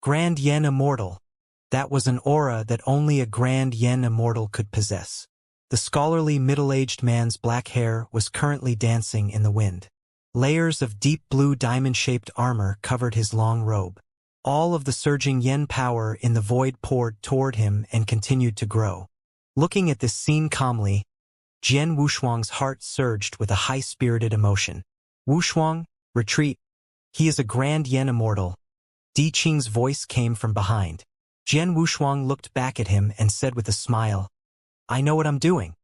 Grand Yen Immortal. That was an aura that only a Grand Yen Immortal could possess. The scholarly middle-aged man's black hair was currently dancing in the wind. Layers of deep blue diamond-shaped armor covered his long robe. All of the surging yen power in the void poured toward him and continued to grow. Looking at this scene calmly, Jian Wushuang's heart surged with a high-spirited emotion. Wushuang, retreat. He is a Grand Yen Immortal. Di Qing's voice came from behind. Jian Wushuang looked back at him and said with a smile, I know what I'm doing.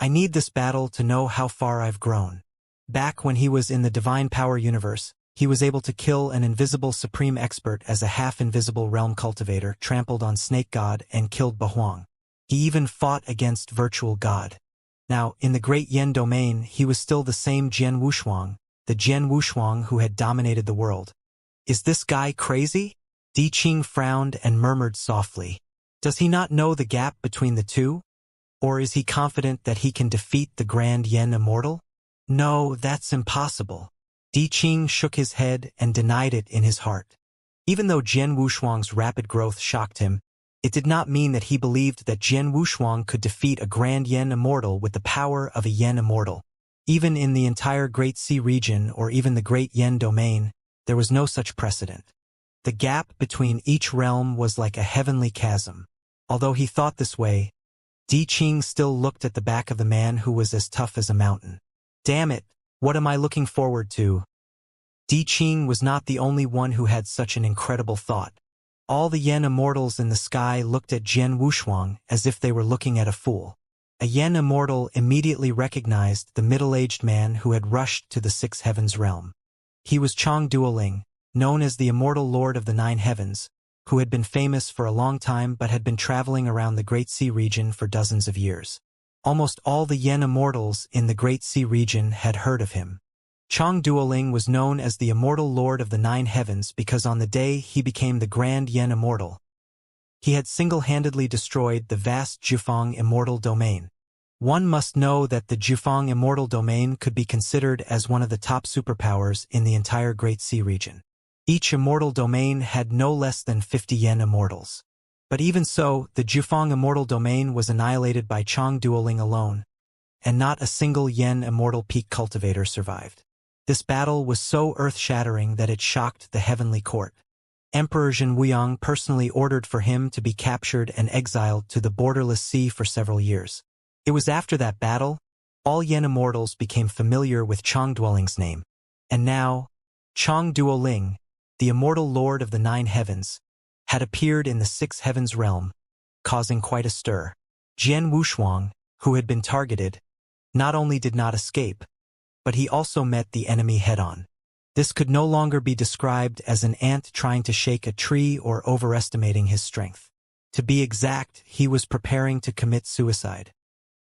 I need this battle to know how far I've grown. Back when he was in the Divine Power universe, he was able to kill an invisible supreme expert as a half-invisible realm cultivator, trampled on Snake God, and killed Bahuang. He even fought against Virtual God. Now, in the Great Yen domain, he was still the same Jian Wushuang, the Jian Wushuang who had dominated the world. Is this guy crazy? Di Qing frowned and murmured softly. Does he not know the gap between the two? Or is he confident that he can defeat the Grand Yen Immortal? No, that's impossible. Di Qing shook his head and denied it in his heart. Even though Jian Wushuang's rapid growth shocked him, it did not mean that he believed that Jian Wushuang could defeat a Grand Yen Immortal with the power of a Yen Immortal. Even in the entire Great Sea region or even the Great Yen domain, there was no such precedent. The gap between each realm was like a heavenly chasm. Although he thought this way, Di Qing still looked at the back of the man who was as tough as a mountain. Damn it, what am I looking forward to? Di Qing was not the only one who had such an incredible thought. All the Yen Immortals in the sky looked at Jian Wushuang as if they were looking at a fool. A Yen Immortal immediately recognized the middle-aged man who had rushed to the Six Heavens realm. He was Chang Duoling, known as the Immortal Lord of the Nine Heavens, who had been famous for a long time but had been traveling around the Great Sea region for dozens of years. Almost all the Yen Immortals in the Great Sea region had heard of him. Chang Duoling was known as the Immortal Lord of the Nine Heavens because on the day he became the Grand Yen Immortal, he had single-handedly destroyed the vast Jufang Immortal Domain. One must know that the Jufang Immortal Domain could be considered as one of the top superpowers in the entire Great Sea region. Each Immortal Domain had no less than 50 Yen Immortals. But even so, the Jufang Immortal Domain was annihilated by Chang Duoling alone, and not a single Yen Immortal Peak Cultivator survived. This battle was so earth-shattering that it shocked the heavenly court. Emperor Zhen Wuyang personally ordered for him to be captured and exiled to the borderless sea for several years. It was after that battle, all Yen Immortals became familiar with Chang Duoling's name. And now, Chang Duoling, the Immortal Lord of the Nine Heavens, had appeared in the Six Heavens realm, causing quite a stir. Jian Wushuang, who had been targeted, not only did not escape, but he also met the enemy head-on. This could no longer be described as an ant trying to shake a tree or overestimating his strength. To be exact, he was preparing to commit suicide.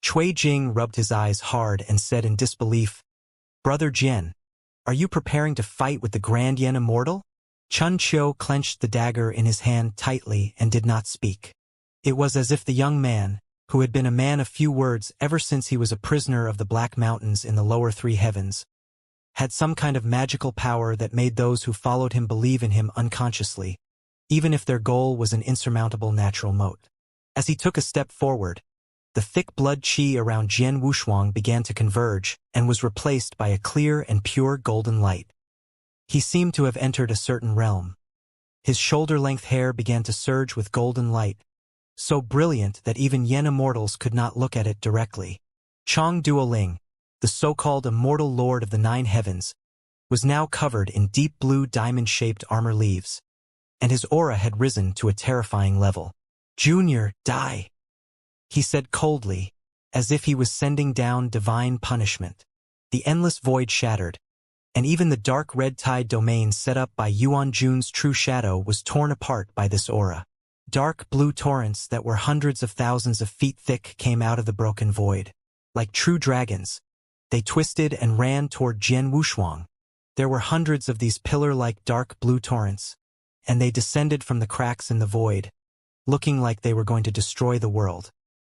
Cui Jing rubbed his eyes hard and said in disbelief, Brother Jian, are you preparing to fight with the Grand Yen Immortal? Chun Qiu clenched the dagger in his hand tightly and did not speak. It was as if the young man, who had been a man of few words ever since he was a prisoner of the Black Mountains in the lower three heavens, had some kind of magical power that made those who followed him believe in him unconsciously, even if their goal was an insurmountable natural moat. As he took a step forward, the thick blood qi around Jian Wushuang began to converge and was replaced by a clear and pure golden light. He seemed to have entered a certain realm. His shoulder-length hair began to surge with golden light, so brilliant that even Yen Immortals could not look at it directly. Chang Duoling, the so-called Immortal Lord of the Nine Heavens, was now covered in deep blue diamond-shaped armor leaves, and his aura had risen to a terrifying level. Junior, die, he said coldly, as if he was sending down divine punishment. The endless void shattered, and even the dark red tide domain set up by Yuan Jun's true shadow was torn apart by this aura. Dark blue torrents that were hundreds of thousands of feet thick came out of the broken void. Like true dragons, they twisted and ran toward Jian Wushuang. There were hundreds of these pillar-like dark blue torrents, and they descended from the cracks in the void, looking like they were going to destroy the world.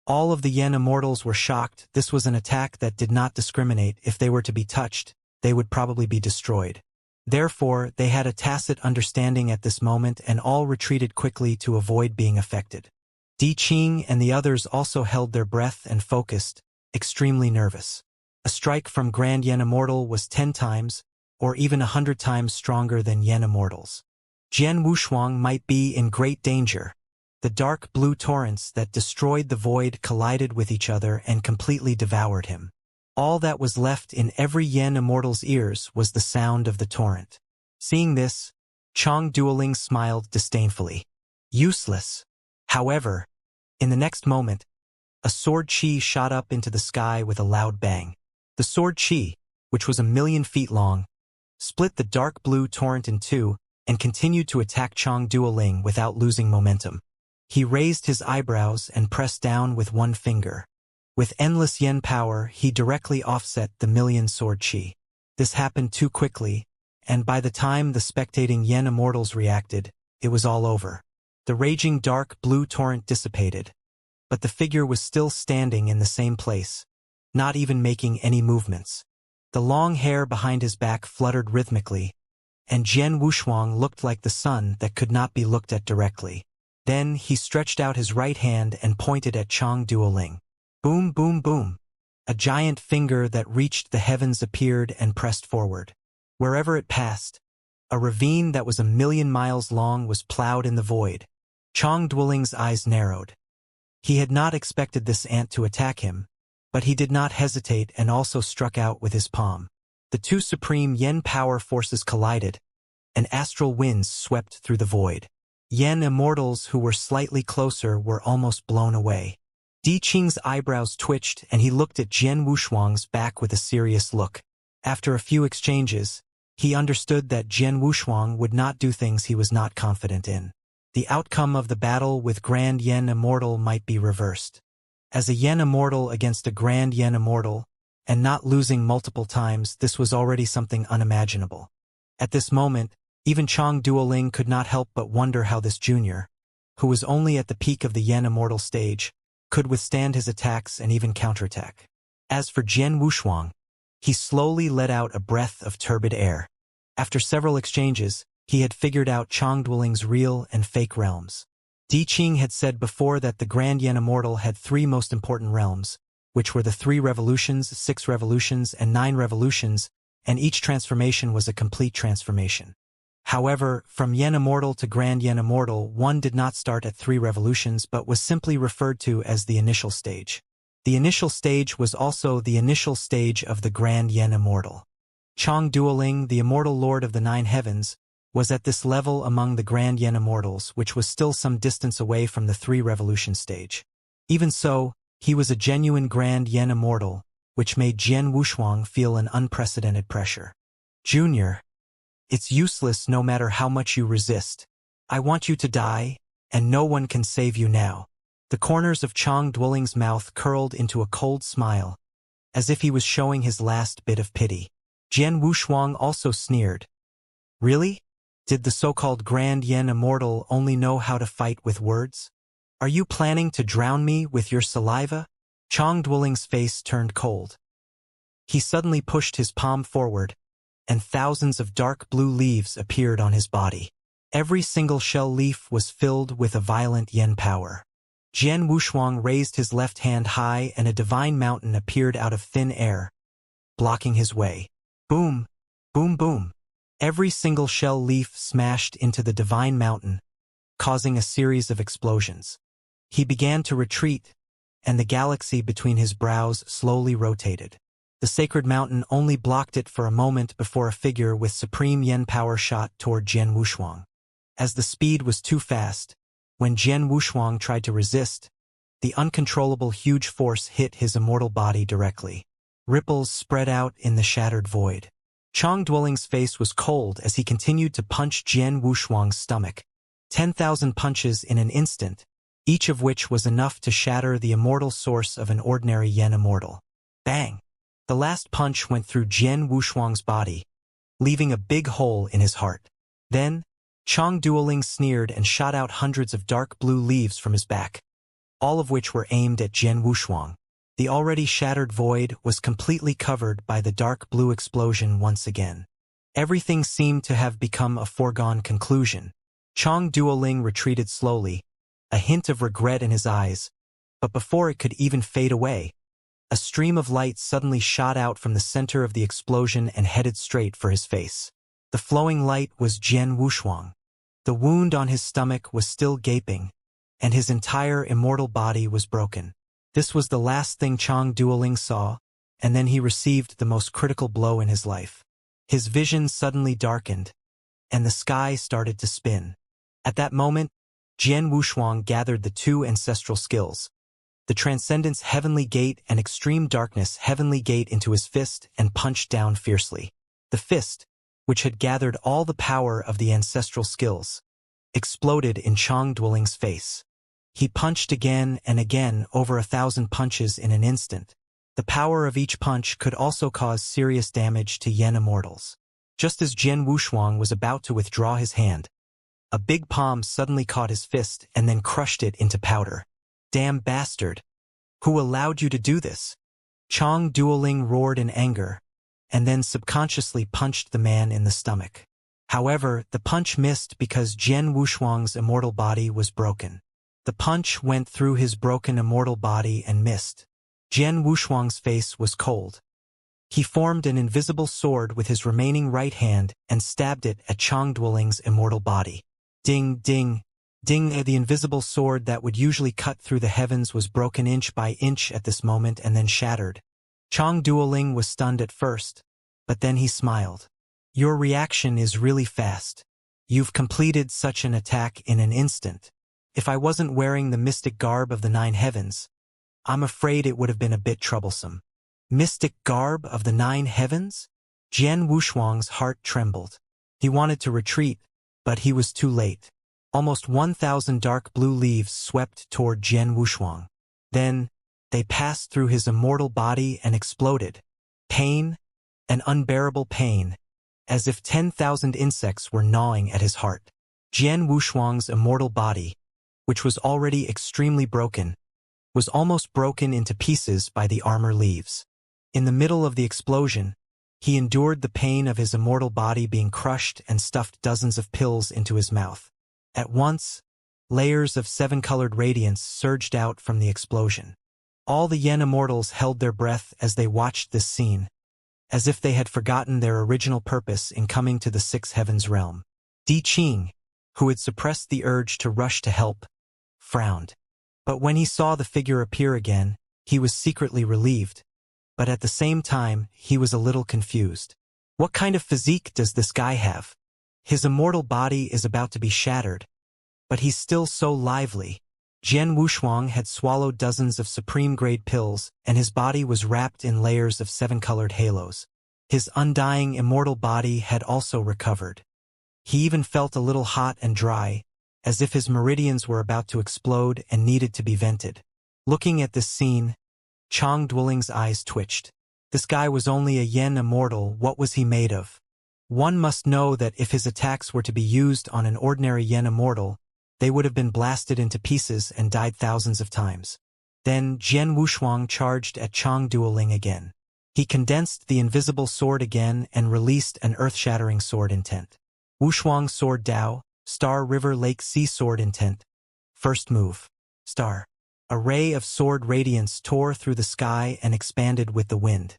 All of the Yen Immortals were shocked. This was an attack that did not discriminate. If they were to be touched, they would probably be destroyed. Therefore, they had a tacit understanding at this moment and all retreated quickly to avoid being affected. Di Qing and the others also held their breath and focused, extremely nervous. A strike from Grand Yen Immortal was 10 times, or even 100 times stronger than Yen Immortal's. Jian Wushuang might be in great danger. The dark blue torrents that destroyed the void collided with each other and completely devoured him. All that was left in every Yen Immortal's ears was the sound of the torrent. Seeing this, Chong Duoling smiled disdainfully. Useless. However, in the next moment, a sword chi shot up into the sky with a loud bang. The sword chi, which was 1,000,000 feet long, split the dark blue torrent in two and continued to attack Chong Duoling without losing momentum. He raised his eyebrows and pressed down with one finger. With endless yen power, he directly offset the 1,000,000 sword chi. This happened too quickly, and by the time the spectating Yen Immortals reacted, it was all over. The raging dark blue torrent dissipated, but the figure was still standing in the same place, not even making any movements. The long hair behind his back fluttered rhythmically, and Jian Wushuang looked like the sun that could not be looked at directly. Then he stretched out his right hand and pointed at Chong Duoling. Boom, boom, boom. A giant finger that reached the heavens appeared and pressed forward. Wherever it passed, a ravine that was 1,000,000 miles long was plowed in the void. Chong Duoling's eyes narrowed. He had not expected this ant to attack him, but he did not hesitate and also struck out with his palm. The two supreme yen power forces collided, and astral winds swept through the void. Yen Immortals who were slightly closer were almost blown away. Di Qing's eyebrows twitched and he looked at Jian Wushuang's back with a serious look. After a few exchanges, he understood that Jian Wushuang would not do things he was not confident in. The outcome of the battle with Grand Yen Immortal might be reversed. As a Yen Immortal against a Grand Yen Immortal, and not losing multiple times, this was already something unimaginable. At this moment, even Chong Duoling could not help but wonder how this junior, who was only at the peak of the Yen Immortal stage, could withstand his attacks and even counterattack. As for Jian Wushuang, he slowly let out a breath of turbid air. After several exchanges, he had figured out Chong Duoling's real and fake realms. Di Qing had said before that the Grand Yen Immortal had 3 most important realms, which were the 3 revolutions, 6 revolutions, and 9 revolutions, and each transformation was a complete transformation. However, from Yen Immortal to Grand Yen Immortal, one did not start at 3 revolutions but was simply referred to as the initial stage. The initial stage was also the initial stage of the Grand Yen Immortal. Chong Duoling, the Immortal Lord of the 9 Heavens, was at this level among the Grand Yen Immortals, which was still some distance away from the 3 revolution stage. Even so, he was a genuine Grand Yen Immortal, which made Jian Wushuang feel an unprecedented pressure. Junior, it's useless no matter how much you resist. I want you to die, and no one can save you now. The corners of Chong Duoling's mouth curled into a cold smile, as if he was showing his last bit of pity. Jian Wushuang also sneered. Really? Did the so-called Grand Yen Immortal only know how to fight with words? Are you planning to drown me with your saliva? Chong Duoling's face turned cold. He suddenly pushed his palm forward, and thousands of dark blue leaves appeared on his body. Every single shell leaf was filled with a violent yen power. Jian Wushuang raised his left hand high and a divine mountain appeared out of thin air, blocking his way. Boom, boom, boom. Every single shell leaf smashed into the divine mountain, causing a series of explosions. He began to retreat, and the galaxy between his brows slowly rotated. The sacred mountain only blocked it for a moment before a figure with supreme yen power shot toward Jian Wushuang. As the speed was too fast, when Jian Wushuang tried to resist, the uncontrollable huge force hit his immortal body directly. Ripples spread out in the shattered void. Chong Duoling's face was cold as he continued to punch Jian Wushuang's stomach. 10,000 punches in an instant, each of which was enough to shatter the immortal source of an ordinary Yen Immortal. Bang! The last punch went through Jian Wushuang's body, leaving a big hole in his heart. Then, Chong Duoling sneered and shot out hundreds of dark blue leaves from his back, all of which were aimed at Jian Wushuang. The already shattered void was completely covered by the dark blue explosion once again. Everything seemed to have become a foregone conclusion. Chong Duoling retreated slowly, a hint of regret in his eyes, but before it could even fade away, a stream of light suddenly shot out from the center of the explosion and headed straight for his face. The flowing light was Jian Wushuang. The wound on his stomach was still gaping, and his entire immortal body was broken. This was the last thing Chong Duoling saw, and then he received the most critical blow in his life. His vision suddenly darkened, and the sky started to spin. At that moment, Jian Wushuang gathered the two ancestral skills, the Transcendence Heavenly Gate and Extreme Darkness Heavenly Gate, into his fist and punched down fiercely. The fist, which had gathered all the power of the ancestral skills, exploded in Chong Duoling's face. He punched again and again, over 1,000 punches in an instant. The power of each punch could also cause serious damage to Yen Immortals. Just as Jian Wushuang was about to withdraw his hand, a big palm suddenly caught his fist and then crushed it into powder. "Damn bastard! Who allowed you to do this?" Chong Duoling roared in anger, and then subconsciously punched the man in the stomach. However, the punch missed because Jian Wushuang's immortal body was broken. The punch went through his broken immortal body and missed. Jian Wushuang's face was cold. He formed an invisible sword with his remaining right hand and stabbed it at Chong Duoling's immortal body. Ding, ding, ding. The invisible sword that would usually cut through the heavens was broken inch by inch at this moment and then shattered. Chong Duoling was stunned at first, but then he smiled. "Your reaction is really fast. You've completed such an attack in an instant. If I wasn't wearing the mystic garb of the 9 heavens, I'm afraid it would have been a bit troublesome." Mystic garb of the 9 heavens? Jian Wushuang's heart trembled. He wanted to retreat, but he was too late. Almost 1,000 dark blue leaves swept toward Jian Wushuang. Then, they passed through his immortal body and exploded. Pain, an unbearable pain, as if 10,000 insects were gnawing at his heart. Jian Wushuang's immortal body, which was already extremely broken, was almost broken into pieces by the armor leaves. In the middle of the explosion, he endured the pain of his immortal body being crushed and stuffed dozens of pills into his mouth. At once, layers of 7-colored radiance surged out from the explosion. All the Yen Immortals held their breath as they watched this scene, as if they had forgotten their original purpose in coming to the 6 Heavens realm. Di Qing, who had suppressed the urge to rush to help, frowned. But when he saw the figure appear again, he was secretly relieved. But at the same time, he was a little confused. What kind of physique does this guy have? His immortal body is about to be shattered, but he's still so lively. Jian Wushuang had swallowed dozens of supreme-grade pills, and his body was wrapped in layers of 7-colored halos. His undying immortal body had also recovered. He even felt a little hot and dry, as if his meridians were about to explode and needed to be vented. Looking at this scene, Chong Duoling's eyes twitched. This guy was only a Yen Immortal. What was he made of? One must know that if his attacks were to be used on an ordinary Yen Immortal, they would have been blasted into pieces and died thousands of times. Then Jian Wushuang charged at Chong Duoling again. He condensed the invisible sword again and released an earth-shattering sword intent. Wushuang Sword Dao, Star River Lake Sea Sword Intent. First move. Star. A ray of sword radiance tore through the sky and expanded with the wind.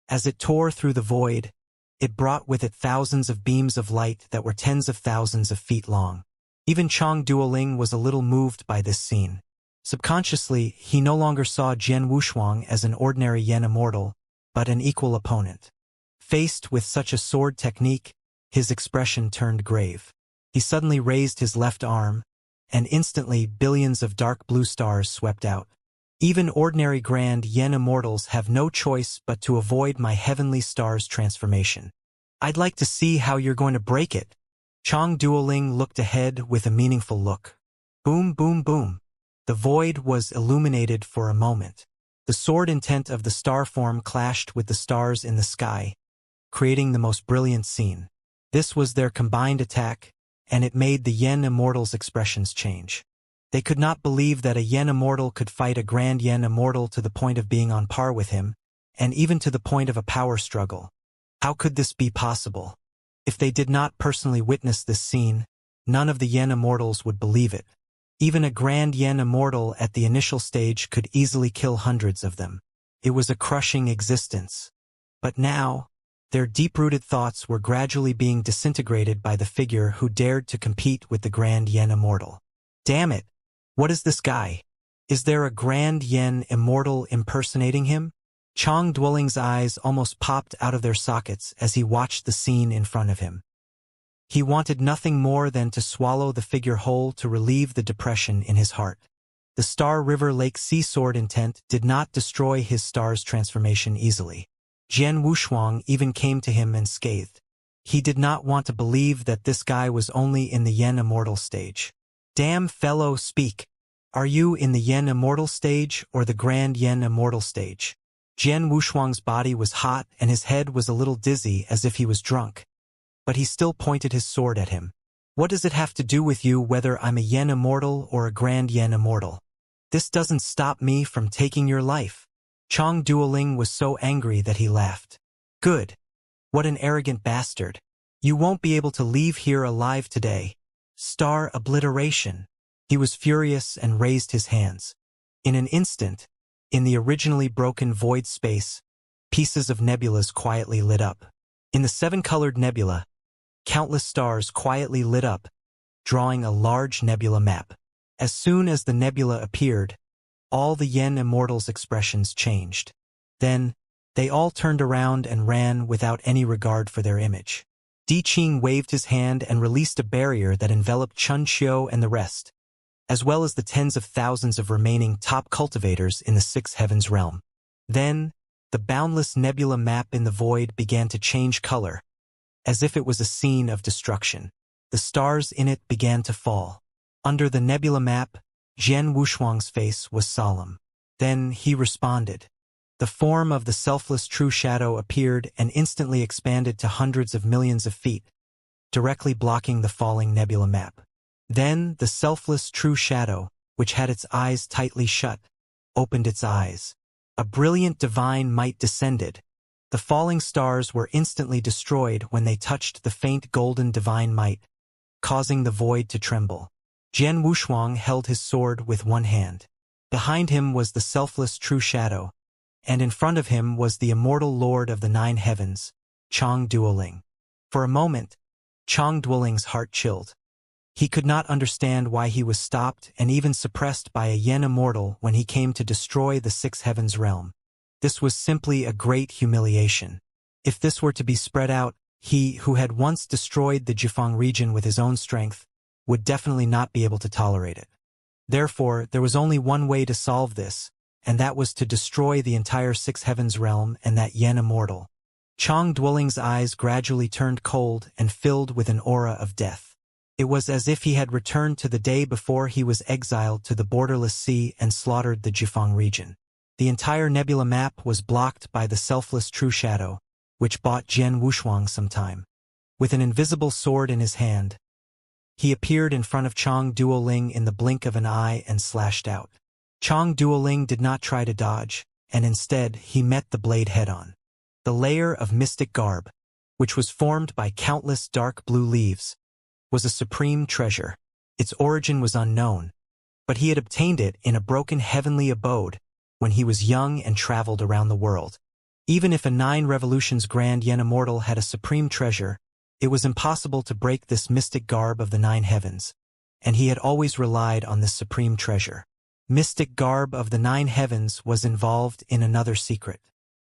As it tore through the void, it brought with it thousands of beams of light that were tens of thousands of feet long. Even Chong Duoling was a little moved by this scene. Subconsciously, he no longer saw Jian Wushuang as an ordinary Yen Immortal, but an equal opponent. Faced with such a sword technique, his expression turned grave. He suddenly raised his left arm, and instantly billions of dark blue stars swept out. Even ordinary grand Yen Immortals have no choice but to avoid my heavenly star's transformation. I'd like to see how you're going to break it. Chong Duoling looked ahead with a meaningful look. Boom, boom, boom. The void was illuminated for a moment. The sword intent of the star form clashed with the stars in the sky, creating the most brilliant scene. This was their combined attack, and it made the Yen Immortals' expressions change. They could not believe that a Yen Immortal could fight a grand Yen Immortal to the point of being on par with him, and even to the point of a power struggle. How could this be possible? If they did not personally witness this scene, none of the Yen Immortals would believe it. Even a grand Yen Immortal at the initial stage could easily kill hundreds of them. It was a crushing existence. But now, their deep-rooted thoughts were gradually being disintegrated by the figure who dared to compete with the grand Yen Immortal. Damn it! What is this guy? Is there a grand Yen Immortal impersonating him? Chang Duoling's eyes almost popped out of their sockets as he watched the scene in front of him. He wanted nothing more than to swallow the figure whole to relieve the depression in his heart. The Star River Lake Sea Sword intent did not destroy his star's transformation easily. Jian Wushuang even came to him and scathed. He did not want to believe that this guy was only in the Yen Immortal stage. Damn fellow, speak. Are you in the Yen Immortal stage or the Grand Yen Immortal stage? Jian Wushuang's body was hot and his head was a little dizzy as if he was drunk. But he still pointed his sword at him. What does it have to do with you whether I'm a Yen Immortal or a Grand Yen Immortal? This doesn't stop me from taking your life. Chang Duoling was so angry that he laughed. Good. What an arrogant bastard. You won't be able to leave here alive today. Star obliteration. He was furious and raised his hands. In an instant, in the originally broken void space, pieces of nebulas quietly lit up. In the seven-colored nebula, countless stars quietly lit up, drawing a large nebula map. As soon as the nebula appeared, all the Yen Immortals' expressions changed. Then, they all turned around and ran without any regard for their image. Di Qing waved his hand and released a barrier that enveloped Chun Xiu and the rest, as well as the tens of thousands of remaining top cultivators in the Sixth Heavens realm. Then, the boundless nebula map in the void began to change color, as if it was a scene of destruction. The stars in it began to fall. Under the nebula map, Jian Wushuang's face was solemn. Then he responded. The form of the selfless true shadow appeared and instantly expanded to hundreds of millions of feet, directly blocking the falling nebula map. Then the selfless true shadow, which had its eyes tightly shut, opened its eyes. A brilliant divine might descended. The falling stars were instantly destroyed when they touched the faint golden divine might, causing the void to tremble. Jian Wushuang held his sword with one hand. Behind him was the selfless true shadow, and in front of him was the immortal lord of the nine heavens, Chang Duoling. For a moment, Chang Duoling's heart chilled. He could not understand why he was stopped and even suppressed by a Yen Immortal when he came to destroy the Sixth Heavens realm. This was simply a great humiliation. If this were to be spread out, he, who had once destroyed the Jifang region with his own strength, would definitely not be able to tolerate it. Therefore, there was only one way to solve this, and that was to destroy the entire Sixth Heavens realm and that Yen Immortal. Chang Duoling's eyes gradually turned cold and filled with an aura of death. It was as if he had returned to the day before he was exiled to the borderless sea and slaughtered the Jifang region. The entire nebula map was blocked by the selfless true shadow, which bought Jian Wushuang some time. With an invisible sword in his hand, he appeared in front of Chang Duoling in the blink of an eye and slashed out. Chang Duoling did not try to dodge, and instead he met the blade head-on. The layer of mystic garb, which was formed by countless dark blue leaves, was a supreme treasure. Its origin was unknown, but he had obtained it in a broken heavenly abode when he was young and traveled around the world. Even if a 9 revolutions grand Yen Immortal had a supreme treasure, it was impossible to break this mystic garb of the 9 heavens, and he had always relied on this supreme treasure. Mystic garb of the 9 heavens was involved in another secret.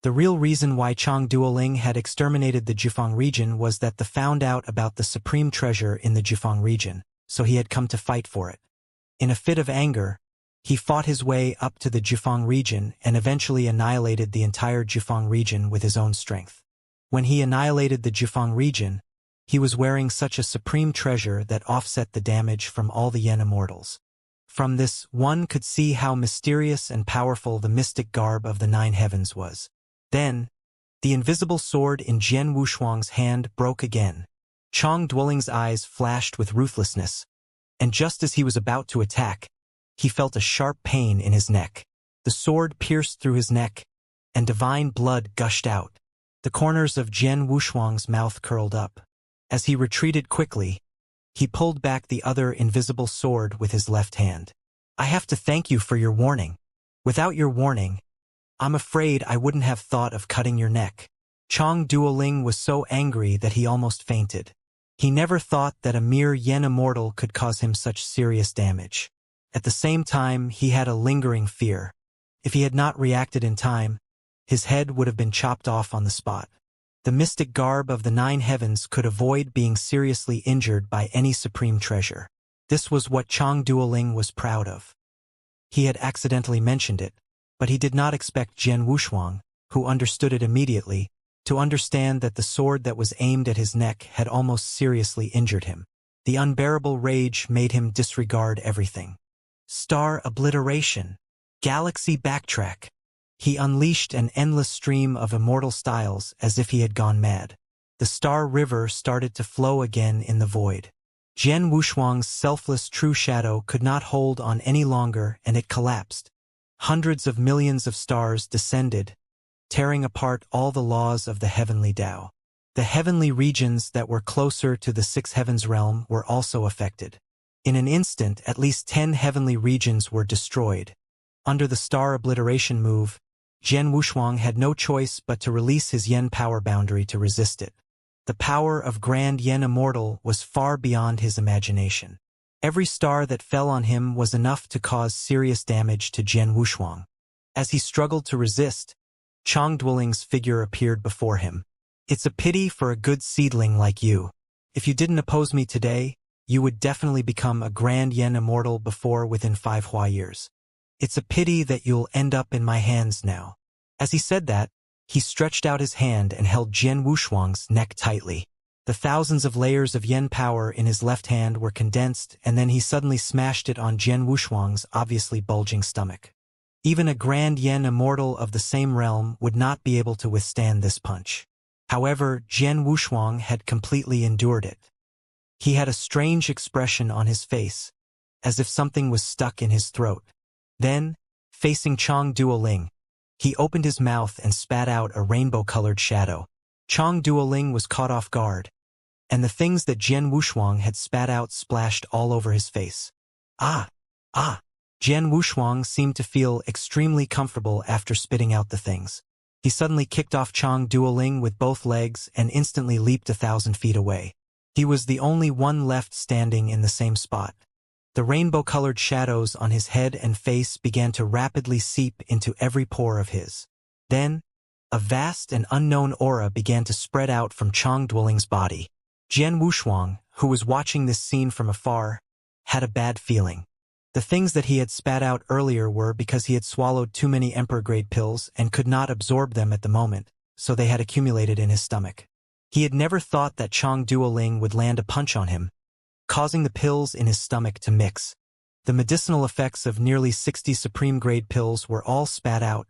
The real reason why Chang Duoling had exterminated the Jifang region was that the found out about the supreme treasure in the Jifang region, so he had come to fight for it. In a fit of anger, he fought his way up to the Jifang region and eventually annihilated the entire Jifang region with his own strength. When he annihilated the Jifang region, he was wearing such a supreme treasure that offset the damage from all the Yen Immortals. From this, one could see how mysterious and powerful the mystic garb of the 9 heavens was. Then, the invisible sword in Jian Wushuang's hand broke again. Chang Duoling's eyes flashed with ruthlessness, and just as he was about to attack, he felt a sharp pain in his neck. The sword pierced through his neck, and divine blood gushed out. The corners of Jian Wushuang's mouth curled up. As he retreated quickly, he pulled back the other invisible sword with his left hand. I have to thank you for your warning. Without your warning, I'm afraid I wouldn't have thought of cutting your neck. Chong Duoling was so angry that he almost fainted. He never thought that a mere Yen immortal could cause him such serious damage. At the same time, he had a lingering fear. If he had not reacted in time, his head would have been chopped off on the spot. The mystic garb of the 9 heavens could avoid being seriously injured by any supreme treasure. This was what Chong Duoling was proud of. He had accidentally mentioned it, but he did not expect Jian Wushuang, who understood it immediately, to understand that the sword that was aimed at his neck had almost seriously injured him. The unbearable rage made him disregard everything. Star obliteration. Galaxy backtrack. He unleashed an endless stream of immortal styles as if he had gone mad. The star river started to flow again in the void. Jian Wushuang's selfless true shadow could not hold on any longer, and it collapsed. Hundreds of millions of stars descended, tearing apart all the laws of the heavenly Tao. The heavenly regions that were closer to the 6 heavens realm were also affected. In an instant, at least 10 heavenly regions were destroyed. Under the star obliteration move, Jian Wushuang had no choice but to release his Yen power boundary to resist it. The power of Grand Yen Immortal was far beyond his imagination. Every star that fell on him was enough to cause serious damage to Jian Wushuang. As he struggled to resist, Chong Duoling's figure appeared before him. It's a pity for a good seedling like you. If you didn't oppose me today, you would definitely become a Grand Yen Immortal within 5 Hua years. It's a pity that you'll end up in my hands now. As he said that, he stretched out his hand and held Jian Wushuang's neck tightly. The thousands of layers of Yen power in his left hand were condensed, and then he suddenly smashed it on Jian Wushuang's obviously bulging stomach. Even a Grand Yen Immortal of the same realm would not be able to withstand this punch. However, Jian Wushuang had completely endured it. He had a strange expression on his face, as if something was stuck in his throat. Then, facing Chong Duoling, he opened his mouth and spat out a rainbow-colored shadow. Chong Duoling was caught off guard, and the things that Jian Wushuang had spat out splashed all over his face. Ah! Ah! Jian Wushuang seemed to feel extremely comfortable after spitting out the things. He suddenly kicked off Chong Duoling with both legs and instantly leaped 1,000 feet away. He was the only one left standing in the same spot. The rainbow-colored shadows on his head and face began to rapidly seep into every pore of his. Then, a vast and unknown aura began to spread out from Chong Duoling's body. Jian Wushuang, who was watching this scene from afar, had a bad feeling. The things that he had spat out earlier were because he had swallowed too many emperor-grade pills and could not absorb them at the moment, so they had accumulated in his stomach. He had never thought that Chong Duoling would land a punch on him, causing the pills in his stomach to mix. The medicinal effects of nearly 60 supreme-grade pills were all spat out,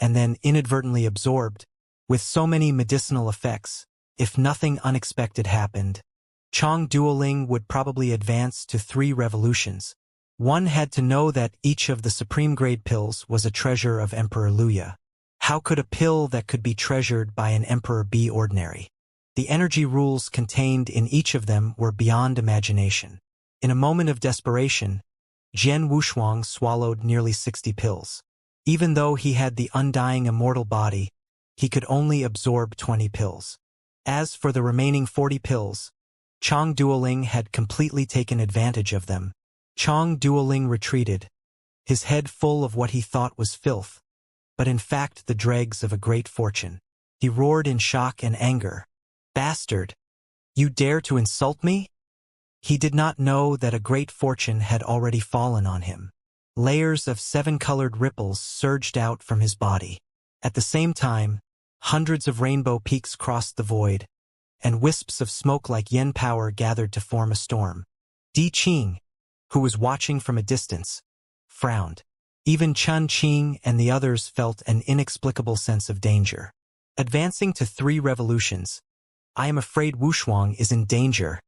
and then inadvertently absorbed. With so many medicinal effects, if nothing unexpected happened, Chong Duoling would probably advance to 3 revolutions. One had to know that each of the supreme-grade pills was a treasure of Emperor Luya. How could a pill that could be treasured by an emperor be ordinary? The energy rules contained in each of them were beyond imagination. In a moment of desperation, Jian Wushuang swallowed nearly 60 pills. Even though he had the undying immortal body, he could only absorb 20 pills. As for the remaining 40 pills, Chong Duoling had completely taken advantage of them. Chong Duoling retreated, his head full of what he thought was filth, but in fact the dregs of a great fortune. He roared in shock and anger. Bastard! You dare to insult me? He did not know that a great fortune had already fallen on him. Layers of 7-colored ripples surged out from his body. At the same time, hundreds of rainbow peaks crossed the void, and wisps of smoke like yen power gathered to form a storm. Di Qing, who was watching from a distance, frowned. Even Chun Qing and the others felt an inexplicable sense of danger. Advancing to 3 revolutions, I am afraid Wushuang is in danger,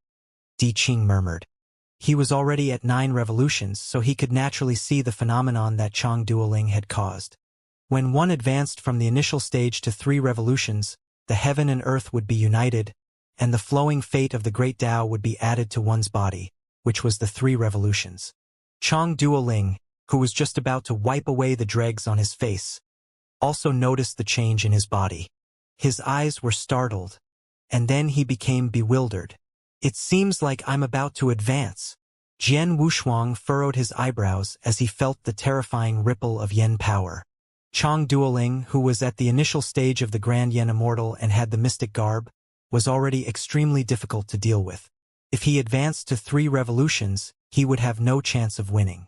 Di Qing murmured. He was already at 9 revolutions, so he could naturally see the phenomenon that Chong Duoling had caused. When one advanced from the initial stage to 3 revolutions, the heaven and earth would be united, and the flowing fate of the great Tao would be added to one's body, which was the 3 revolutions. Chang Duoling, who was just about to wipe away the dregs on his face, also noticed the change in his body. His eyes were startled, and then he became bewildered. "It seems like I'm about to advance." Jian Wushuang furrowed his eyebrows as he felt the terrifying ripple of yen power. Chang Duoling, who was at the initial stage of the Grand Yen Immortal and had the mystic garb, was already extremely difficult to deal with. If he advanced to 3 revolutions, he would have no chance of winning.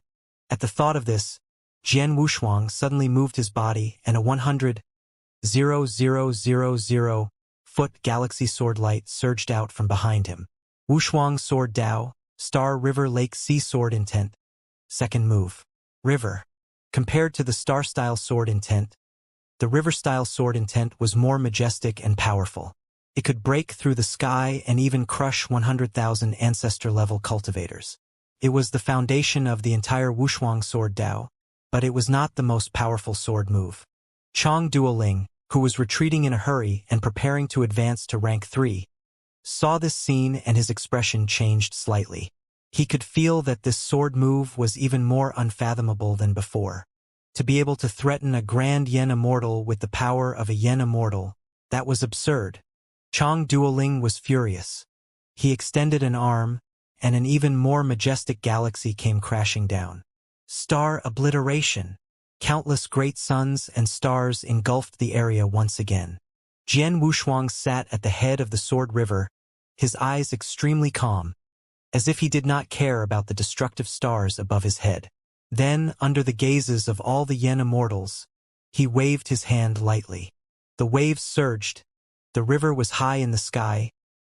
At the thought of this, Jian Wushuang suddenly moved his body and a 100,000-foot galaxy sword light surged out from behind him. Wushuang Sword Dao, Star River Lake Sea Sword Intent. Second move. River. Compared to the Star-style sword intent, the river-style sword intent was more majestic and powerful. It could break through the sky and even crush 100,000 ancestor-level cultivators. It was the foundation of the entire Wushuang Sword Dao, but it was not the most powerful sword move. Chang Duoling, who was retreating in a hurry and preparing to advance to rank 3, saw this scene and his expression changed slightly. He could feel that this sword move was even more unfathomable than before. To be able to threaten a Grand Yen Immortal with the power of a Yen Immortal, that was absurd. Chang Duoling was furious. He extended an arm, and an even more majestic galaxy came crashing down. Star obliteration. Countless great suns and stars engulfed the area once again. Jian Wushuang sat at the head of the Sword River, his eyes extremely calm, as if he did not care about the destructive stars above his head. Then, under the gazes of all the Yen Immortals, he waved his hand lightly. The waves surged, the river was high in the sky,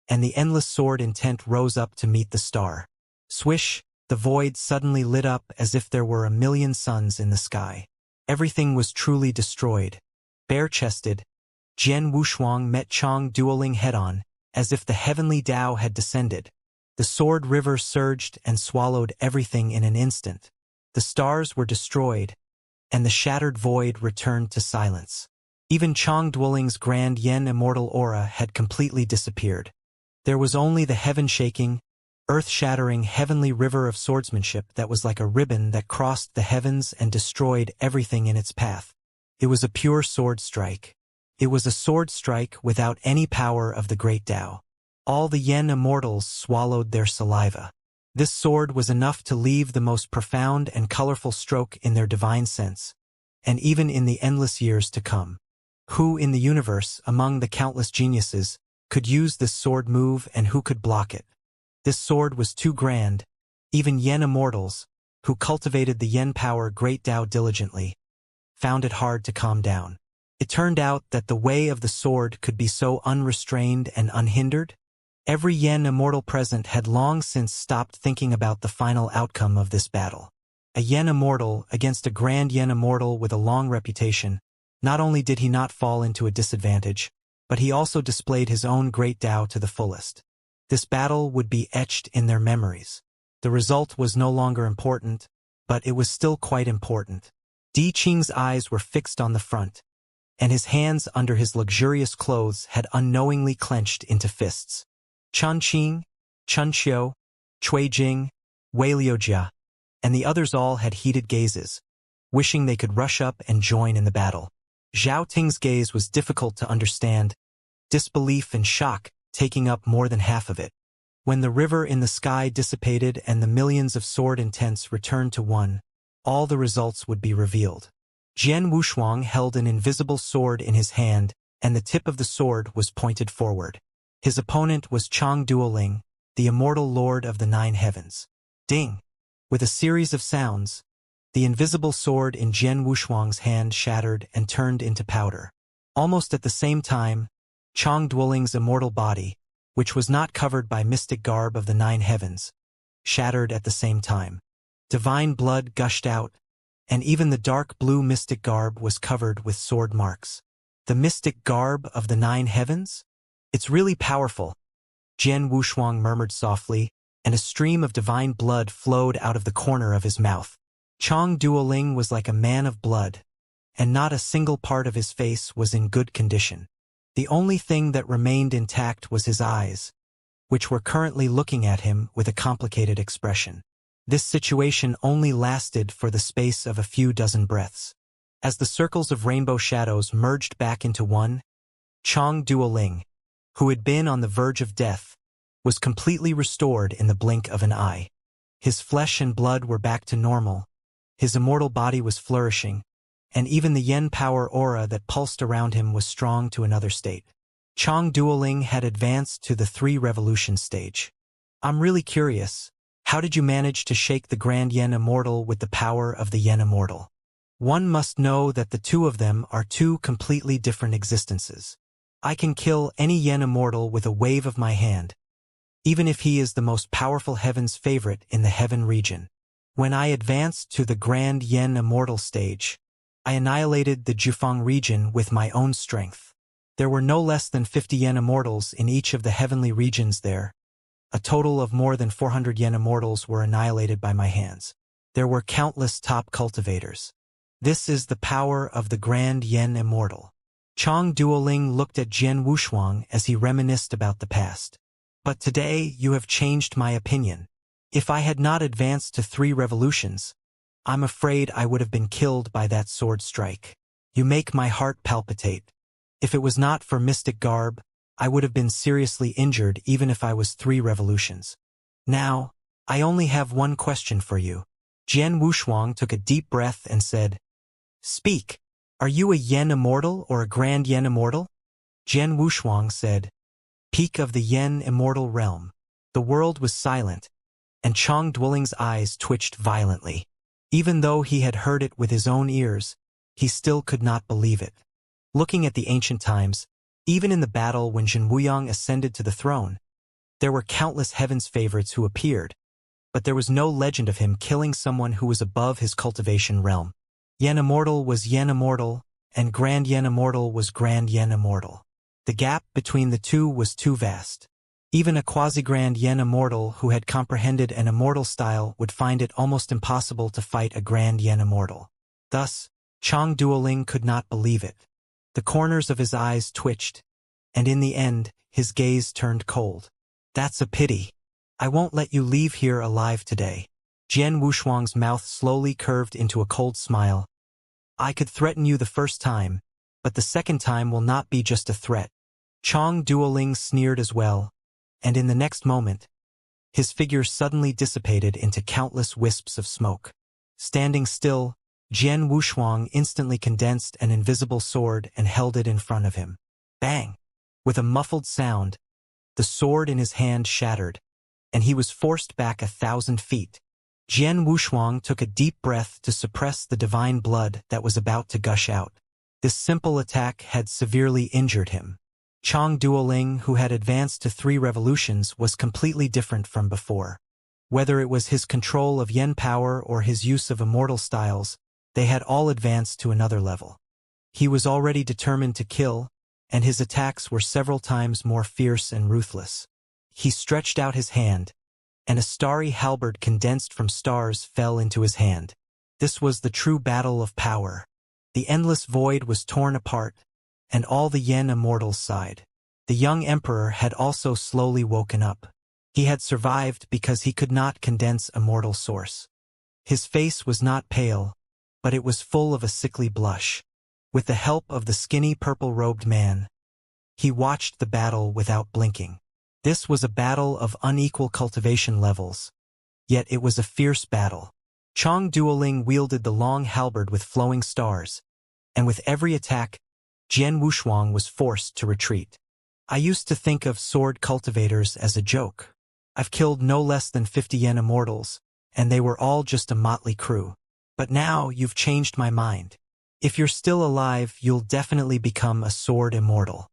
and the endless sword intent rose up to meet the star. Swish, the void suddenly lit up as if there were 1,000,000 suns in the sky. Everything was truly destroyed. Bare-chested, Jian Wushuang met Chang Duoling head-on, as if the heavenly Tao had descended. The sword river surged and swallowed everything in an instant. The stars were destroyed, and the shattered void returned to silence. Even Chang Duoling's Grand Yen Immortal aura had completely disappeared. There was only the heaven-shaking, earth-shattering heavenly river of swordsmanship that was like a ribbon that crossed the heavens and destroyed everything in its path. It was a pure sword strike. It was a sword strike without any power of the great Tao. All the Yen Immortals swallowed their saliva. This sword was enough to leave the most profound and colorful stroke in their divine sense, and even in the endless years to come. Who in the universe, among the countless geniuses, could use this sword move and who could block it? This sword was too grand. Even Yen Immortals, who cultivated the Yen power great Tao diligently, found it hard to calm down. It turned out that the way of the sword could be so unrestrained and unhindered. Every Yen Immortal present had long since stopped thinking about the final outcome of this battle. A Yen Immortal against a Grand Yen Immortal with a long reputation. Not only did he not fall into a disadvantage, but he also displayed his own great Tao to the fullest. This battle would be etched in their memories. The result was no longer important, but it was still quite important. Di Qing's eyes were fixed on the front, and his hands under his luxurious clothes had unknowingly clenched into fists. Chun Qing, Chun Xiu, Cui Jing, Wei Liujia, and the others all had heated gazes, wishing they could rush up and join in the battle. Zhao Ting's gaze was difficult to understand, disbelief and shock taking up more than half of it. When the river in the sky dissipated and the millions of sword intents returned to one, all the results would be revealed. Jian Wushuang held an invisible sword in his hand, and the tip of the sword was pointed forward. His opponent was Chang Duoling, the immortal lord of the 9 heavens. Ding! With a series of sounds, the invisible sword in Jian Wushuang's hand shattered and turned into powder. Almost at the same time, Chang Duoling's immortal body, which was not covered by mystic garb of the 9 heavens, shattered at the same time. Divine blood gushed out, and even the dark blue mystic garb was covered with sword marks. The mystic garb of the 9 heavens? It's really powerful, Jian Wushuang murmured softly, and a stream of divine blood flowed out of the corner of his mouth. Chang Duoling was like a man of blood, and not a single part of his face was in good condition. The only thing that remained intact was his eyes, which were currently looking at him with a complicated expression. This situation only lasted for the space of a few dozen breaths. As the circles of rainbow shadows merged back into one, Chang Duoling, who had been on the verge of death, was completely restored in the blink of an eye. His flesh and blood were back to normal, his immortal body was flourishing, and even the yen power aura that pulsed around him was strong to another state. Chang Duoling had advanced to the 3 revolution stage. I'm really curious, how did you manage to shake the Grand Yen Immortal with the power of the Yen Immortal? One must know that the two of them are 2 completely different existences. I can kill any Yen Immortal with a wave of my hand, even if he is the most powerful heaven's favorite in the heaven region. When I advanced to the Grand Yen Immortal stage, I annihilated the Jufeng region with my own strength. There were no less than 50 Yen Immortals in each of the heavenly regions there. A total of more than 400 Yen Immortals were annihilated by my hands. There were countless top cultivators. This is the power of the Grand Yen Immortal. Chang Duoling looked at Jian Wushuang as he reminisced about the past. But today you have changed my opinion. If I had not advanced to 3 revolutions, I'm afraid I would have been killed by that sword strike. You make my heart palpitate. If it was not for mystic garb, I would have been seriously injured even if I was 3 revolutions. Now, I only have one question for you. Jian Wushuang took a deep breath and said, "Speak. Are you a Yen Immortal or a Grand Yen Immortal?" Jian Wushuang said, "Peak of the Yen Immortal realm." The world was silent, and Chang Duoling's eyes twitched violently. Even though he had heard it with his own ears, he still could not believe it. Looking at the ancient times, even in the battle when Zhen Wuyang ascended to the throne, there were countless heaven's favorites who appeared, but there was no legend of him killing someone who was above his cultivation realm. Yen Immortal was Yen Immortal, and Grand Yen Immortal was Grand Yen Immortal. The gap between the two was too vast. Even a quasi-Grand Yen Immortal who had comprehended an immortal style would find it almost impossible to fight a Grand Yen Immortal. Thus, Chang Duoling could not believe it. The corners of his eyes twitched, and in the end, his gaze turned cold. "That's a pity. I won't let you leave here alive today." Jian Wushuang's mouth slowly curved into a cold smile. "I could threaten you the first time, but the second time will not be just a threat." Chang Duoling sneered as well, and in the next moment, his figure suddenly dissipated into countless wisps of smoke. Standing still, Jian Wushuang instantly condensed an invisible sword and held it in front of him. Bang! With a muffled sound, the sword in his hand shattered, and he was forced back 1,000 feet. Jian Wushuang took a deep breath to suppress the divine blood that was about to gush out. This simple attack had severely injured him. Chang Duoling, who had advanced to 3 revolutions, was completely different from before. Whether it was his control of yen power or his use of immortal styles, they had all advanced to another level. He was already determined to kill, and his attacks were several times more fierce and ruthless. He stretched out his hand, and a starry halberd condensed from stars fell into his hand. This was the true battle of power. The endless void was torn apart, and all the Yen Immortals sighed. The young emperor had also slowly woken up. He had survived because he could not condense a mortal source. His face was not pale, but it was full of a sickly blush. With the help of the skinny purple-robed man, he watched the battle without blinking. This was a battle of unequal cultivation levels, yet it was a fierce battle. Chang Duoling wielded the long halberd with flowing stars, and with every attack, Jian Wushuang was forced to retreat. "I used to think of sword cultivators as a joke. I've killed no less than 50 Yen Immortals, and they were all just a motley crew. But now you've changed my mind. If you're still alive, you'll definitely become a sword immortal.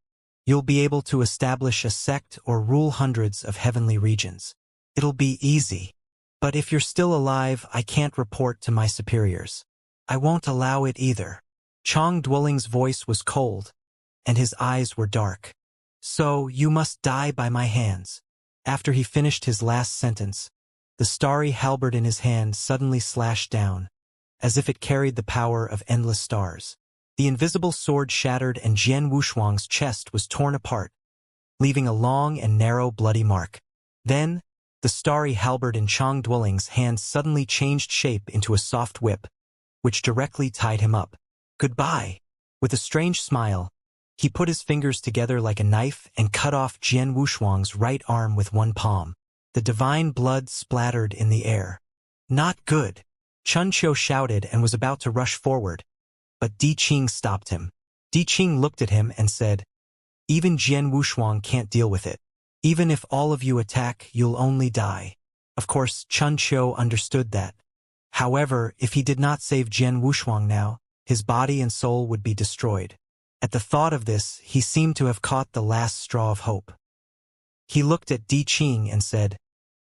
You'll be able to establish a sect or rule hundreds of heavenly regions. It'll be easy. But if you're still alive, I can't report to my superiors. I won't allow it either." Chang Duoling's voice was cold, and his eyes were dark. "So you must die by my hands." After he finished his last sentence, the starry halberd in his hand suddenly slashed down, as if it carried the power of endless stars. The invisible sword shattered and Jian Wushuang's chest was torn apart, leaving a long and narrow bloody mark. Then, the starry halberd in Chang Duoling's hand suddenly changed shape into a soft whip, which directly tied him up. Goodbye. With a strange smile, he put his fingers together like a knife and cut off Jian Wushuang's right arm with one palm. The divine blood splattered in the air. Not good. Chun Qiu shouted and was about to rush forward, but Di Qing stopped him. Di Qing looked at him and said, "Even Jian Wushuang can't deal with it. Even if all of you attack, you'll only die." Of course, Chun Qiu understood that. However, if he did not save Jian Wushuang now, his body and soul would be destroyed. At the thought of this, he seemed to have caught the last straw of hope. He looked at Di Qing and said,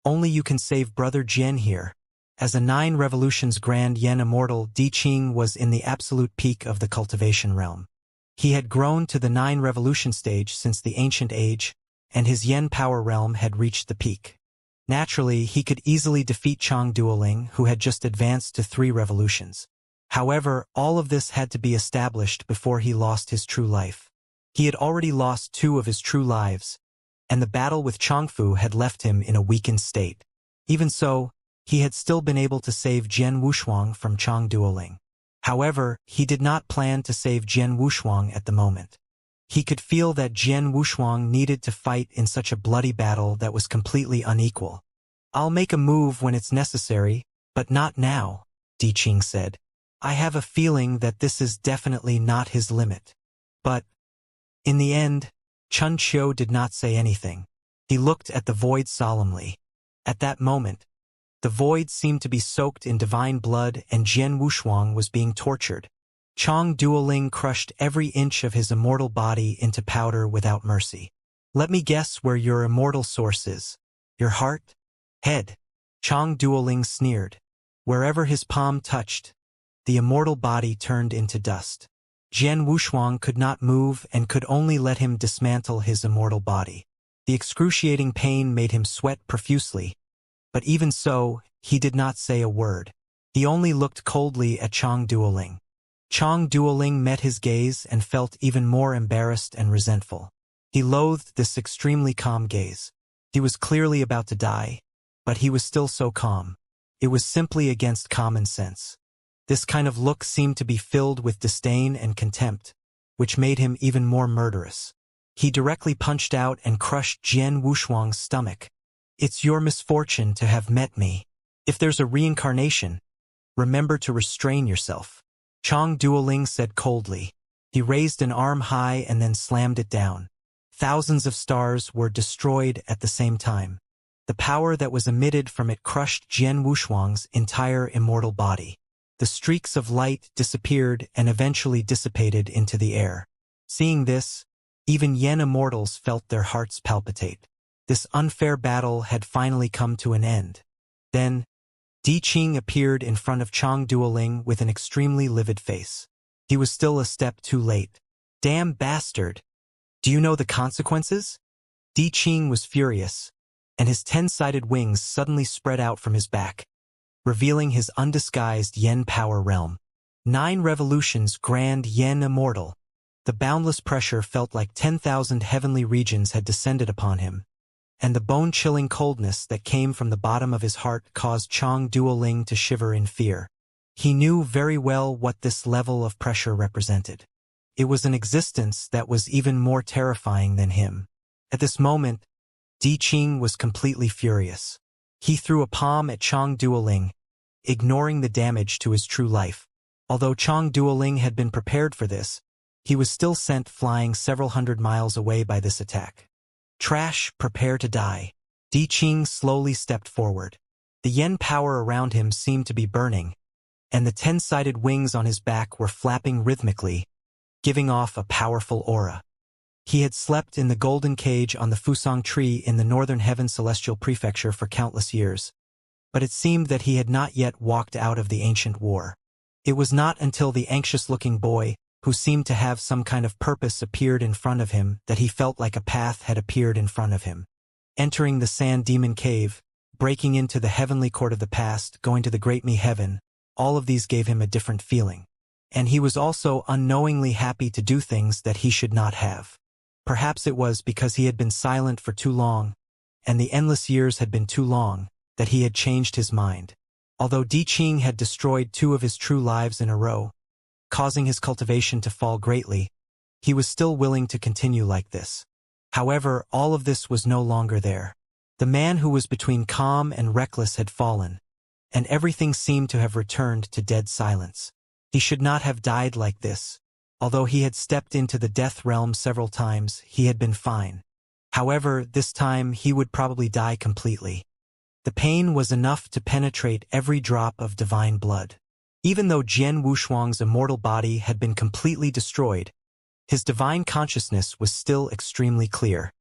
"Only you can save Brother Jian here." As a 9 revolutions Grand Yen Immortal, Di Qing was in the absolute peak of the cultivation realm. He had grown to the 9 revolution stage since the ancient age, and his Yen power realm had reached the peak. Naturally, he could easily defeat Chang Duoling, who had just advanced to 3 revolutions. However, all of this had to be established before he lost his true life. He had already lost 2 of his true lives, and the battle with Changfu had left him in a weakened state. Even so, he had still been able to save Jian Wushuang from Chang Duoling. However, he did not plan to save Jian Wushuang at the moment. He could feel that Jian Wushuang needed to fight in such a bloody battle that was completely unequal. "I'll make a move when it's necessary, but not now," Di Qing said. "I have a feeling that this is definitely not his limit." But, in the end, Chun Qiu did not say anything. He looked at the void solemnly. At that moment, the void seemed to be soaked in divine blood and Jian Wushuang was being tortured. Chang Duoling crushed every inch of his immortal body into powder without mercy. "Let me guess where your immortal source is. Your heart? Head?" Chang Duoling sneered. Wherever his palm touched, the immortal body turned into dust. Jian Wushuang could not move and could only let him dismantle his immortal body. The excruciating pain made him sweat profusely, but even so, he did not say a word. He only looked coldly at Chang Duoling. Chang Duoling met his gaze and felt even more embarrassed and resentful. He loathed this extremely calm gaze. He was clearly about to die, but he was still so calm. It was simply against common sense. This kind of look seemed to be filled with disdain and contempt, which made him even more murderous. He directly punched out and crushed Jian Wushuang's stomach. "It's your misfortune to have met me. If there's a reincarnation, remember to restrain yourself," Chang Duoling said coldly. He raised an arm high and then slammed it down. Thousands of stars were destroyed at the same time. The power that was emitted from it crushed Jian Wushuang's entire immortal body. The streaks of light disappeared and eventually dissipated into the air. Seeing this, even Yen immortals felt their hearts palpitate. This unfair battle had finally come to an end. Then, Di Qing appeared in front of Chang Duoling with an extremely livid face. He was still a step too late. "Damn bastard! Do you know the consequences?" Di Qing was furious, and his 10-sided wings suddenly spread out from his back, revealing his undisguised Yen power realm. 9 revolutions Grand Yen Immortal. The boundless pressure felt like 10,000 heavenly regions had descended upon him, and the bone-chilling coldness that came from the bottom of his heart caused Chang Duoling to shiver in fear. He knew very well what this level of pressure represented. It was an existence that was even more terrifying than him. At this moment, Di Qing was completely furious. He threw a palm at Chang Duoling, ignoring the damage to his true life. Although Chang Duoling had been prepared for this, he was still sent flying several hundred miles away by this attack. "Trash, prepare to die." Di Qing slowly stepped forward. The Yen power around him seemed to be burning, and the 10-sided wings on his back were flapping rhythmically, giving off a powerful aura. He had slept in the golden cage on the Fusang tree in the Northern Heaven Celestial Prefecture for countless years, but it seemed that he had not yet walked out of the ancient war. It was not until the anxious-looking boy, who seemed to have some kind of purpose, appeared in front of him that he felt like a path had appeared in front of him. Entering the Sand Demon Cave, breaking into the heavenly court of the past, going to the Great Me Heaven, all of these gave him a different feeling. and he was also unknowingly happy to do things that he should not have. Perhaps it was because he had been silent for too long, and the endless years had been too long, that he had changed his mind. Although Di Qing had destroyed 2 of his true lives in a row, causing his cultivation to fall greatly, he was still willing to continue like this. However, all of this was no longer there. The man who was between calm and reckless had fallen, and everything seemed to have returned to dead silence. He should not have died like this. Although he had stepped into the death realm several times, he had been fine. However, this time he would probably die completely. The pain was enough to penetrate every drop of divine blood. Even though Jian Wushuang's immortal body had been completely destroyed, his divine consciousness was still extremely clear.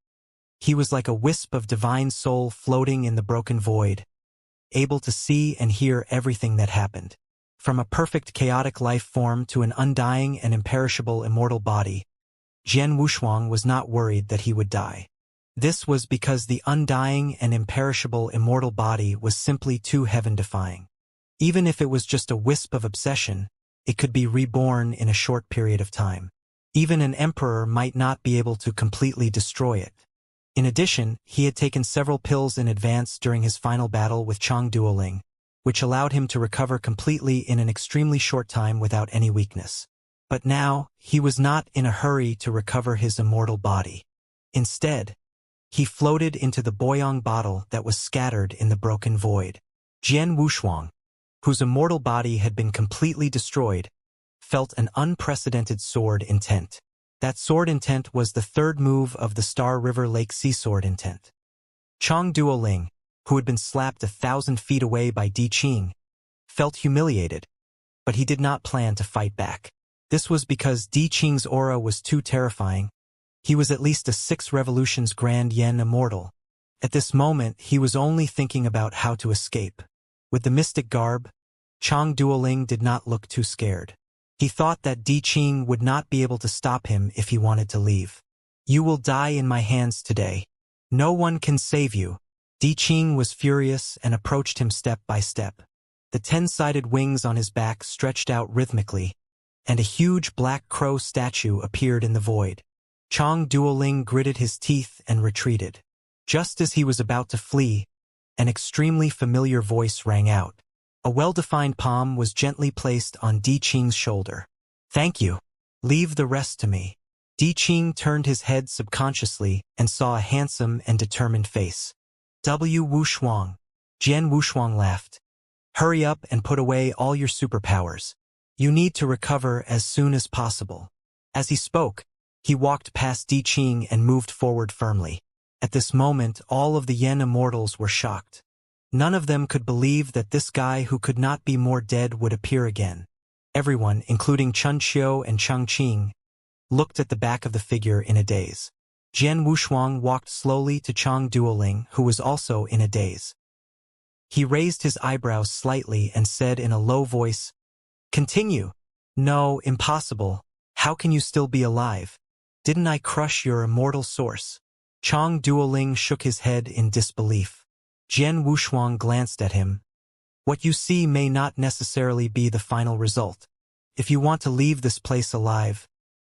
He was like a wisp of divine soul floating in the broken void, able to see and hear everything that happened. From a perfect chaotic life form to an undying and imperishable immortal body, Jian Wushuang was not worried that he would die. This was because the undying and imperishable immortal body was simply too heaven-defying. Even if it was just a wisp of obsession, it could be reborn in a short period of time. Even an emperor might not be able to completely destroy it. In addition, he had taken several pills in advance during his final battle with Chang Duoling, which allowed him to recover completely in an extremely short time without any weakness. But now, he was not in a hurry to recover his immortal body. Instead, he floated into the Boyang bottle that was scattered in the broken void. Jian Wushuang, whose immortal body had been completely destroyed, felt an unprecedented sword intent. That sword intent was the 3rd move of the Star River Lake Sea Sword intent. Chang Duoling, who had been slapped 1,000 feet away by Di Qing, felt humiliated, but he did not plan to fight back. This was because Di Qing's aura was too terrifying. He was at least a 6 revolutions Grand Yen Immortal. At this moment, he was only thinking about how to escape. With the mystic garb, Chang Duoling did not look too scared. He thought that Di Qing would not be able to stop him if he wanted to leave. "You will die in my hands today. No one can save you." Di Qing was furious and approached him step by step. The 10-sided wings on his back stretched out rhythmically, and a huge black crow statue appeared in the void. Chang Duoling gritted his teeth and retreated. Just as he was about to flee, an extremely familiar voice rang out. A well-defined palm was gently placed on Di Qing's shoulder. "Thank you. Leave the rest to me." Di Qing turned his head subconsciously and saw a handsome and determined face. "W. Wushuang." Jian Wushuang laughed. "Hurry up and put away all your superpowers. You need to recover as soon as possible." As he spoke, he walked past Di Qing and moved forward firmly. At this moment, all of the Yen immortals were shocked. None of them could believe that this guy who could not be more dead would appear again. Everyone, including Chun Qiu and Chang Qing, looked at the back of the figure in a daze. Jian Wushuang walked slowly to Chang Duoling, who was also in a daze. He raised his eyebrows slightly and said in a low voice, "Continue." "No, impossible. How can you still be alive? Didn't I crush your immortal source?" Chang Duoling shook his head in disbelief. Jian Wushuang glanced at him. "What you see may not necessarily be the final result. If you want to leave this place alive,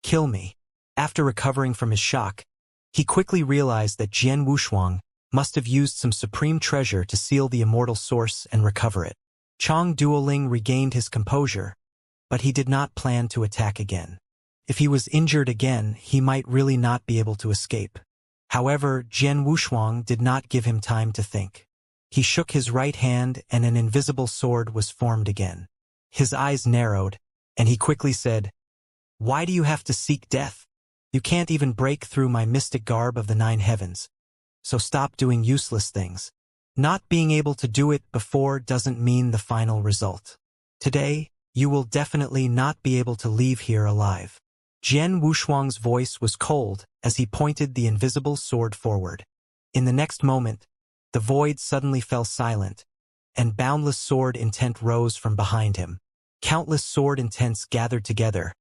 kill me." After recovering from his shock, he quickly realized that Jian Wushuang must have used some supreme treasure to seal the immortal source and recover it. Chang Duoling regained his composure, but he did not plan to attack again. If he was injured again, he might really not be able to escape. However, Jian Wushuang did not give him time to think. He shook his right hand and an invisible sword was formed again. His eyes narrowed, and he quickly said, "Why do you have to seek death? You can't even break through my mystic garb of the 9 heavens. So stop doing useless things. Not being able to do it before doesn't mean the final result. Today, you will definitely not be able to leave here alive." Jian Wushuang's voice was cold as he pointed the invisible sword forward. In the next moment, the void suddenly fell silent, and boundless sword intent rose from behind him. Countless sword intents gathered together,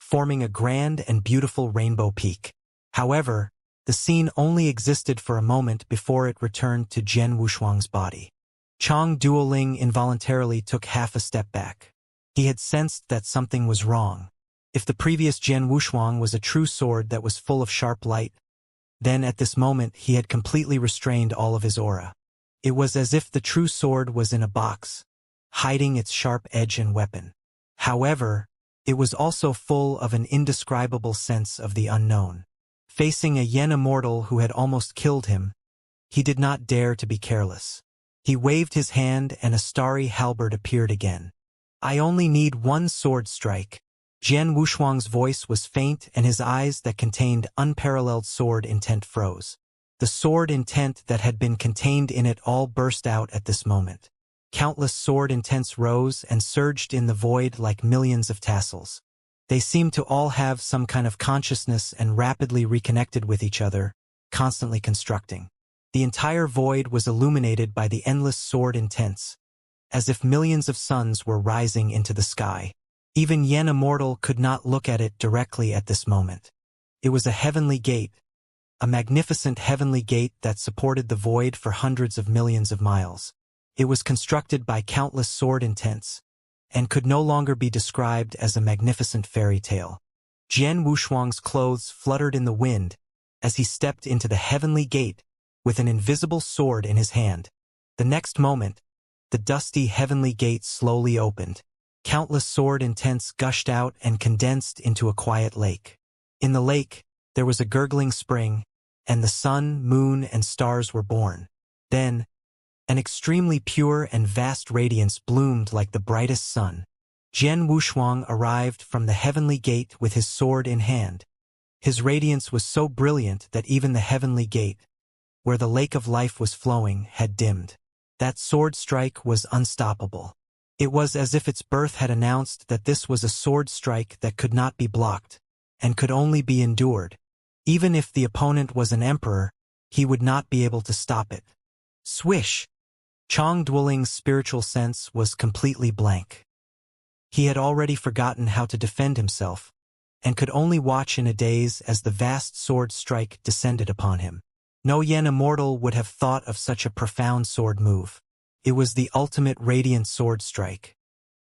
forming a grand and beautiful rainbow peak. However, the scene only existed for a moment before it returned to Jian Wushuang's body. Chang Duoling involuntarily took half a step back. He had sensed that something was wrong. If the previous Jian Wushuang was a true sword that was full of sharp light, then at this moment he had completely restrained all of his aura. It was as if the true sword was in a box, hiding its sharp edge and weapon. However, it was also full of an indescribable sense of the unknown. Facing a Yen Immortal who had almost killed him, he did not dare to be careless. He waved his hand and a starry halberd appeared again. "I only need one sword strike." Jian Wushuang's voice was faint and his eyes that contained unparalleled sword intent froze. The sword intent that had been contained in it all burst out at this moment. Countless sword intents rose and surged in the void like millions of tassels. They seemed to all have some kind of consciousness and rapidly reconnected with each other, constantly constructing. The entire void was illuminated by the endless sword intents, as if millions of suns were rising into the sky. Even Yen Immortal could not look at it directly at this moment. It was a heavenly gate, a magnificent heavenly gate that supported the void for hundreds of millions of miles. It was constructed by countless sword intents, and could no longer be described as a magnificent fairy tale. Jian Wushuang's clothes fluttered in the wind as he stepped into the heavenly gate with an invisible sword in his hand. The next moment, the dusty heavenly gate slowly opened. Countless sword intents gushed out and condensed into a quiet lake. In the lake, there was a gurgling spring, and the sun, moon, and stars were born. Then, an extremely pure and vast radiance bloomed like the brightest sun. Jian Wushuang arrived from the heavenly gate with his sword in hand. His radiance was so brilliant that even the heavenly gate, where the lake of life was flowing, had dimmed. That sword strike was unstoppable. It was as if its birth had announced that this was a sword strike that could not be blocked, and could only be endured. Even if the opponent was an emperor, he would not be able to stop it. Swish! Chong Duoling's spiritual sense was completely blank. He had already forgotten how to defend himself, and could only watch in a daze as the vast sword strike descended upon him. No Yen Immortal would have thought of such a profound sword move. It was the ultimate radiant sword strike.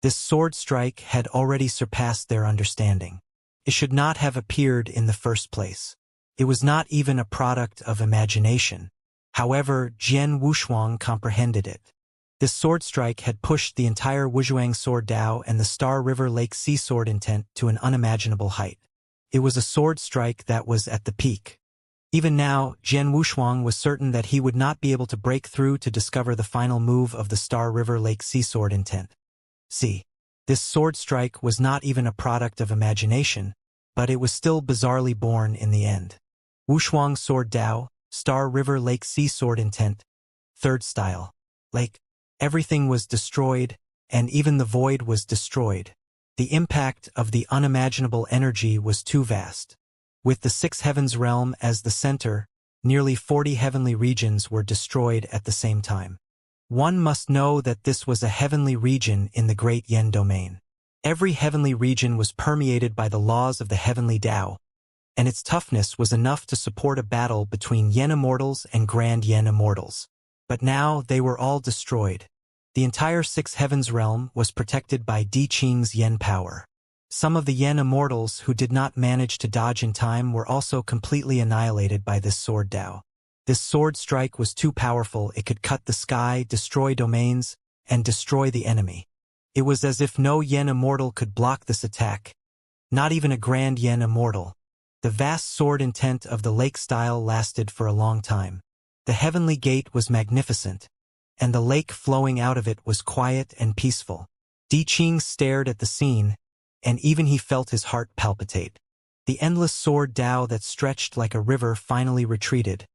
This sword strike had already surpassed their understanding. It should not have appeared in the first place. It was not even a product of imagination. However, Jian Wushuang comprehended it. This sword strike had pushed the entire Wuzhuang Sword Dao and the Star River Lake Sea Sword intent to an unimaginable height. It was a sword strike that was at the peak. Even now, Jian Wushuang was certain that he would not be able to break through to discover the final move of the Star River Lake Sea Sword intent. See, this sword strike was not even a product of imagination, but it was still bizarrely born in the end. Wushuang Sword Dao, Star River Lake Sea Sword intent, third style. Lake. Everything was destroyed, and even the void was destroyed. The impact of the unimaginable energy was too vast. With the six heavens realm as the center, nearly 40 heavenly regions were destroyed at the same time. One must know that this was a heavenly region in the Great Yen domain. Every heavenly region was permeated by the laws of the heavenly Tao, and its toughness was enough to support a battle between Yen Immortals and Grand Yen Immortals. But now they were all destroyed. The entire six heavens realm was protected by Di Qing's Yen power. Some of the Yen Immortals who did not manage to dodge in time were also completely annihilated by this sword Dao. This sword strike was too powerful. It could cut the sky, destroy domains, and destroy the enemy. It was as if no Yen Immortal could block this attack, not even a Grand Yen Immortal. The vast sword intent of the lake style lasted for a long time. The heavenly gate was magnificent, and the lake flowing out of it was quiet and peaceful. Di Qing stared at the scene, and even he felt his heart palpitate. The endless sword Dao that stretched like a river finally retreated,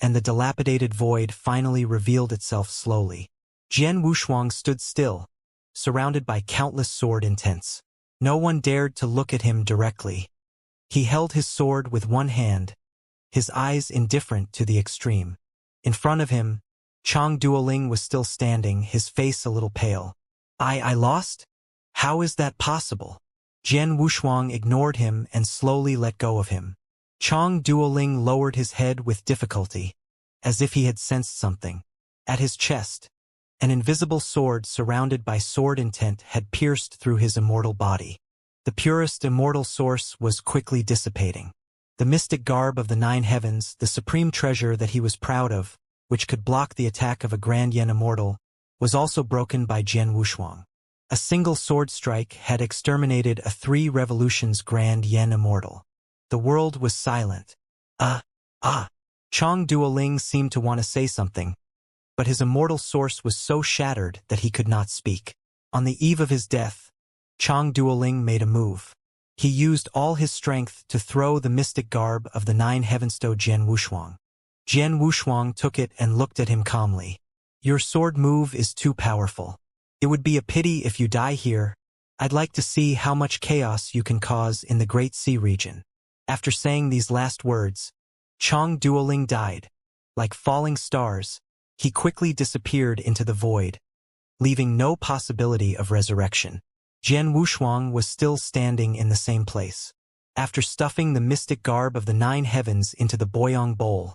and the dilapidated void finally revealed itself slowly. Jian Wushuang stood still, surrounded by countless sword intents. No one dared to look at him directly. He held his sword with one hand, his eyes indifferent to the extreme. In front of him, Chong Duoling was still standing, his face a little pale. I lost? How is that possible? Jian Wushuang ignored him and slowly let go of him. Chong Duoling lowered his head with difficulty, as if he had sensed something. At his chest, An invisible sword surrounded by sword intent had pierced through his immortal body. The purest immortal source was quickly dissipating. The mystic garb of the nine heavens, the supreme treasure that he was proud of, which could block the attack of a Grand Yen Immortal, was also broken by Jian Wushuang. A single sword strike had exterminated a 3 revolutions Grand Yen Immortal. The world was silent. Chong Duoling seemed to want to say something, but his immortal source was so shattered that he could not speak. On the eve of his death, Chong Duoling made a move. He used all his strength to throw the mystic garb of the nine heavens to Jian Wushuang. Jian Wushuang took it and looked at him calmly. Your sword move is too powerful. It would be a pity if you die here. I'd like to see how much chaos you can cause in the Great Sea region. After saying these last words, Chong Duoling died. Like falling stars, he quickly disappeared into the void, leaving no possibility of resurrection. Jian Wushuang was still standing in the same place. After stuffing the mystic garb of the nine heavens into the Boyong bowl,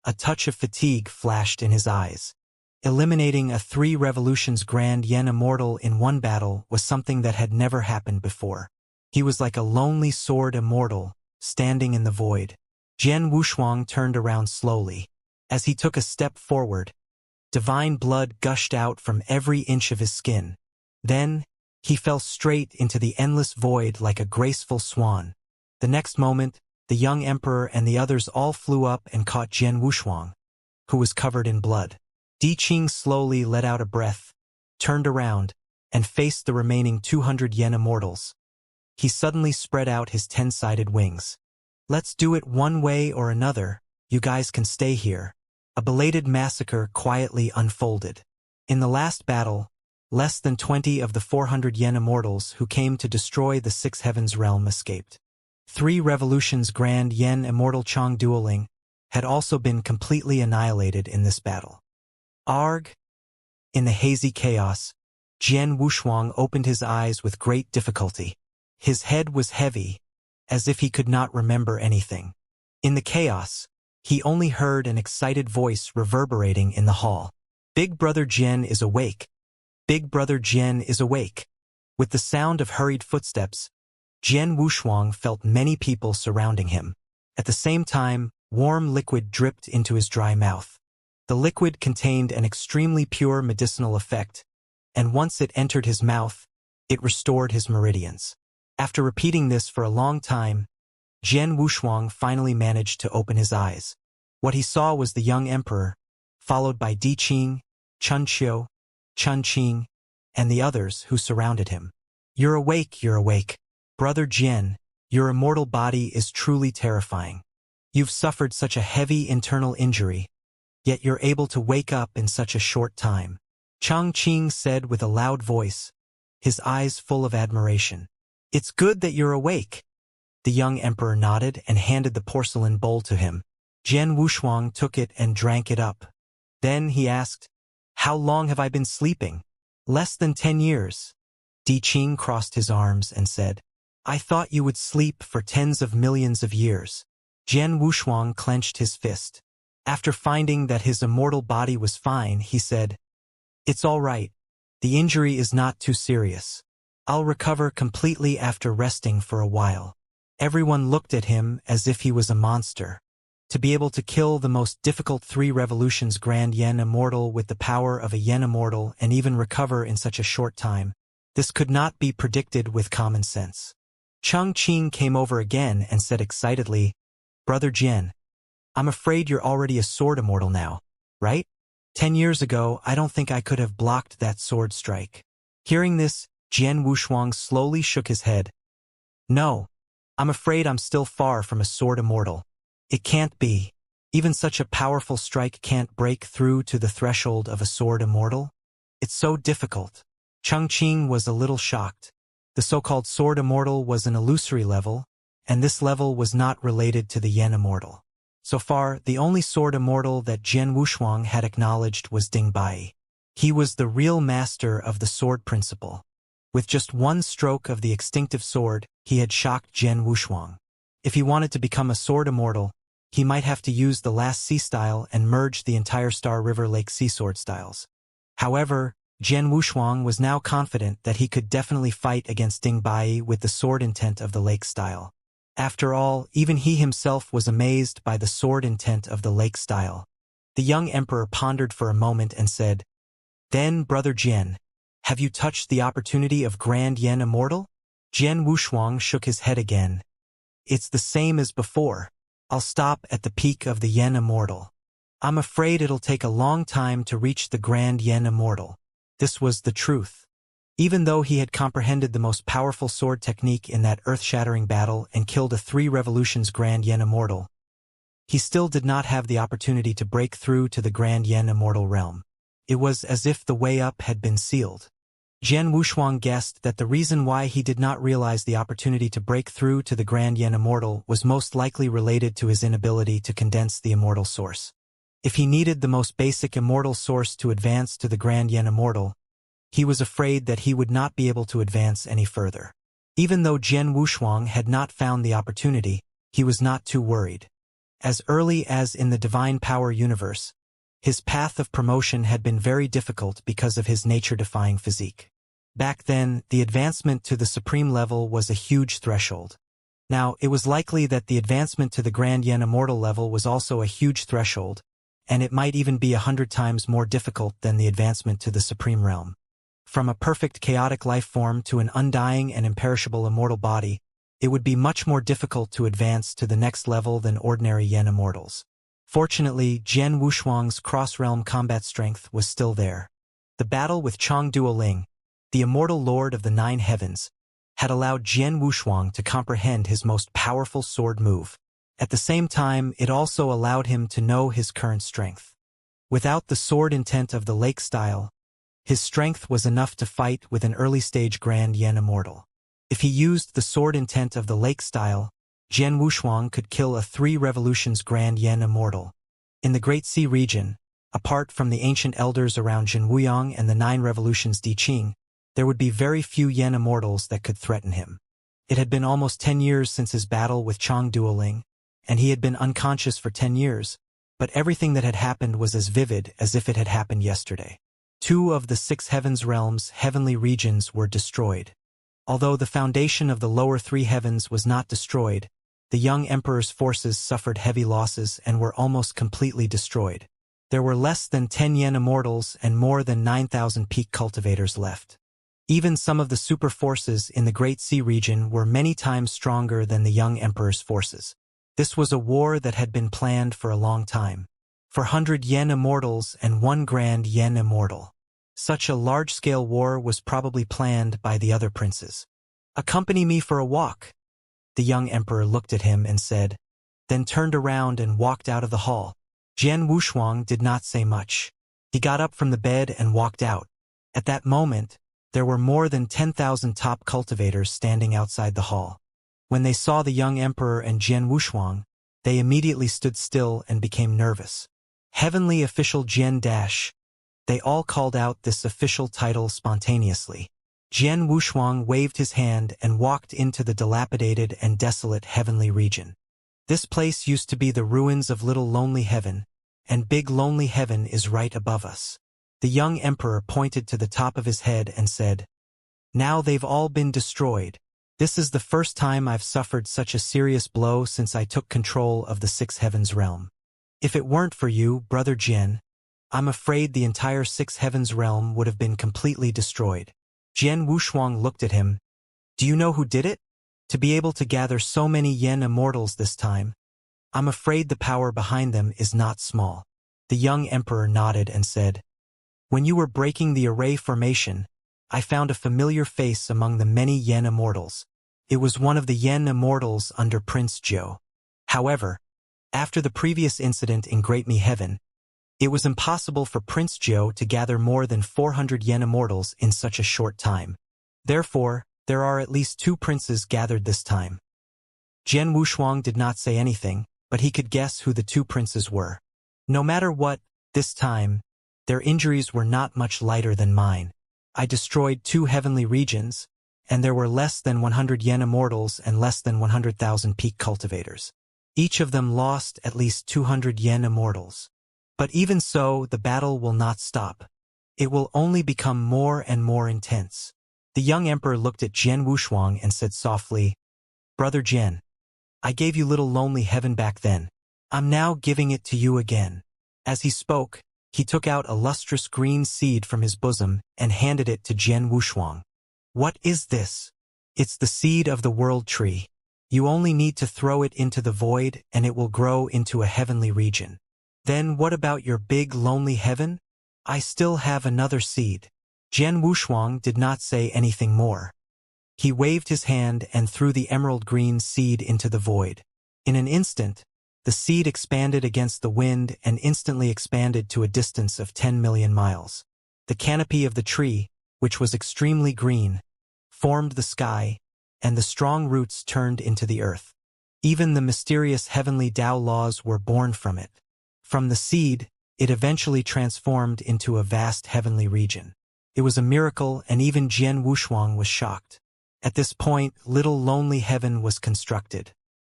a touch of fatigue flashed in his eyes. Eliminating a 3 revolutions Grand Yen Immortal in one battle was something that had never happened before. He was like a lonely sword immortal, standing in the void. Jian Wushuang turned around slowly. As he took a step forward, divine blood gushed out from every inch of his skin. Then, he fell straight into the endless void like a graceful swan. The next moment, the young emperor and the others all flew up and caught Jian Wushuang, who was covered in blood. Di Qing slowly let out a breath, turned around, and faced the remaining 200 Yen Immortals. He suddenly spread out his 10-sided wings. Let's do it one way or another, you guys can stay here. A belated massacre quietly unfolded. In the last battle, less than 20 of the 400 Yen Immortals who came to destroy the Six Heavens realm escaped. 3 revolutions Grand Yen Immortal Chong Duoling had also been completely annihilated in this battle. Arg! In the hazy chaos, Jian Wushuang opened his eyes with great difficulty. His head was heavy, as if he could not remember anything. In the chaos, he only heard an excited voice reverberating in the hall. Big Brother Jian is awake. Big Brother Jian is awake. With the sound of hurried footsteps, Jian Wushuang felt many people surrounding him. At the same time, warm liquid dripped into his dry mouth. The liquid contained an extremely pure medicinal effect, and once it entered his mouth, it restored his meridians. After repeating this for a long time, Jian Wushuang finally managed to open his eyes. What he saw was the young emperor, followed by Di Qing, Chun Qiu, Chun Qing, and the others who surrounded him. You're awake, you're awake. Brother Jian, your immortal body is truly terrifying. You've suffered such a heavy internal injury, yet you're able to wake up in such a short time. Chang Qing said with a loud voice, his eyes full of admiration. It's good that you're awake. The young emperor nodded and handed the porcelain bowl to him. Jian Wushuang took it and drank it up. Then he asked, how long have I been sleeping? Less than 10 years. Di Qing crossed his arms and said, I thought you would sleep for tens of millions of years. Jian Wushuang clenched his fist. After finding that his immortal body was fine, he said, it's all right. The injury is not too serious. I'll recover completely after resting for a while. Everyone looked at him as if he was a monster. To be able to kill the most difficult 3 revolutions Grand Yen Immortal with the power of a Yen Immortal and even recover in such a short time, this could not be predicted with common sense. Chang Qing came over again and said excitedly, Brother Jian, I'm afraid you're already a sword immortal now, right? 10 years ago, I don't think I could have blocked that sword strike. Hearing this, Jian Wushuang slowly shook his head. No, I'm afraid I'm still far from a sword immortal. It can't be. Even such a powerful strike can't break through to the threshold of a sword immortal? It's so difficult. Chang Qing was a little shocked. The so-called sword immortal was an illusory level, and this level was not related to the Yen immortal. So far, the only sword immortal that Jian Wushuang had acknowledged was Ding Bai. He was the real master of the sword principle. With just one stroke of the extinctive sword, he had shocked Jian Wushuang. If he wanted to become a sword immortal, he might have to use the last sea style and merge the entire Star River Lake sea sword styles. However, Jian Wushuang was now confident that he could definitely fight against Ding Bai with the sword intent of the lake style. After all, even he himself was amazed by the sword intent of the lake style. The young emperor pondered for a moment and said, "Then, brother Jian, have you touched the opportunity of Grand Yen Immortal?" Jian Wushuang shook his head again. "It's the same as before. I'll stop at the peak of the Yen Immortal. I'm afraid it'll take a long time to reach the Grand Yen Immortal." This was the truth. Even though he had comprehended the most powerful sword technique in that earth-shattering battle and killed a 3 revolutions Grand Yen Immortal, he still did not have the opportunity to break through to the Grand Yen Immortal realm. It was as if the way up had been sealed. Jian Wushuang guessed that the reason why he did not realize the opportunity to break through to the Grand Yen Immortal was most likely related to his inability to condense the immortal source. If he needed the most basic immortal source to advance to the Grand Yen Immortal, he was afraid that he would not be able to advance any further. Even though Jian Wushuang had not found the opportunity, he was not too worried. As early as in the Divine Power universe, his path of promotion had been very difficult because of his nature-defying physique. Back then, the advancement to the supreme level was a huge threshold. Now, it was likely that the advancement to the Grand Yen Immortal level was also a huge threshold, and it might even be 100 times more difficult than the advancement to the supreme realm. From a perfect chaotic life form to an undying and imperishable immortal body, it would be much more difficult to advance to the next level than ordinary Yen Immortals. Fortunately, Jian Wushuang's cross-realm combat strength was still there. The battle with Chang Duoling, the immortal lord of the 9 heavens, had allowed Jian Wushuang to comprehend his most powerful sword move. At the same time, it also allowed him to know his current strength. Without the sword intent of the lake style, his strength was enough to fight with an early-stage Grand Yen Immortal. If he used the sword intent of the lake style, Jian Wushuang could kill a 3 revolutions Grand Yen Immortal. In the Great Sea region, apart from the ancient elders around Jinwuyang and the 9 revolutions Di Qing, there would be very few Yen Immortals that could threaten him. It had been almost 10 years since his battle with Chang Duoling, and he had been unconscious for 10 years, but everything that had happened was as vivid as if it had happened yesterday. 2 of the 6 heavens realms' heavenly regions were destroyed. Although the foundation of the lower 3 heavens was not destroyed, the young emperor's forces suffered heavy losses and were almost completely destroyed. There were less than 10 Yen Immortals and more than 9,000 peak cultivators left. Even some of the super forces in the Great Sea region were many times stronger than the young emperor's forces. This was a war that had been planned for a long time. 400 Yen Immortals and 1 Grand Yen Immortal. Such a large-scale war was probably planned by the other princes. "Accompany me for a walk." The young emperor looked at him and said, then turned around and walked out of the hall. Jian Wushuang did not say much. He got up from the bed and walked out. At that moment, there were more than 10,000 top cultivators standing outside the hall. When they saw the young emperor and Jian Wushuang, they immediately stood still and became nervous. Heavenly Official Jian Dash. They all called out this official title spontaneously. Jian Wushuang waved his hand and walked into the dilapidated and desolate heavenly region. This place used to be the ruins of Little Lonely Heaven, and Big Lonely Heaven is right above us. The young emperor pointed to the top of his head and said, "Now they've all been destroyed. This is the first time I've suffered such a serious blow since I took control of the 6 heavens realm. If it weren't for you, brother Jian, I'm afraid the entire 6 heavens realm would have been completely destroyed." Jian Wushuang looked at him. "Do you know who did it? To be able to gather so many Yen Immortals this time, I'm afraid the power behind them is not small." The young emperor nodded and said, "When you were breaking the array formation, I found a familiar face among the many Yen Immortals. It was one of the Yen Immortals under Prince Zhou. However, after the previous incident in Great Mi Heaven, it was impossible for Prince Zhou to gather more than 400 Yen Immortals in such a short time. Therefore, there are at least 2 princes gathered this time." Jian Wushuang did not say anything, but he could guess who the 2 princes were. No matter what, this time, their injuries were not much lighter than mine. I destroyed 2 heavenly regions, and there were less than 100 Yen Immortals and less than 100,000 peak cultivators. Each of them lost at least 200 Yen Immortals. But even so, the battle will not stop. It will only become more and more intense. The young emperor looked at Jian Wushuang and said softly, Brother Jian, I gave you little lonely heaven back then. I'm now giving it to you again. As he spoke, he took out a lustrous green seed from his bosom and handed it to Jian Wushuang. What is this? It's the seed of the world tree. You only need to throw it into the void and it will grow into a heavenly region. Then what about your big lonely heaven? I still have another seed. Jian Wushuang did not say anything more. He waved his hand and threw the emerald green seed into the void. In an instant, the seed expanded against the wind and instantly expanded to a distance of 10 million miles. The canopy of the tree, which was extremely green, formed the sky, and the strong roots turned into the earth. Even the mysterious heavenly Tao laws were born from it. From the seed, it eventually transformed into a vast heavenly region. It was a miracle, and even Jian Wushuang was shocked. At this point, little lonely heaven was constructed.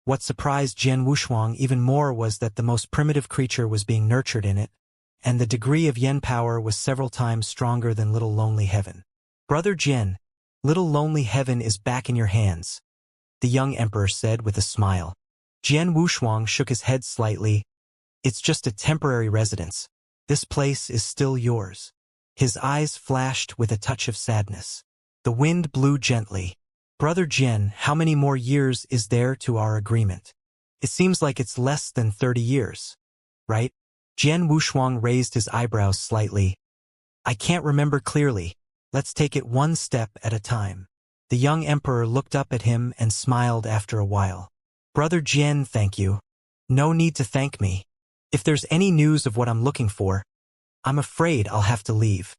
What surprised Jian Wushuang even more was that the most primitive creature was being nurtured in it, and the degree of yen power was several times stronger than little lonely heaven. Brother Jian, little lonely heaven is back in your hands, the young emperor said with a smile. Jian Wushuang shook his head slightly. It's just a temporary residence. This place is still yours. His eyes flashed with a touch of sadness. The wind blew gently. Brother Jian, how many more years is there to our agreement? It seems like it's less than 30 years. Right? Jian Wushuang raised his eyebrows slightly. I can't remember clearly. Let's take it one step at a time. The young emperor looked up at him and smiled after a while. Brother Jian, thank you. No need to thank me. If there's any news of what I'm looking for, I'm afraid I'll have to leave.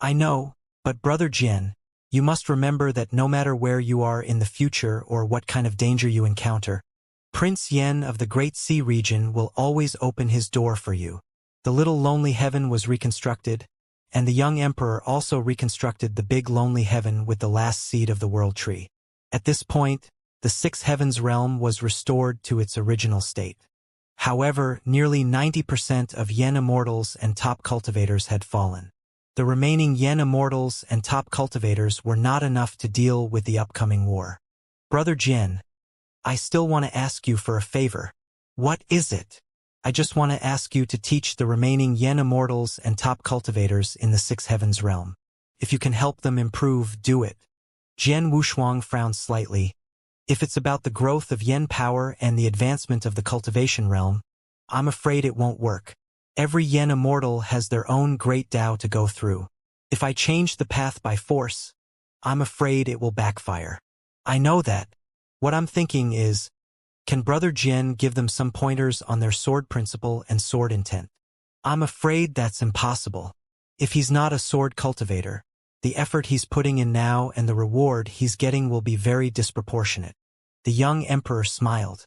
I know, but Brother Jian, you must remember that no matter where you are in the future or what kind of danger you encounter, Prince Yen of the Great Sea region will always open his door for you. The little lonely heaven was reconstructed, and the young emperor also reconstructed the big lonely heaven with the last seed of the world tree. At this point, the six heavens realm was restored to its original state. However, nearly 90% of Yen immortals and top cultivators had fallen. The remaining Yen immortals and top cultivators were not enough to deal with the upcoming war. Brother Jian, I still want to ask you for a favor. What is it? I just want to ask you to teach the remaining Yen immortals and top cultivators in the six heavens realm. If you can help them improve, do it. Jian Wushuang frowned slightly. If it's about the growth of Yen power and the advancement of the cultivation realm, I'm afraid it won't work. Every Yen immortal has their own great Tao to go through. If I change the path by force, I'm afraid it will backfire. I know that. What I'm thinking is, can Brother Jian give them some pointers on their sword principle and sword intent? I'm afraid that's impossible. If he's not a sword cultivator, the effort he's putting in now and the reward he's getting will be very disproportionate. The young emperor smiled.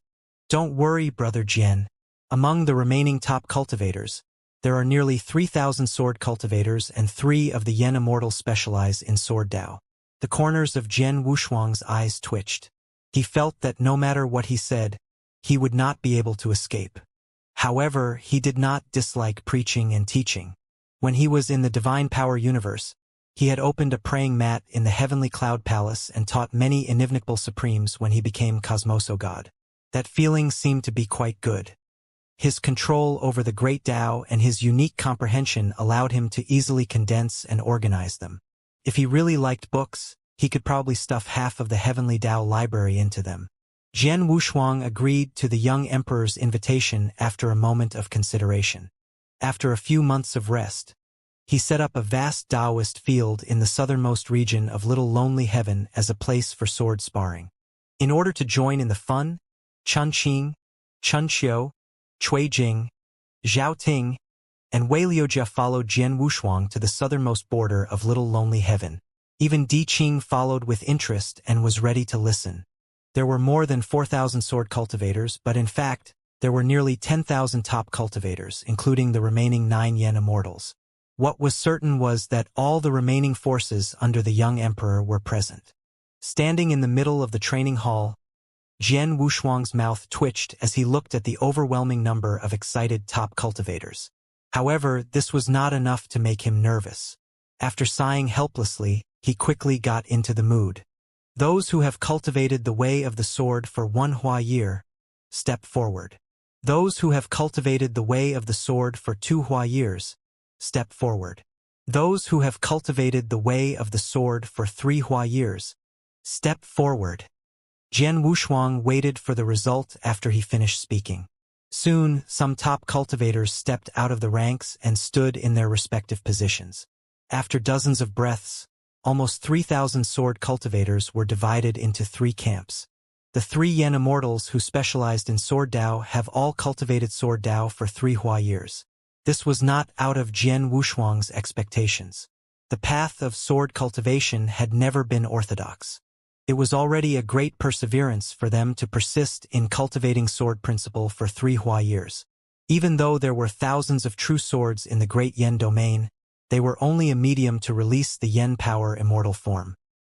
Don't worry, Brother Jian. Among the remaining top cultivators, there are nearly 3,000 sword cultivators and 3 of the Yen immortals specialize in sword Tao. The corners of Jian Wushuang's eyes twitched. He felt that no matter what he said, he would not be able to escape. However, he did not dislike preaching and teaching. When he was in the Divine Power universe, he had opened a praying mat in the Heavenly Cloud Palace and taught many inimitable supremes when he became Cosmoso God. That feeling seemed to be quite good. His control over the great Tao and his unique comprehension allowed him to easily condense and organize them. If he really liked books, he could probably stuff half of the Heavenly Tao library into them. Jian Wushuang agreed to the young emperor's invitation after a moment of consideration. After a few months of rest, he set up a vast Taoist field in the southernmost region of Little Lonely Heaven as a place for sword sparring. In order to join in the fun, Chunqing, Chunqiu, Cuijing, Zhaoting, and Weiliujia followed Jian Wushuang to the southernmost border of Little Lonely Heaven. Even Di Qing followed with interest and was ready to listen. There were more than 4,000 sword cultivators, but in fact, there were nearly 10,000 top cultivators, including the remaining 9 Yen immortals. What was certain was that all the remaining forces under the young emperor were present. Standing in the middle of the training hall, Jian Wushuang's mouth twitched as he looked at the overwhelming number of excited top cultivators. However, this was not enough to make him nervous. After sighing helplessly, he quickly got into the mood. Those who have cultivated the way of the sword for 1 year, step forward. Those who have cultivated the way of the sword for 2 years, step forward. Those who have cultivated the way of the sword for 3 years, step forward. Jian Wushuang waited for the result after he finished speaking. Soon, some top cultivators stepped out of the ranks and stood in their respective positions. After dozens of breaths, almost 3,000 sword cultivators were divided into 3 camps. The 3 Yen Immortals who specialized in sword Dao have all cultivated sword Dao for 3 years. This was not out of Jian Wushuang's expectations. The path of sword cultivation had never been orthodox. It was already a great perseverance for them to persist in cultivating sword principle for 3 years. Even though there were thousands of true swords in the great Yen domain, they were only a medium to release the Yen power immortal form.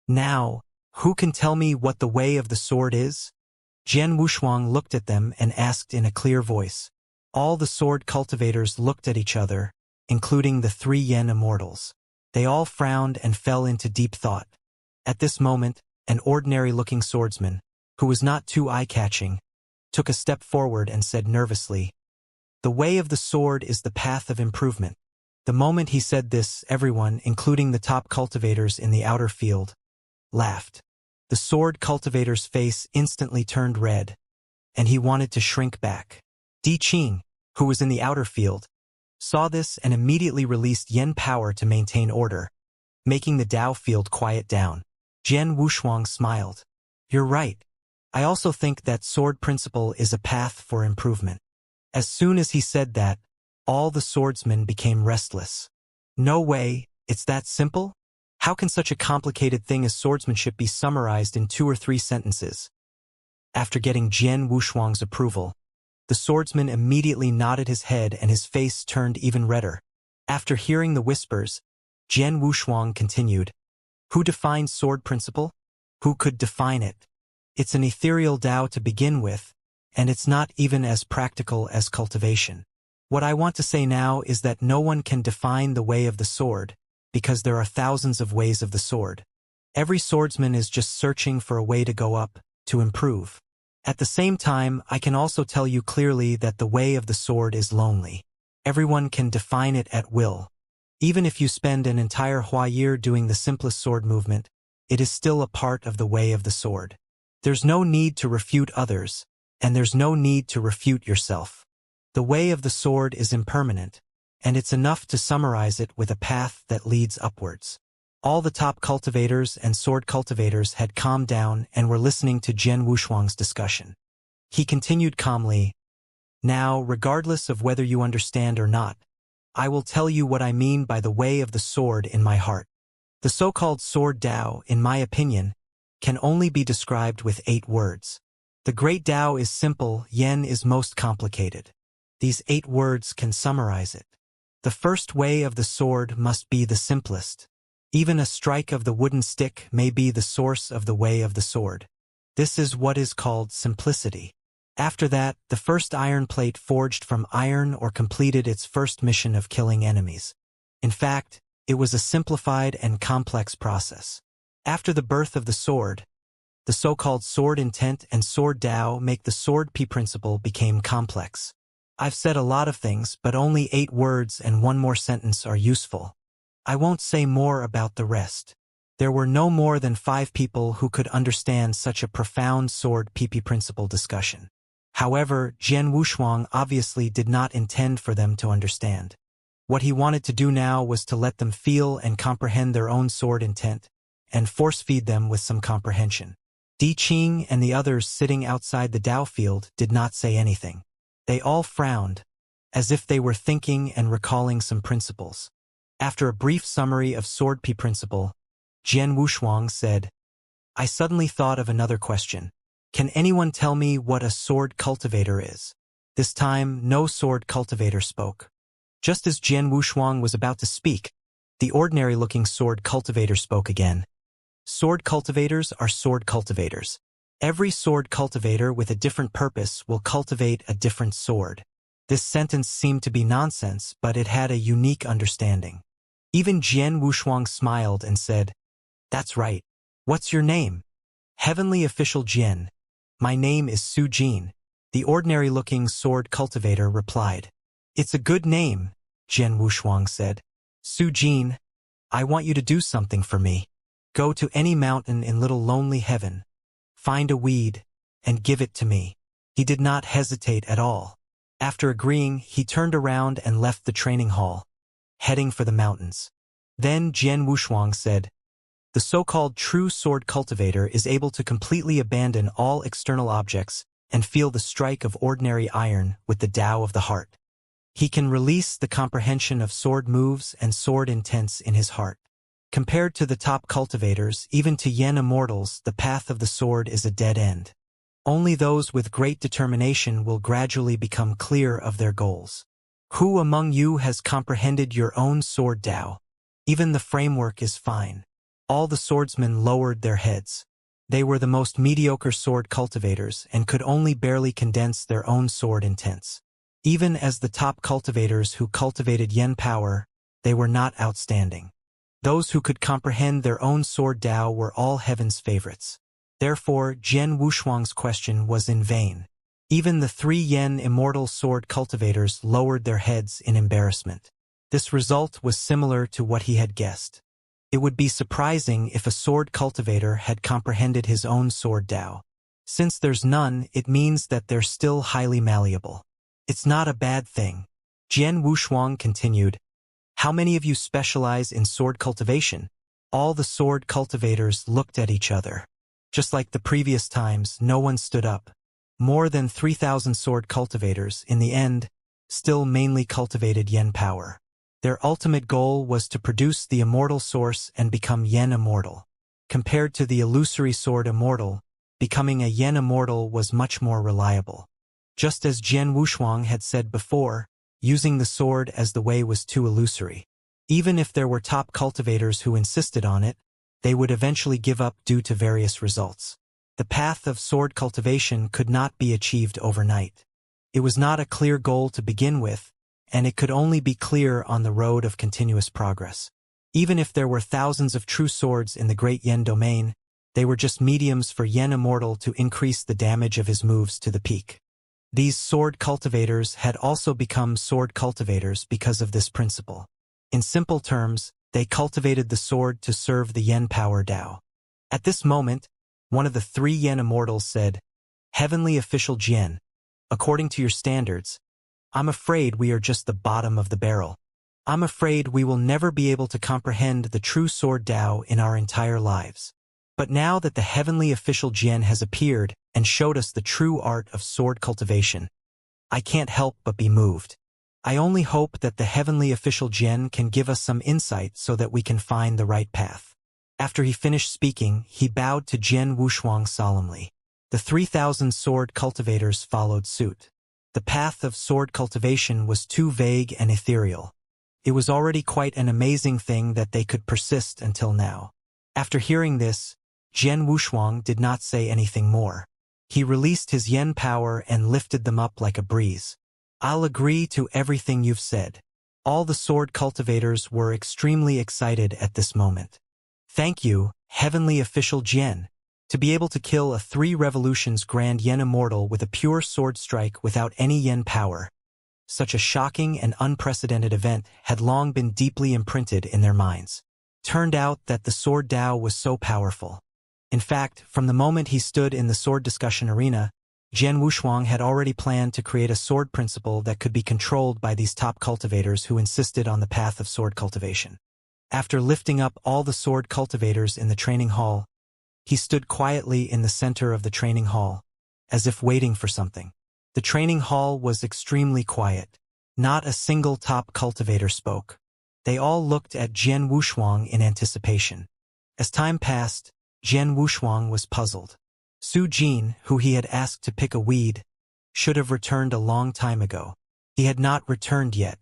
Now, who can tell me what the way of the sword is? Jian Wushuang looked at them and asked in a clear voice. All the sword cultivators looked at each other, including the 3 Yen Immortals. They all frowned and fell into deep thought. At this moment, an ordinary-looking swordsman, who was not too eye-catching, took a step forward and said nervously, "The way of the sword is the path of improvement." The moment he said this, everyone, including the top cultivators in the outer field, laughed. The sword cultivator's face instantly turned red, and he wanted to shrink back. Di Qing, who was in the outer field, saw this and immediately released Yen power to maintain order, making the Dao field quiet down. Jian Wushuang smiled. "You're right. I also think that sword principle is a path for improvement." As soon as he said that, all the swordsmen became restless. No way, it's that simple? How can such a complicated thing as swordsmanship be summarized in 2 or 3 sentences? After getting Jian Wushuang's approval, the swordsman immediately nodded his head and his face turned even redder. After hearing the whispers, Jian Wushuang continued, "Who defines sword principle? Who could define it? It's an ethereal Dao to begin with, and it's not even as practical as cultivation. What I want to say now is that no one can define the way of the sword, because there are thousands of ways of the sword. Every swordsman is just searching for a way to go up, to improve. At the same time, I can also tell you clearly that the way of the sword is lonely. Everyone can define it at will. Even if you spend an entire year doing the simplest sword movement, it is still a part of the way of the sword. There's no need to refute others, and there's no need to refute yourself. The way of the sword is impermanent, and it's enough to summarize it with a path that leads upwards." All the top cultivators and sword cultivators had calmed down and were listening to Jian Wushuang's discussion. He continued calmly, "Now, regardless of whether you understand or not, I will tell you what I mean by the way of the sword in my heart. The so-called sword Dao, in my opinion, can only be described with 8 words. The great Dao is simple, Yen is most complicated. These 8 words can summarize it. The first way of the sword must be the simplest. Even a strike of the wooden stick may be the source of the way of the sword. This is what is called simplicity. After that, the first iron plate forged from iron or completed its first mission of killing enemies. In fact, it was a simplified and complex process. After the birth of the sword, the so-called sword intent and sword Dao make the sword P principle became complex. I've said a lot of things, but only 8 words and 1 more sentence are useful. I won't say more about the rest. There were no more than 5 people who could understand such a profound sword PP principle discussion. However, Jian Wushuang obviously did not intend for them to understand. What he wanted to do now was to let them feel and comprehend their own sword intent, and force-feed them with some comprehension. Di Qing and the others sitting outside the Dao field did not say anything. They all frowned, as if they were thinking and recalling some principles. After a brief summary of sword P principle, Jian Wushuang said, "I suddenly thought of another question. Can anyone tell me what a sword cultivator is?" This time, no sword cultivator spoke. Just as Jian Wushuang was about to speak, the ordinary-looking sword cultivator spoke again. "Sword cultivators are sword cultivators. Every sword cultivator with a different purpose will cultivate a different sword." This sentence seemed to be nonsense, but it had a unique understanding. Even Jian Wushuang smiled and said, "That's right. What's your name?" "Heavenly Official Jian. My name is Su Jin," the ordinary-looking sword cultivator replied. "It's a good name," Jian Wushuang said. "Su Jin, I want you to do something for me. Go to any mountain in Little Lonely Heaven, find a weed, and give it to me." He did not hesitate at all. After agreeing, he turned around and left the training hall, heading for the mountains. Then Jian Wushuang said, "The so-called true sword cultivator is able to completely abandon all external objects and feel the strike of ordinary iron with the Tao of the heart. He can release the comprehension of sword moves and sword intents in his heart. Compared to the top cultivators, even to Yen immortals, the path of the sword is a dead end. Only those with great determination will gradually become clear of their goals. Who among you has comprehended your own sword Tao? Even the framework is fine." All the swordsmen lowered their heads. They were the most mediocre sword cultivators and could only barely condense their own sword intents. Even as the top cultivators who cultivated yen power, they were not outstanding. Those who could comprehend their own sword Tao were all heaven's favorites. Therefore, Jian Wushuang's question was in vain. Even the 3 yen immortal sword cultivators lowered their heads in embarrassment. This result was similar to what he had guessed. It would be surprising if a sword cultivator had comprehended his own sword Tao. Since there's none, it means that they're still highly malleable. It's not a bad thing. Jian Wushuang continued, "How many of you specialize in sword cultivation?" All the sword cultivators looked at each other. Just like the previous times, no one stood up. More than 3,000 sword cultivators, in the end, still mainly cultivated yen power. Their ultimate goal was to produce the immortal source and become yen immortal. Compared to the illusory sword immortal, becoming a yen immortal was much more reliable. Just as Jian Wushuang had said before, using the sword as the way was too illusory. Even if there were top cultivators who insisted on it, they would eventually give up due to various results. The path of sword cultivation could not be achieved overnight. It was not a clear goal to begin with, and it could only be clear on the road of continuous progress. Even if there were thousands of true swords in the great yen domain, they were just mediums for yen immortal to increase the damage of his moves to the peak. These sword cultivators had also become sword cultivators because of this principle. In simple terms, they cultivated the sword to serve the yen power Tao. At this moment, one of the 3 yen immortals said, "Heavenly Official Jian, according to your standards, I'm afraid we are just the bottom of the barrel. I'm afraid we will never be able to comprehend the true sword Tao in our entire lives. But now that the Heavenly Official Jian has appeared and showed us the true art of sword cultivation, I can't help but be moved. I only hope that the Heavenly Official Jian can give us some insight so that we can find the right path." After he finished speaking, he bowed to Jian Wushuang solemnly. The 3,000 sword cultivators followed suit. The path of sword cultivation was too vague and ethereal. It was already quite an amazing thing that they could persist until now. After hearing this, Jian Wushuang did not say anything more. He released his yen power and lifted them up like a breeze. "I'll agree to everything you've said." All the sword cultivators were extremely excited at this moment. "Thank you, Heavenly Official Jian. To be able to kill a 3 revolutions grand yen immortal with a pure sword strike without any yen power. Such a shocking and unprecedented event had long been deeply imprinted in their minds. Turned out that the sword Tao was so powerful. In fact, from the moment he stood in the sword discussion arena, Jian Wushuang had already planned to create a sword principle that could be controlled by these top cultivators who insisted on the path of sword cultivation. After lifting up all the sword cultivators in the training hall, he stood quietly in the center of the training hall, as if waiting for something. The training hall was extremely quiet. Not a single top cultivator spoke. They all looked at Jian Wushuang in anticipation. As time passed, Jian Wushuang was puzzled. Su Jin, who he had asked to pick a weed, should have returned a long time ago. He had not returned yet.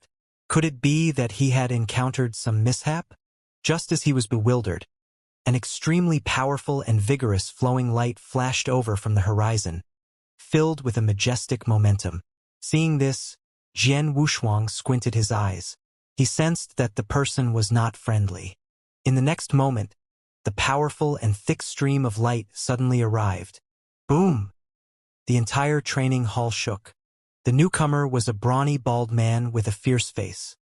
Could it be that he had encountered some mishap? Just as he was bewildered, an extremely powerful and vigorous flowing light flashed over from the horizon, filled with a majestic momentum. Seeing this, Jian Wushuang squinted his eyes. He sensed that the person was not friendly. In the next moment, the powerful and thick stream of light suddenly arrived. Boom! The entire training hall shook. The newcomer was a brawny bald man with a fierce face.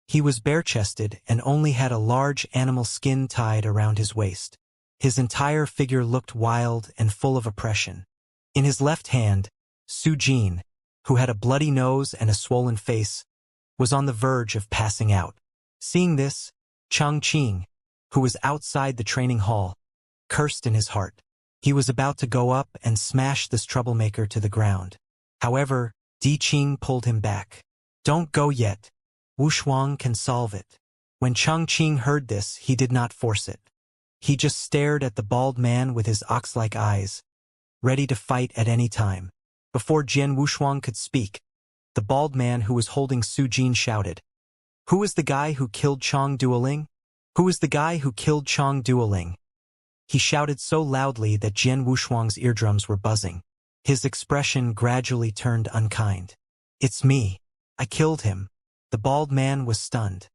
He was bare-chested and only had a large animal skin tied around his waist. His entire figure looked wild and full of oppression. In his left hand, Su Jin, who had a bloody nose and a swollen face, was on the verge of passing out. Seeing this, Chang Qing, who was outside the training hall, cursed in his heart. He was about to go up and smash this troublemaker to the ground. However, Di Qing pulled him back. Don't go yet. Wu Shuang can solve it. When Chang Qing heard this, he did not force it. He just stared at the bald man with his ox-like eyes, ready to fight at any time. Before Jian Wushuang could speak, the bald man who was holding Su Jin shouted, "Who is the guy who killed Chang Duoling? Who is the guy who killed Chang Duoling?" He shouted so loudly that Jian Wushuang's eardrums were buzzing. His expression gradually turned unkind. "It's me. I killed him." The bald man was stunned.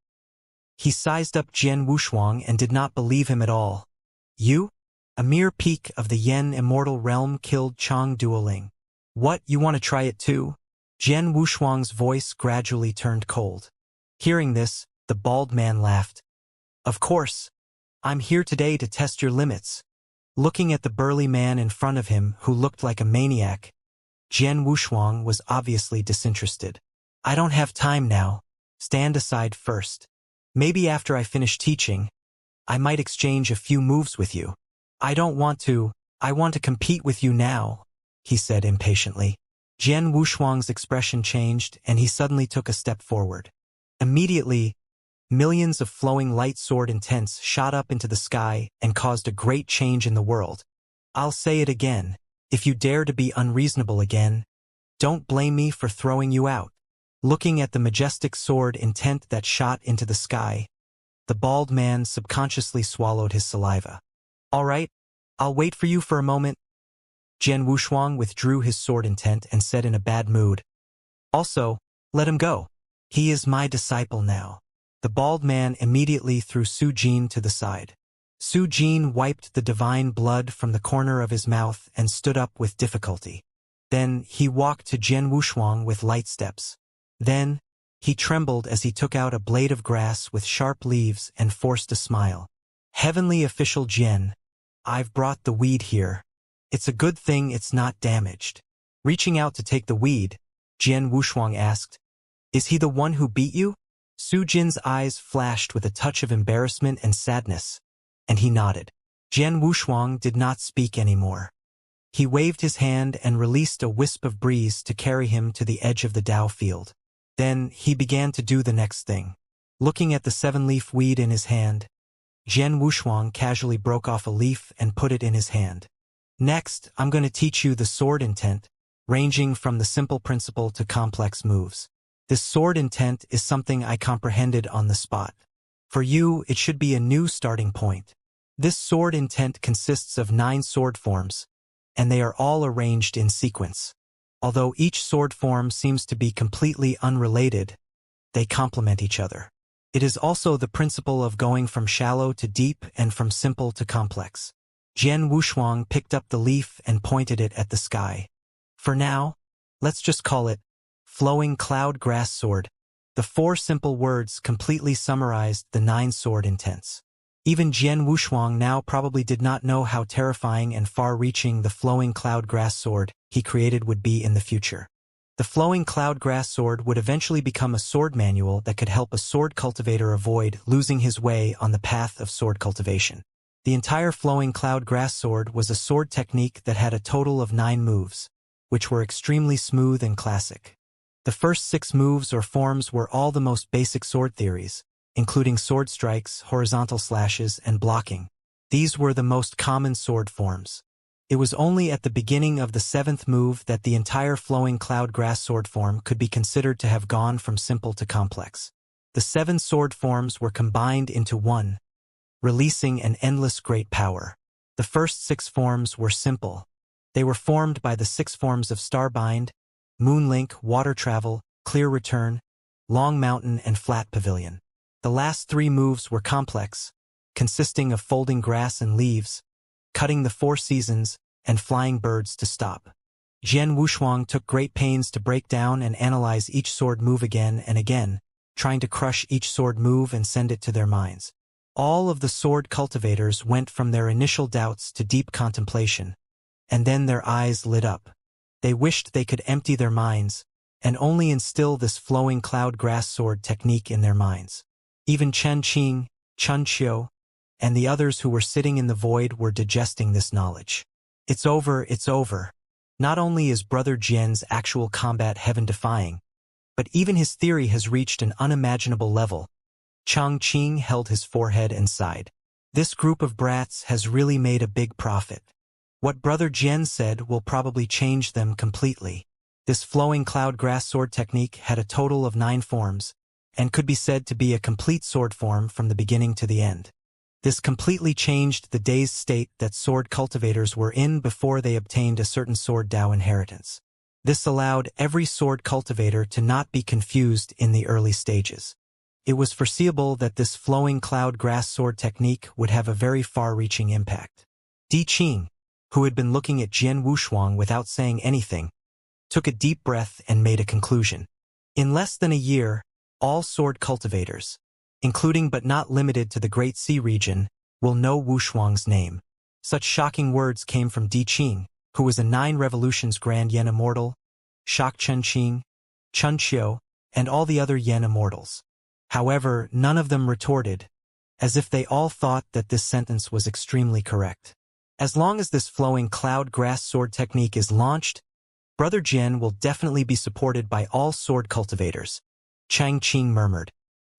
He sized up Jian Wushuang and did not believe him at all. "You? A mere peak of the Yen Immortal realm killed Chang Duoling. What, you want to try it too?" Jian Wushuang's voice gradually turned cold. Hearing this, the bald man laughed. "Of course. I'm here today to test your limits." Looking at the burly man in front of him who looked like a maniac, Jian Wushuang was obviously disinterested. "I don't have time now. Stand aside first. Maybe after I finish teaching, I might exchange a few moves with you." "I don't want to. I want to compete with you now," he said impatiently. Jian Wushuang's expression changed and he suddenly took a step forward. Immediately, millions of flowing light sword intents shot up into the sky and caused a great change in the world. I'll say it again. If you dare to be unreasonable again, don't blame me for throwing you out. Looking at the majestic sword intent that shot into the sky, the bald man subconsciously swallowed his saliva. "All right, I'll wait for you for a moment." Jian Wushuang withdrew his sword intent and said in a bad mood, "Also, let him go. He is my disciple now." The bald man immediately threw Su Jin to the side. Su Jin wiped the divine blood from the corner of his mouth and stood up with difficulty. Then he walked to Jian Wushuang with light steps. Then he trembled as he took out a blade of grass with sharp leaves and forced a smile. "Heavenly official Jian, I've brought the weed here. It's a good thing it's not damaged." Reaching out to take the weed, Jian Wushuang asked, "Is he the one who beat you?" Su Jin's eyes flashed with a touch of embarrassment and sadness, and he nodded. Jian Wushuang did not speak anymore. He waved his hand and released a wisp of breeze to carry him to the edge of the Dao field. Then he began to do the next thing. Looking at the 7-leaf weed in his hand, Jian Wushuang casually broke off a leaf and put it in his hand. "Next, I'm going to teach you the sword intent, ranging from the simple principle to complex moves. This sword intent is something I comprehended on the spot. For you, it should be a new starting point. This sword intent consists of 9 sword forms, and they are all arranged in sequence. Although each sword form seems to be completely unrelated, they complement each other. It is also the principle of going from shallow to deep and from simple to complex." Jian Wushuang picked up the leaf and pointed it at the sky. "For now, let's just call it Flowing Cloud Grass Sword." The 4 simple words completely summarized the 9 sword intents. Even Jian Wushuang now probably did not know how terrifying and far-reaching the Flowing Cloud Grass Sword he created would be in the future. The Flowing Cloud Grass Sword would eventually become a sword manual that could help a sword cultivator avoid losing his way on the path of sword cultivation. The entire Flowing Cloud Grass Sword was a sword technique that had a total of 9 moves, which were extremely smooth and classic. The first 6 moves or forms were all the most basic sword theories, including sword strikes, horizontal slashes, and blocking. These were the most common sword forms. It was only at the beginning of the 7th move that the entire Flowing Cloud Grass Sword form could be considered to have gone from simple to complex. The 7 sword forms were combined into one, releasing an endless great power. The first 6 forms were simple. They were formed by the 6 forms of Starbind, Moonlink, Water Travel, Clear Return, long mountain, and flat pavilion. The last three moves were complex, consisting of folding grass and leaves, cutting the four seasons, and flying birds to stop. Jian Wushuang took great pains to break down and analyze each sword move again and again, trying to crush each sword move and send it to their minds. All of the sword cultivators went from their initial doubts to deep contemplation, and then their eyes lit up. They wished they could empty their minds, and only instill this flowing cloud grass sword technique in their minds. Even Chen Qing, Chun Qiu, and the others who were sitting in the void were digesting this knowledge. It's over, it's over. Not only is Brother Jian's actual combat heaven-defying, but even his theory has reached an unimaginable level. Chang Qing held his forehead and sighed. This group of brats has really made a big profit. What Brother Jian said will probably change them completely. This flowing cloud grass sword technique had a total of 9 forms, and could be said to be a complete sword form from the beginning to the end. This completely changed the dazed state that sword cultivators were in before they obtained a certain sword Dao inheritance. This allowed every sword cultivator to not be confused in the early stages. It was foreseeable that this flowing cloud grass sword technique would have a very far-reaching impact. Di Qing, who had been looking at Jian Wushuang without saying anything, took a deep breath and made a conclusion. In less than a year, all sword cultivators, including but not limited to the Great Sea region, will know Wushuang's name. Such shocking words came from Di Qing, who was a 9 revolutions Grand Yen Immortal, Shak Chen Qing, Chun Qiu, and all the other Yen Immortals. However, none of them retorted, as if they all thought that this sentence was extremely correct. As long as this flowing cloud grass sword technique is launched, Brother Jian will definitely be supported by all sword cultivators, Chang Qing murmured.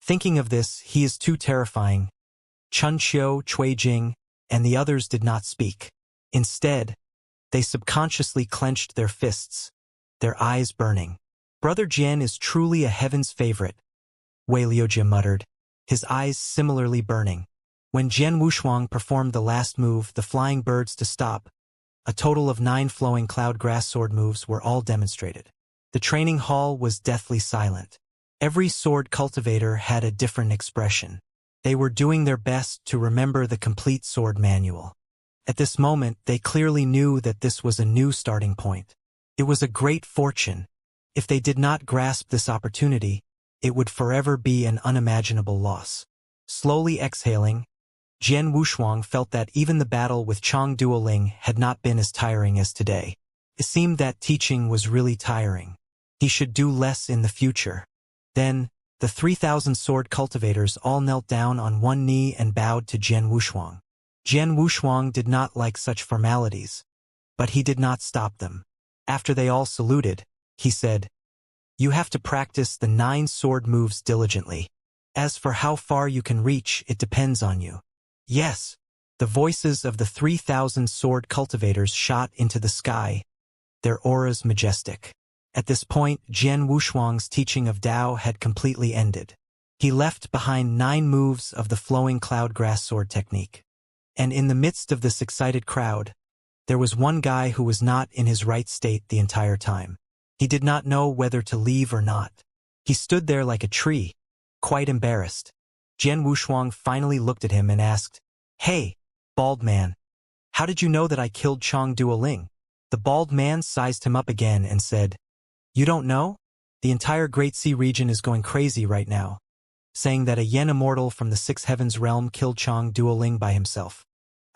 Thinking of this, he is too terrifying. Chun Qiu, Cui Jing, and the others did not speak. Instead, they subconsciously clenched their fists, their eyes burning. Brother Jian is truly a heaven's favorite, Wei Liujia muttered, his eyes similarly burning. When Jian Wushuang performed the last move, the flying birds to stop, a total of 9 flowing cloud grass sword moves were all demonstrated. The training hall was deathly silent. Every sword cultivator had a different expression. They were doing their best to remember the complete sword manual. At this moment, they clearly knew that this was a new starting point. It was a great fortune. If they did not grasp this opportunity, it would forever be an unimaginable loss. Slowly exhaling, Jian Wushuang felt that even the battle with Chang Duoling had not been as tiring as today. It seemed that teaching was really tiring. He should do less in the future. Then, the 3,000 sword cultivators all knelt down on one knee and bowed to Jian Wushuang. Jian Wushuang did not like such formalities, but he did not stop them. After they all saluted, he said, "You have to practice the 9 sword moves diligently. As for how far you can reach, it depends on you." Yes, the voices of the 3,000 sword cultivators shot into the sky, their auras majestic. At this point, Jian Wushuang's teaching of Dao had completely ended. He left behind 9 moves of the flowing cloud grass sword technique. And in the midst of this excited crowd, there was one guy who was not in his right state the entire time. He did not know whether to leave or not. He stood there like a tree, quite embarrassed. Jian Wushuang finally looked at him and asked, "Hey, bald man, how did you know that I killed Chang Duoling?" The bald man sized him up again and said, "You don't know? The entire Great Sea region is going crazy right now, saying that a Yen Immortal from the 6 Heavens realm killed Chang Duoling by himself.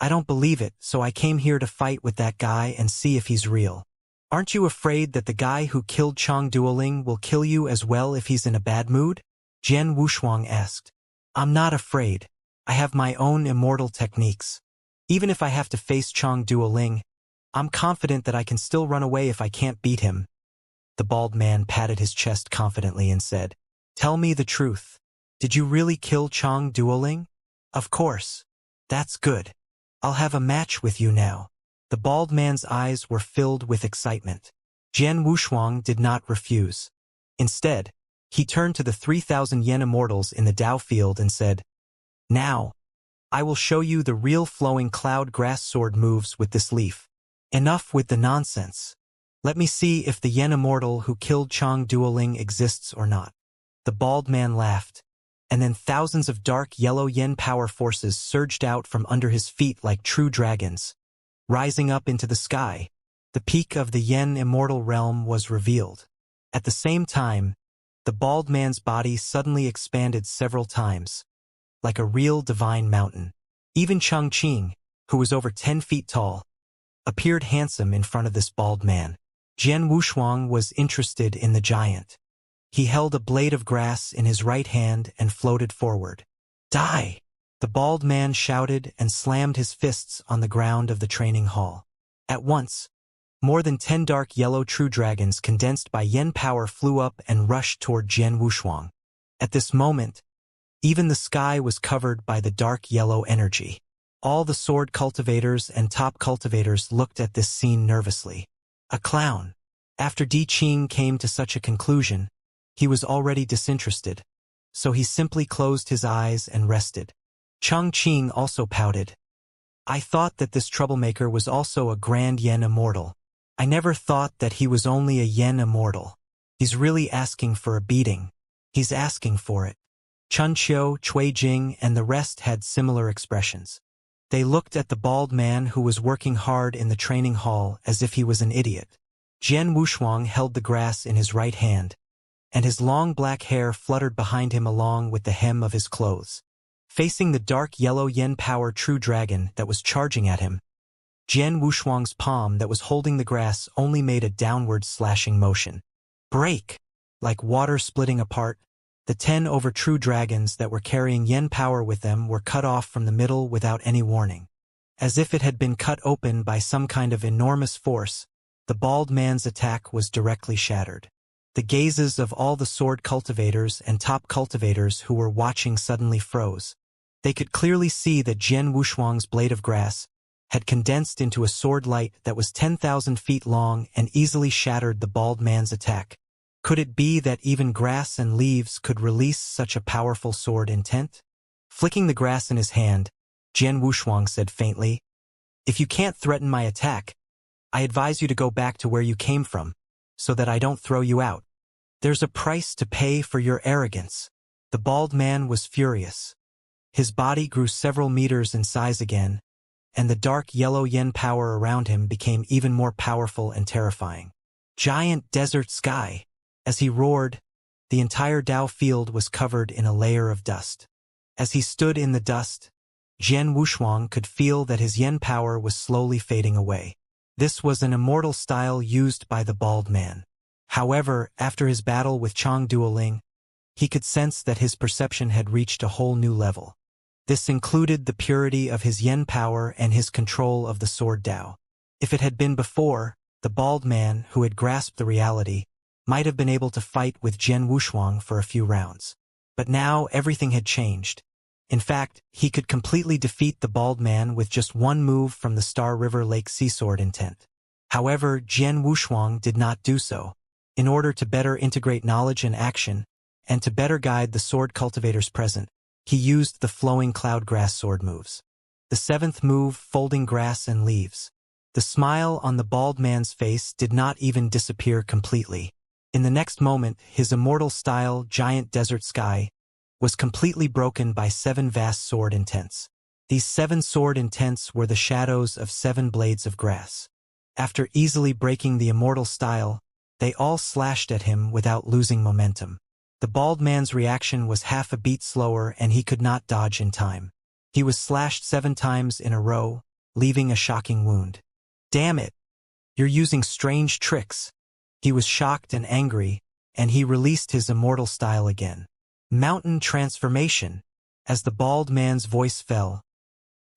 I don't believe it, so I came here to fight with that guy and see if he's real. Aren't you afraid that the guy who killed Chang Duoling will kill you as well if he's in a bad mood?" Jian Wushuang asked. "I'm not afraid. I have my own immortal techniques. Even if I have to face Chang Duoling, I'm confident that I can still run away if I can't beat him." The bald man patted his chest confidently and said, "Tell me the truth. Did you really kill Chang Duoling?" "Of course." "That's good. I'll have a match with you now." The bald man's eyes were filled with excitement. Jian Wushuang did not refuse. Instead, he turned to the 3,000 Yen Immortals in the Dao field and said, "Now, I will show you the real flowing cloud grass sword moves with this leaf. Enough with the nonsense. Let me see if the Yen Immortal who killed Chang Duoling exists or not." The bald man laughed, and then thousands of dark yellow yen power forces surged out from under his feet like true dragons, rising up into the sky. The peak of the yen immortal realm was revealed. At the same time, the bald man's body suddenly expanded several times, like a real divine mountain. Even Changqing, who was over 10 feet tall, appeared handsome in front of this bald man. Jian Wushuang was interested in the giant. He held a blade of grass in his right hand and floated forward. Die! The bald man shouted and slammed his fists on the ground of the training hall. At once, more than 10 dark yellow true dragons condensed by yen power flew up and rushed toward Jian Wushuang. At this moment, even the sky was covered by the dark yellow energy. All the sword cultivators and top cultivators looked at this scene nervously. A clown. After Di Qing came to such a conclusion, he was already disinterested, so he simply closed his eyes and rested. Changqing also pouted. I thought that this troublemaker was also a grand yen immortal. I never thought that he was only a yen immortal. He's really asking for a beating. He's asking for it. Chunqiu, Cuijing, and the rest had similar expressions. They looked at the bald man who was working hard in the training hall as if he was an idiot. Jian Wushuang held the grass in his right hand, and his long black hair fluttered behind him along with the hem of his clothes. Facing the dark yellow yen power true dragon that was charging at him, Jian Wushuang's palm that was holding the grass only made a downward slashing motion. Break! Like water splitting apart, the 10 over true dragons that were carrying yen power with them were cut off from the middle without any warning. As if it had been cut open by some kind of enormous force, the bald man's attack was directly shattered. The gazes of all the sword cultivators and top cultivators who were watching suddenly froze. They could clearly see that Jian Wushuang's blade of grass had condensed into a sword light that was 10,000 feet long and easily shattered the bald man's attack. Could it be that even grass and leaves could release such a powerful sword intent? Flicking the grass in his hand, Jian Wushuang said faintly, If you can't threaten my attack, I advise you to go back to where you came from, so that I don't throw you out. There's a price to pay for your arrogance. The bald man was furious. His body grew several meters in size again, and the dark yellow yen power around him became even more powerful and terrifying. Giant desert sky. As he roared, the entire Dao field was covered in a layer of dust. As he stood in the dust, Jian Wushuang could feel that his yen power was slowly fading away. This was an immortal style used by the bald man. However, after his battle with Chang Duoling, he could sense that his perception had reached a whole new level. This included the purity of his yen power and his control of the sword Dao. If it had been before, the bald man, who had grasped the reality, might have been able to fight with Jian Wushuang for a few rounds. But now everything had changed. In fact, he could completely defeat the bald man with just one move from the Star River Lake Sea Sword intent. However, Jian Wushuang did not do so. In order to better integrate knowledge and action, and to better guide the sword cultivators present, he used the flowing cloud grass sword moves. The 7th move, folding grass and leaves. The smile on the bald man's face did not even disappear completely. In the next moment, his immortal style, giant desert sky, was completely broken by 7 vast sword intents. These 7 sword intents were the shadows of 7 blades of grass. After easily breaking the immortal style, they all slashed at him without losing momentum. The bald man's reaction was half a beat slower and he could not dodge in time. He was slashed 7 times in a row, leaving a shocking wound. Damn it! You're using strange tricks. He was shocked and angry, and he released his immortal style again. Mountain transformation. As the bald man's voice fell,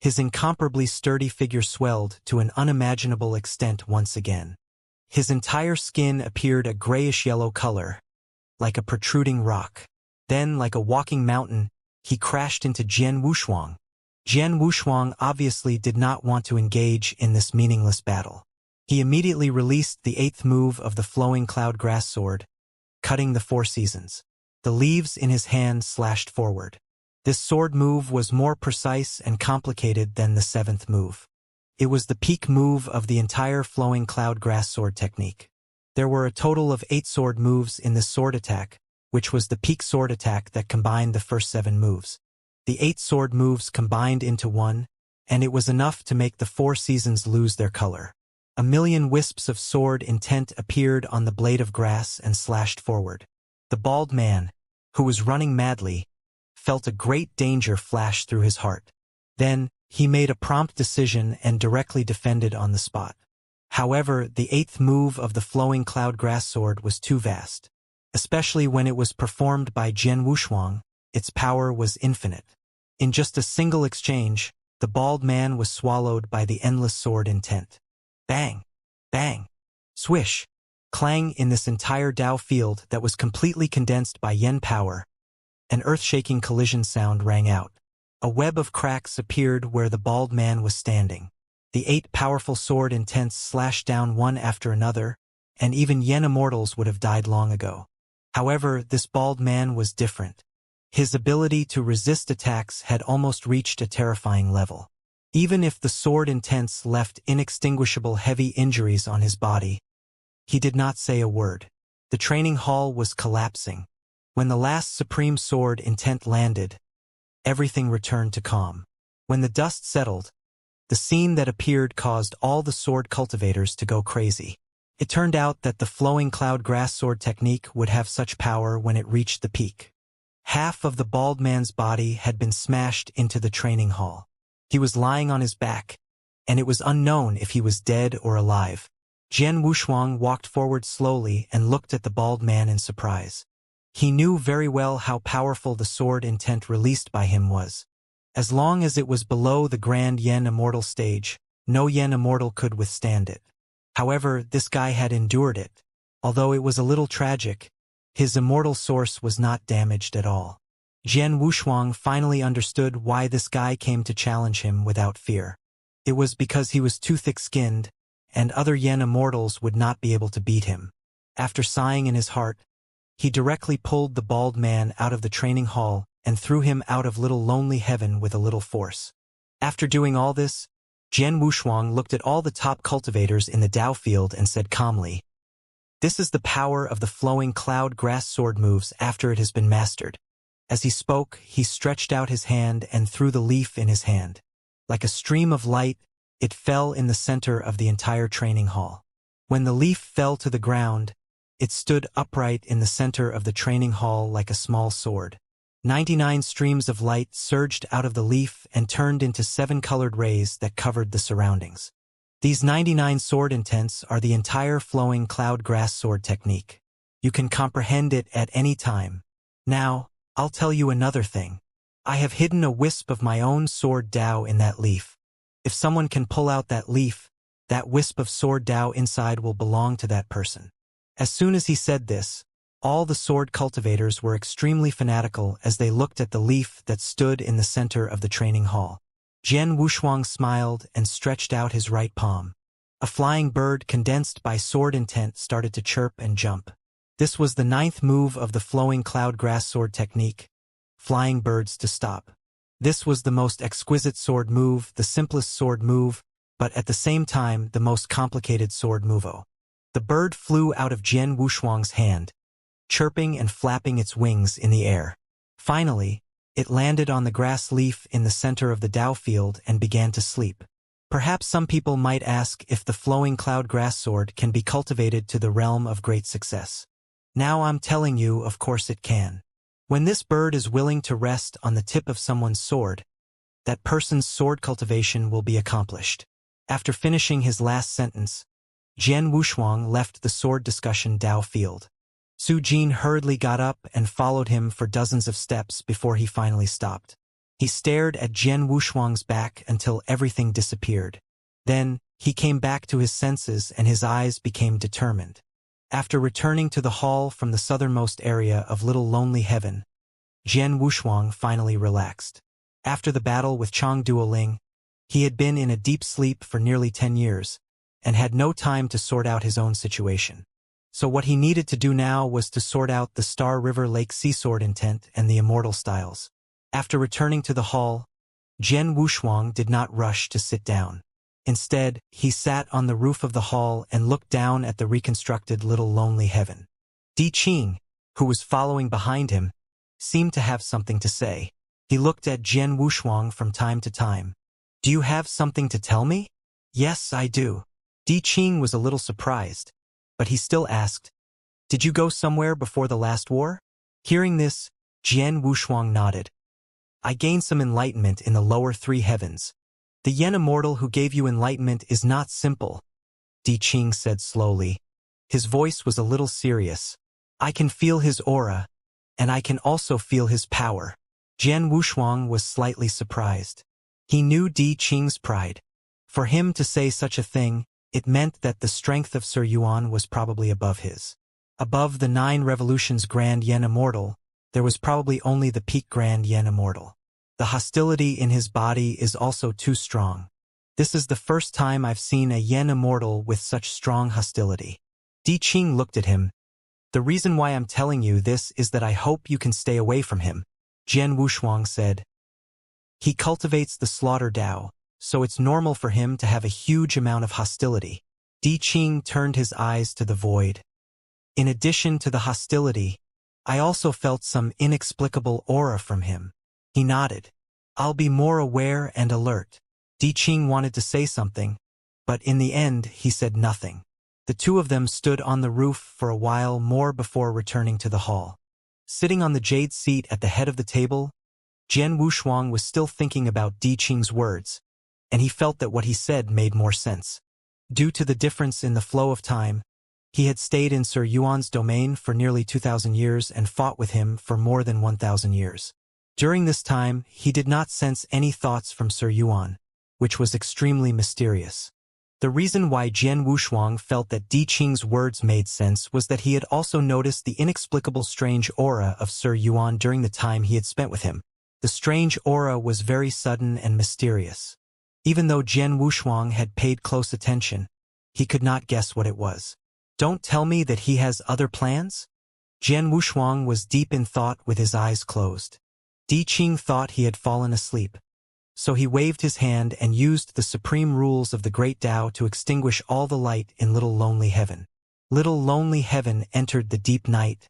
his incomparably sturdy figure swelled to an unimaginable extent once again. His entire skin appeared a grayish-yellow color, like a protruding rock. Then, like a walking mountain, he crashed into Jian Wushuang. Jian Wushuang obviously did not want to engage in this meaningless battle. He immediately released the 8th move of the flowing cloud grass sword, cutting the 4 seasons. The leaves in his hand slashed forward. This sword move was more precise and complicated than the 7th move. It was the peak move of the entire flowing cloud grass sword technique. There were a total of 8 sword moves in this sword attack, which was the peak sword attack that combined the first 7 moves. The 8 sword moves combined into one, and it was enough to make the 4 seasons lose their color. A million wisps of sword intent appeared on the blade of grass and slashed forward. The bald man, who was running madly, felt a great danger flash through his heart. Then, he made a prompt decision and directly defended on the spot. However, the 8th move of the flowing cloud grass sword was too vast. Especially when it was performed by Jian Wushuang, its power was infinite. In just a single exchange, the bald man was swallowed by the endless sword intent. Bang! Bang! Swish! Clang in this entire Dao field that was completely condensed by yen power. An earth-shaking collision sound rang out. A web of cracks appeared where the bald man was standing. The 8 powerful sword intents slashed down one after another, and even yen immortals would have died long ago. However, this bald man was different. His ability to resist attacks had almost reached a terrifying level. Even if the sword intents left inextinguishable heavy injuries on his body, he did not say a word. The training hall was collapsing. When the last supreme sword intent landed, everything returned to calm. When the dust settled, the scene that appeared caused all the sword cultivators to go crazy. It turned out that the flowing cloud grass sword technique would have such power when it reached the peak. Half of the bald man's body had been smashed into the training hall. He was lying on his back, and it was unknown if he was dead or alive. Jian Wushuang walked forward slowly and looked at the bald man in surprise. He knew very well how powerful the sword intent released by him was. As long as it was below the grand yen immortal stage, no yen immortal could withstand it. However, this guy had endured it. Although it was a little tragic, his immortal source was not damaged at all. Jian Wushuang finally understood why this guy came to challenge him without fear. It was because he was too thick-skinned, and other yen immortals would not be able to beat him. After sighing in his heart, he directly pulled the bald man out of the training hall and threw him out of Little Lonely Heaven with a little force. After doing all this, Jian Wushuang looked at all the top cultivators in the Dao field and said calmly, "This is the power of the flowing cloud grass sword moves after it has been mastered." As he spoke, he stretched out his hand and threw the leaf in his hand. Like a stream of light, it fell in the center of the entire training hall. When the leaf fell to the ground, it stood upright in the center of the training hall like a small sword. 99 streams of light surged out of the leaf and turned into 7 colored rays that covered the surroundings. These 99 sword intents are the entire flowing cloud grass sword technique. You can comprehend it at any time. Now, I'll tell you another thing. I have hidden a wisp of my own sword Dao in that leaf. If someone can pull out that leaf, that wisp of sword Dao inside will belong to that person. As soon as he said this, all the sword cultivators were extremely fanatical as they looked at the leaf that stood in the center of the training hall. Jian Wushuang smiled and stretched out his right palm. A flying bird condensed by sword intent started to chirp and jump. This was the 9th move of the flowing cloud grass sword technique, flying birds to stop. This was the most exquisite sword move, the simplest sword move, but at the same time the most complicated sword movo. The bird flew out of Jian Wushuang's hand, chirping and flapping its wings in the air. Finally, it landed on the grass leaf in the center of the Dao field and began to sleep. Perhaps some people might ask if the flowing cloud grass sword can be cultivated to the realm of great success. Now I'm telling you, of course it can. When this bird is willing to rest on the tip of someone's sword, that person's sword cultivation will be accomplished. After finishing his last sentence, Jian Wushuang left the sword discussion Dao field. Su Jin hurriedly got up and followed him for dozens of steps before he finally stopped. He stared at Jian Wushuang's back until everything disappeared. Then, he came back to his senses and his eyes became determined. After returning to the hall from the southernmost area of Little Lonely Heaven, Jian Wushuang finally relaxed. After the battle with Chang Duoling, he had been in a deep sleep for nearly 10 years, and had no time to sort out his own situation. So what he needed to do now was to sort out the Star River Lake Sea Sword intent and the Immortal styles. After returning to the hall, Jian Wushuang did not rush to sit down. Instead, he sat on the roof of the hall and looked down at the reconstructed Little Lonely Heaven. Di Qing, who was following behind him, seemed to have something to say. He looked at Jian Wushuang from time to time. "Do you have something to tell me?" "Yes, I do." Di Qing was a little surprised, but he still asked, "Did you go somewhere before the last war?" Hearing this, Jian Wushuang nodded. "I gained some enlightenment in the lower three heavens." "The Yen Immortal who gave you enlightenment is not simple," Di Qing said slowly. His voice was a little serious. "I can feel his aura, and I can also feel his power." Jian Wushuang was slightly surprised. He knew Di Qing's pride. For him to say such a thing, it meant that the strength of Sir Yuan was probably above his. Above the 9 revolutions Grand Yen Immortal, there was probably only the peak Grand Yen Immortal. The hostility in his body is also too strong. This is the first time I've seen a Yen Immortal with such strong hostility. Di Qing looked at him. "The reason why I'm telling you this is that I hope you can stay away from him," Jian Wushuang said. "He cultivates the slaughter Dao, so it's normal for him to have a huge amount of hostility." Di Qing turned his eyes to the void. "In addition to the hostility, I also felt some inexplicable aura from him." He nodded. "I'll be more aware and alert." Di Qing wanted to say something, but in the end he said nothing. The two of them stood on the roof for a while more before returning to the hall. Sitting on the jade seat at the head of the table, Jian Wushuang was still thinking about Di Qing's words, and he felt that what he said made more sense. Due to the difference in the flow of time, he had stayed in Sir Yuan's domain for nearly 2,000 years and fought with him for more than 1,000 years. During this time, he did not sense any thoughts from Sir Yuan, which was extremely mysterious. The reason why Jian Wushuang felt that Di Qing's words made sense was that he had also noticed the inexplicable strange aura of Sir Yuan during the time he had spent with him. The strange aura was very sudden and mysterious. Even though Jian Wushuang had paid close attention, he could not guess what it was. "Don't tell me that he has other plans?" Jian Wushuang was deep in thought with his eyes closed. Di Qing thought he had fallen asleep. So he waved his hand and used the supreme rules of the great Tao to extinguish all the light in Little Lonely Heaven. Little Lonely Heaven entered the deep night,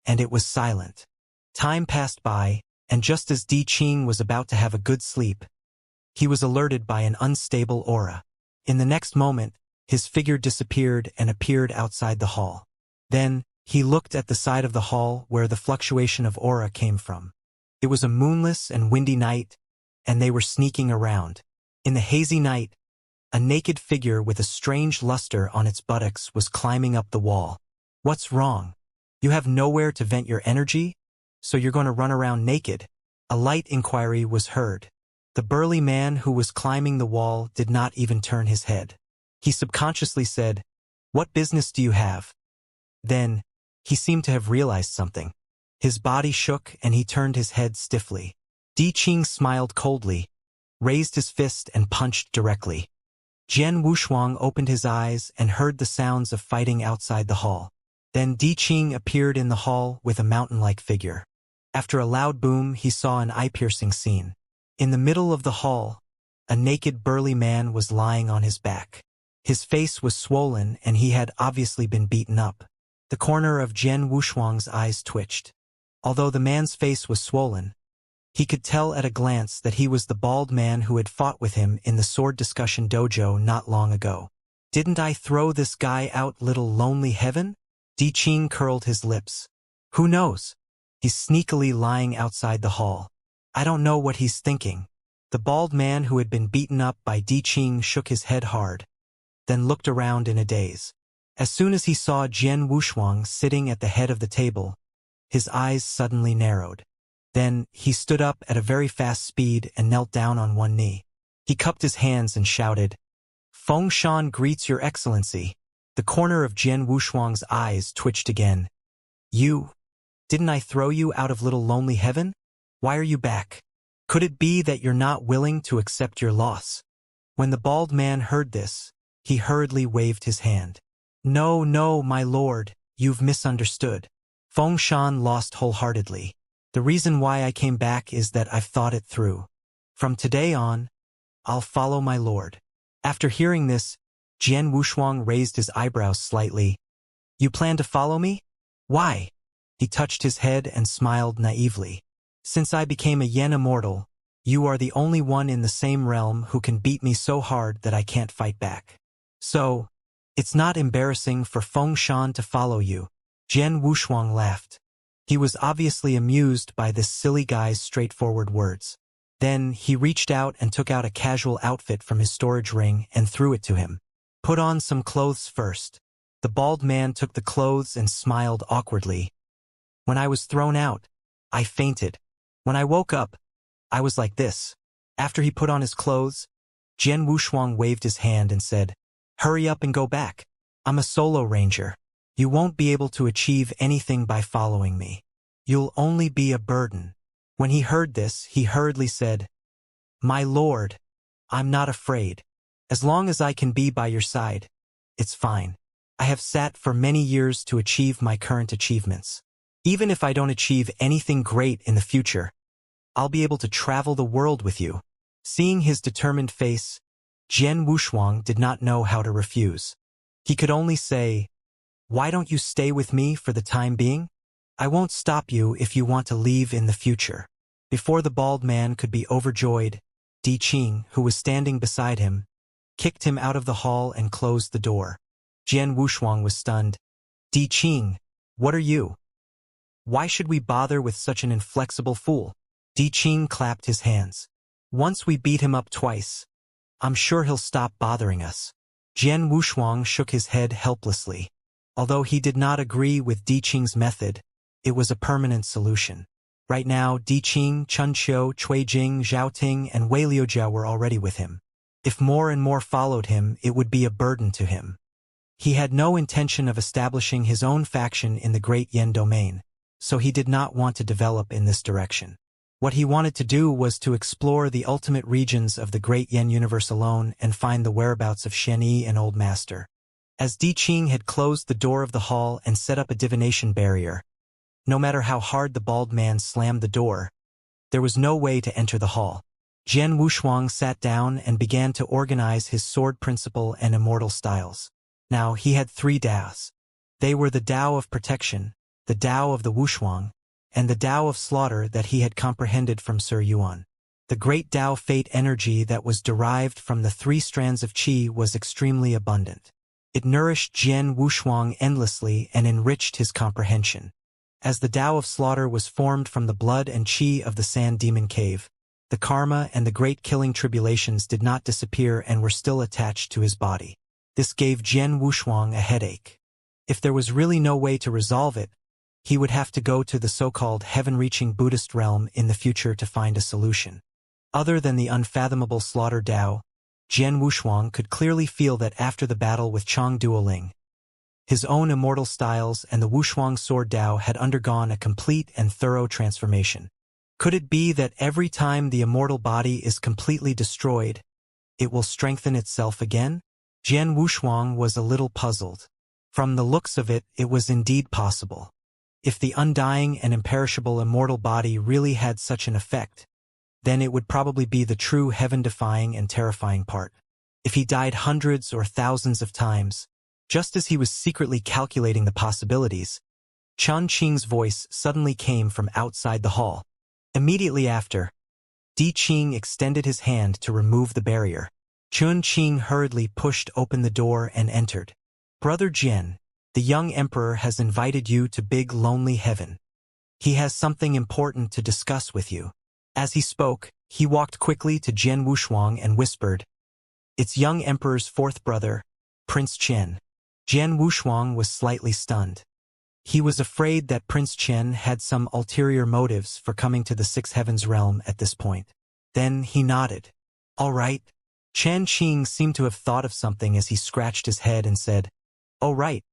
and it was silent. Time passed by, and just as Di Qing was about to have a good sleep, he was alerted by an unstable aura. In the next moment, his figure disappeared and appeared outside the hall. Then, he looked at the side of the hall where the fluctuation of aura came from. It was a moonless and windy night, and they were sneaking around. In the hazy night, a naked figure with a strange luster on its buttocks was climbing up the wall. "What's wrong? You have nowhere to vent your energy? So you're going to run around naked?" A light inquiry was heard. The burly man who was climbing the wall did not even turn his head. He subconsciously said, "What business do you have?" Then, he seemed to have realized something. His body shook and he turned his head stiffly. Di Qing smiled coldly, raised his fist and punched directly. Jian Wushuang opened his eyes and heard the sounds of fighting outside the hall. Then Di Qing appeared in the hall with a mountain-like figure. After a loud boom, he saw an eye-piercing scene. In the middle of the hall, a naked burly man was lying on his back. His face was swollen and he had obviously been beaten up. The corner of Jian Wushuang's eyes twitched. Although the man's face was swollen, he could tell at a glance that he was the bald man who had fought with him in the sword discussion dojo not long ago. "Didn't I throw this guy out Little Lonely Heaven?" Di Qing curled his lips. "Who knows? He's sneakily lying outside the hall. I don't know what he's thinking." The bald man who had been beaten up by Di Qing shook his head hard, then looked around in a daze. As soon as he saw Jian Wushuang sitting at the head of the table, his eyes suddenly narrowed. Then, he stood up at a very fast speed and knelt down on one knee. He cupped his hands and shouted, "Feng Shan greets your excellency." The corner of Jian Wushuang's eyes twitched again. Didn't I throw you out of Little Lonely Heaven? Why are you back? Could it be that you're not willing to accept your loss?" When the bald man heard this, he hurriedly waved his hand. No, my lord, you've misunderstood. Feng Shan lost wholeheartedly. The reason why I came back is that I've thought it through. From today on, I'll follow my lord." After hearing this, Jian Wushuang raised his eyebrows slightly. "You plan to follow me? Why?" He touched his head and smiled naively. Since I became a Yen immortal, you are the only one in the same realm who can beat me so hard that I can't fight back. So, it's not embarrassing for Feng Shan to follow you. Jian Wushuang laughed. He was obviously amused by this silly guy's straightforward words. Then he reached out and took out a casual outfit from his storage ring and threw it to him. Put on some clothes first. The bald man took the clothes and smiled awkwardly. When I was thrown out, I fainted. When I woke up, I was like this. After he put on his clothes, Jian Wushuang waved his hand and said, "Hurry up and go back. I'm a solo ranger. You won't be able to achieve anything by following me. You'll only be a burden." When he heard this, he hurriedly said, "My lord, I'm not afraid. As long as I can be by your side, it's fine. I have sat for many years to achieve my current achievements. Even if I don't achieve anything great in the future, I'll be able to travel the world with you." Seeing his determined face, Jian Wushuang did not know how to refuse. He could only say, "Why don't you stay with me for the time being? I won't stop you if you want to leave in the future." Before the bald man could be overjoyed, Di Qing, who was standing beside him, kicked him out of the hall and closed the door. Jian Wushuang was stunned. "Di Qing, what are you? Why should we bother with such an inflexible fool?" Di Qing clapped his hands. "Once we beat him up twice, I'm sure he'll stop bothering us." Jian Wushuang shook his head helplessly. Although he did not agree with Di Qing's method, it was a permanent solution. Right now, Di Qing, Chun Qiu, Cui Jing, Zhao Ting, and Wei Liujia were already with him. If more and more followed him, it would be a burden to him. He had no intention of establishing his own faction in the Great Yen domain, so he did not want to develop in this direction. What he wanted to do was to explore the ultimate regions of the Great Yen universe alone and find the whereabouts of Xianxia and Old Master. As Di Qing had closed the door of the hall and set up a divination barrier, no matter how hard the bald man slammed the door, there was no way to enter the hall. Jian Wushuang sat down and began to organize his sword principle and immortal styles. Now he had 3 Daos. They were the Dao of protection, the Dao of the Wushuang, and the Dao of slaughter that he had comprehended from Sir Yuan. The great Dao fate energy that was derived from the 3 strands of qi was extremely abundant. It nourished Jian Wushuang endlessly and enriched his comprehension. As the Tao of slaughter was formed from the blood and qi of the sand demon cave, the karma and the great killing tribulations did not disappear and were still attached to his body. This gave Jian Wushuang a headache. If there was really no way to resolve it, he would have to go to the so-called heaven-reaching Buddhist realm in the future to find a solution. Other than the unfathomable slaughter Tao, Jian Wushuang could clearly feel that after the battle with Chang Duoling, his own immortal styles and the Wushuang sword Dao had undergone a complete and thorough transformation. Could it be that every time the immortal body is completely destroyed, it will strengthen itself again? Jian Wushuang was a little puzzled. From the looks of it, it was indeed possible. If the undying and imperishable immortal body really had such an effect, then it would probably be the true heaven-defying and terrifying part. If he died hundreds or thousands of times, just as he was secretly calculating the possibilities, Chun Qing's voice suddenly came from outside the hall. Immediately after, Di Qing extended his hand to remove the barrier. Chun Qing hurriedly pushed open the door and entered. "Brother Jian, the young emperor has invited you to Big Lonely Heaven. He has something important to discuss with you." As he spoke, he walked quickly to Jian Wushuang and whispered, "It's young emperor's 4th brother, Prince Chen." Jian Wushuang was slightly stunned. He was afraid that Prince Chen had some ulterior motives for coming to the 6 Heavens realm at this point. Then he nodded. "All right." Chen Qing seemed to have thought of something as he scratched his head and said, "Oh right.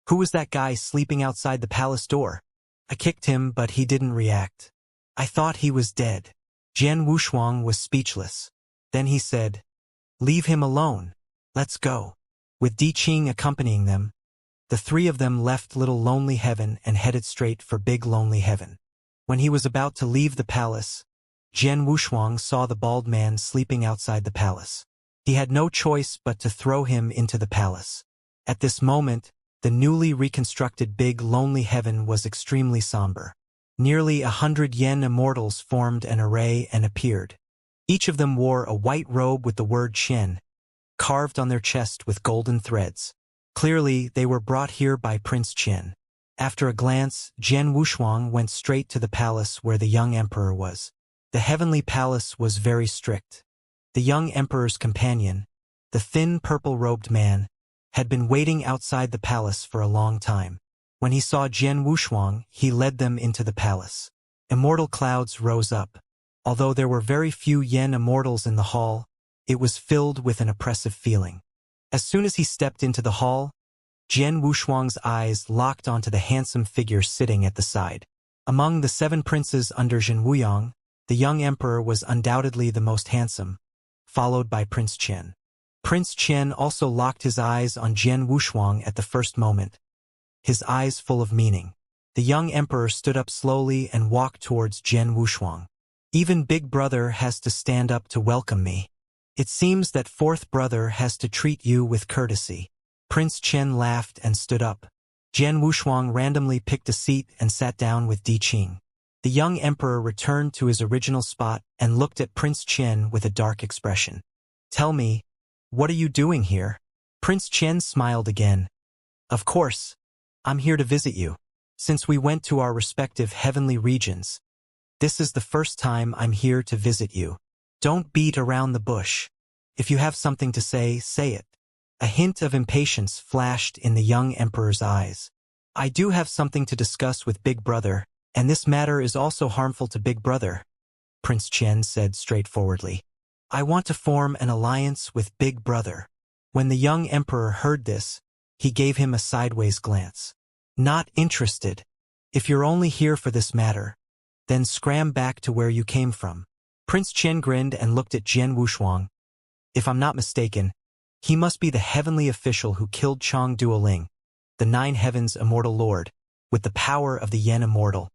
Who was that guy sleeping outside the palace door? I kicked him, but he didn't react. I thought he was dead." Jian Wushuang was speechless. Then he said, "Leave him alone. Let's go." With Di Qing accompanying them, the 3 of them left Little Lonely Heaven and headed straight for Big Lonely Heaven. When he was about to leave the palace, Jian Wushuang saw the bald man sleeping outside the palace. He had no choice but to throw him into the palace. At this moment, The newly reconstructed big lonely heaven was extremely somber. Nearly 100 yen immortals formed an array and appeared. Each of them wore a white robe with the word Xian carved on their chest with golden threads. Clearly, they were brought here by Prince Qian. After a glance, Jian Wushuang went straight to the palace where the young emperor was. The heavenly palace was very strict. The young emperor's companion, the thin purple-robed man, had been waiting outside the palace for a long time. When he saw Jian Wushuang, he led them into the palace. Immortal clouds rose up. Although there were very few yen immortals in the hall, it was filled with an oppressive feeling. As soon as he stepped into the hall, Jian Wushuang's eyes locked onto the handsome figure sitting at the side. Among the 7 princes under Zhen Wuyang, the young emperor was undoubtedly the most handsome, followed by Prince Qian. Prince Qian also locked his eyes on Jian Wushuang at the first moment, his eyes full of meaning. The young emperor stood up slowly and walked towards Jian Wushuang. Even big brother has to stand up to welcome me. It seems that fourth brother has to treat you with courtesy. Prince Qian laughed and stood up. Jian Wushuang randomly picked a seat and sat down with Di Qing. The young emperor returned to his original spot and looked at Prince Qian with a dark expression. Tell me, what are you doing here? Prince Qian smiled again. Of course, I'm here to visit you. Since we went to our respective heavenly regions, this is the first time I'm here to visit you. Don't beat around the bush. If you have something to say, say it. A hint of impatience flashed in the young emperor's eyes. I do have something to discuss with Big Brother, and this matter is also harmful to Big Brother, Prince Qian said straightforwardly. I want to form an alliance with Big Brother. When the young emperor heard this, he gave him a sideways glance. Not interested. If you're only here for this matter, then scram back to where you came from. Prince Qian grinned and looked at Jian Wushuang. If I'm not mistaken, he must be the heavenly official who killed Chang Duoling, the 9 heavens immortal lord, with the power of the Yen immortal.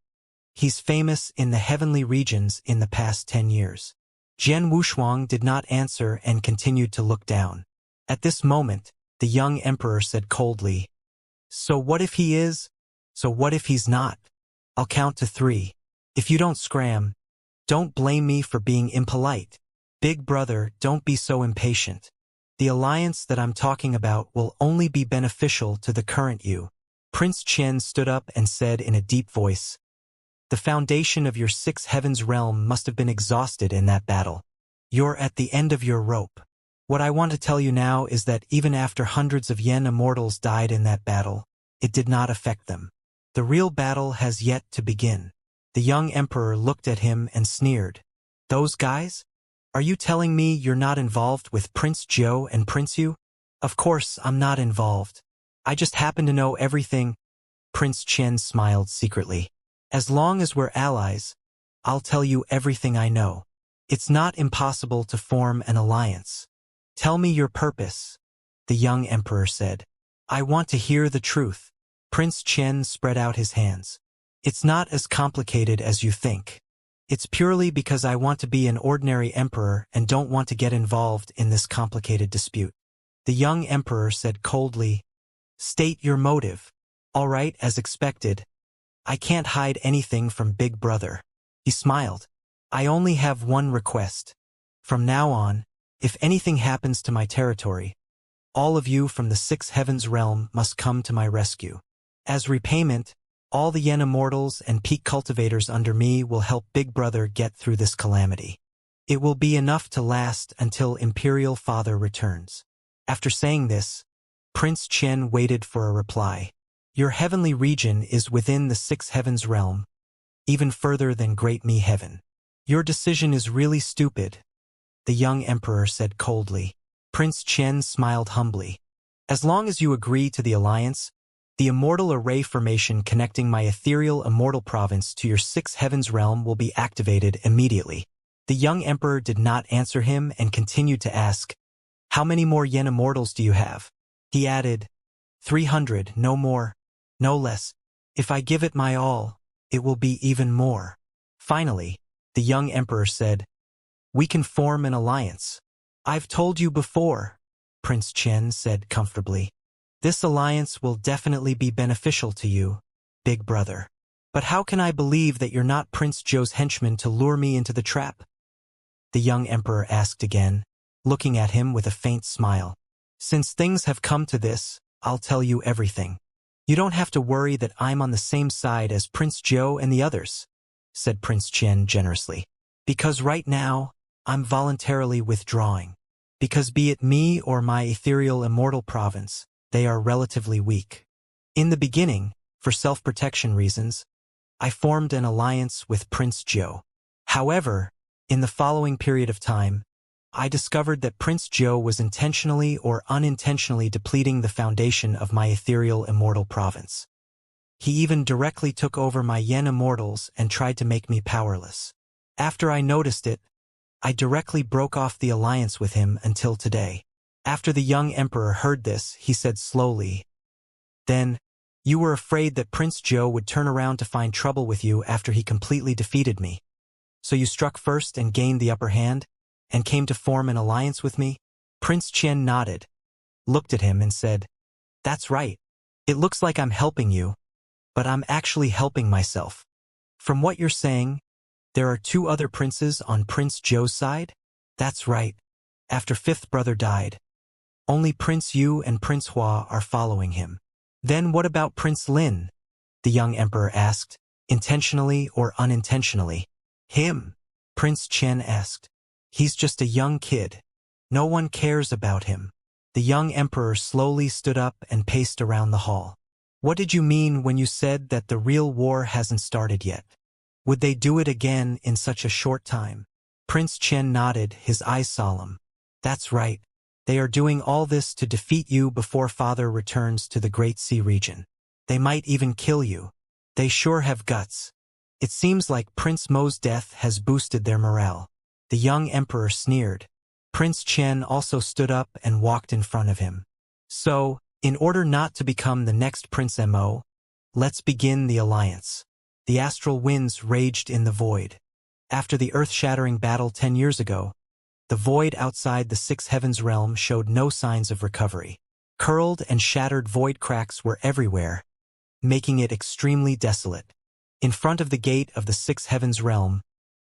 He's famous in the heavenly regions in the past 10 years. Jian Wushuang did not answer and continued to look down. At this moment, the young emperor said coldly, So what if he is? So what if he's not? I'll count to 3. If you don't scram, don't blame me for being impolite. Big brother, don't be so impatient. The alliance that I'm talking about will only be beneficial to the current you. Prince Qian stood up and said in a deep voice, The foundation of your 6 heavens realm must have been exhausted in that battle. You're at the end of your rope. What I want to tell you now is that even after hundreds of yen immortals died in that battle, it did not affect them. The real battle has yet to begin. The young emperor looked at him and sneered. Those guys? Are you telling me you're not involved with Prince Zhou and Prince Yu? Of course I'm not involved. I just happen to know everything. Prince Qian smiled secretly. As long as we're allies, I'll tell you everything I know. It's not impossible to form an alliance. Tell me your purpose, the young emperor said. I want to hear the truth. Prince Qian spread out his hands. It's not as complicated as you think. It's purely because I want to be an ordinary emperor and don't want to get involved in this complicated dispute. The young emperor said coldly, State your motive. All right, as expected. I can't hide anything from Big Brother. He smiled. I only have one request. From now on, if anything happens to my territory, all of you from the 6 heavens realm must come to my rescue. As repayment, all the yen immortals and peak cultivators under me will help Big Brother get through this calamity. It will be enough to last until Imperial Father returns. After saying this, Prince Qian waited for a reply. Your heavenly region is within the 6 heavens realm, even further than Great Me Heaven. Your decision is really stupid, the young emperor said coldly. Prince Qian smiled humbly. As long as you agree to the alliance, the immortal array formation connecting my ethereal immortal province to your 6 heavens realm will be activated immediately. The young emperor did not answer him and continued to ask, How many more yen immortals do you have? He added, 300, no more, no less. If I give it my all, it will be even more. Finally, the young emperor said, We can form an alliance. I've told you before, Prince Qian said comfortably. This alliance will definitely be beneficial to you, big brother. But how can I believe that you're not Prince Zhou's henchman to lure me into the trap? The young emperor asked again, looking at him with a faint smile. Since things have come to this, I'll tell you everything. You don't have to worry that I'm on the same side as Prince Zhou and the others, said Prince Qian generously. Because right now, I'm voluntarily withdrawing. Because be it me or my ethereal immortal province, they are relatively weak. In the beginning, for self-protection reasons, I formed an alliance with Prince Zhou. However, in the following period of time, I discovered that Prince Zhou was intentionally or unintentionally depleting the foundation of my ethereal immortal province. He even directly took over my Yen immortals and tried to make me powerless. After I noticed it, I directly broke off the alliance with him until today. After the young emperor heard this, he said slowly, "Then, you were afraid that Prince Zhou would turn around to find trouble with you after he completely defeated me. So you struck first and gained the upper hand, and came to form an alliance with me?" Prince Qian nodded, looked at him and said, "That's right. It looks like I'm helping you, but I'm actually helping myself. From what you're saying, there are 2 other princes on Prince Zhou's side?" "That's right. After fifth brother died, only Prince Yu and Prince Hua are following him." "Then what about Prince Lin?" the young emperor asked, intentionally or unintentionally. "Him?" Prince Chen asked. "He's just a young kid. No one cares about him." The young emperor slowly stood up and paced around the hall. "What did you mean when you said that the real war hasn't started yet? Would they do it again in such a short time?" Prince Chen nodded, his eyes solemn. "That's right. They are doing all this to defeat you before Father returns to the Great Sea region. They might even kill you. They sure have guts. It seems like Prince Mo's death has boosted their morale." The young emperor sneered. Prince Chen also stood up and walked in front of him. "So, in order not to become the next Prince Mo, let's begin the alliance." The astral winds raged in the void. After the earth-shattering battle 10 years ago, the void outside the 6 heavens realm showed no signs of recovery. Curled and shattered void cracks were everywhere, making it extremely desolate. In front of the gate of the 6 heavens realm,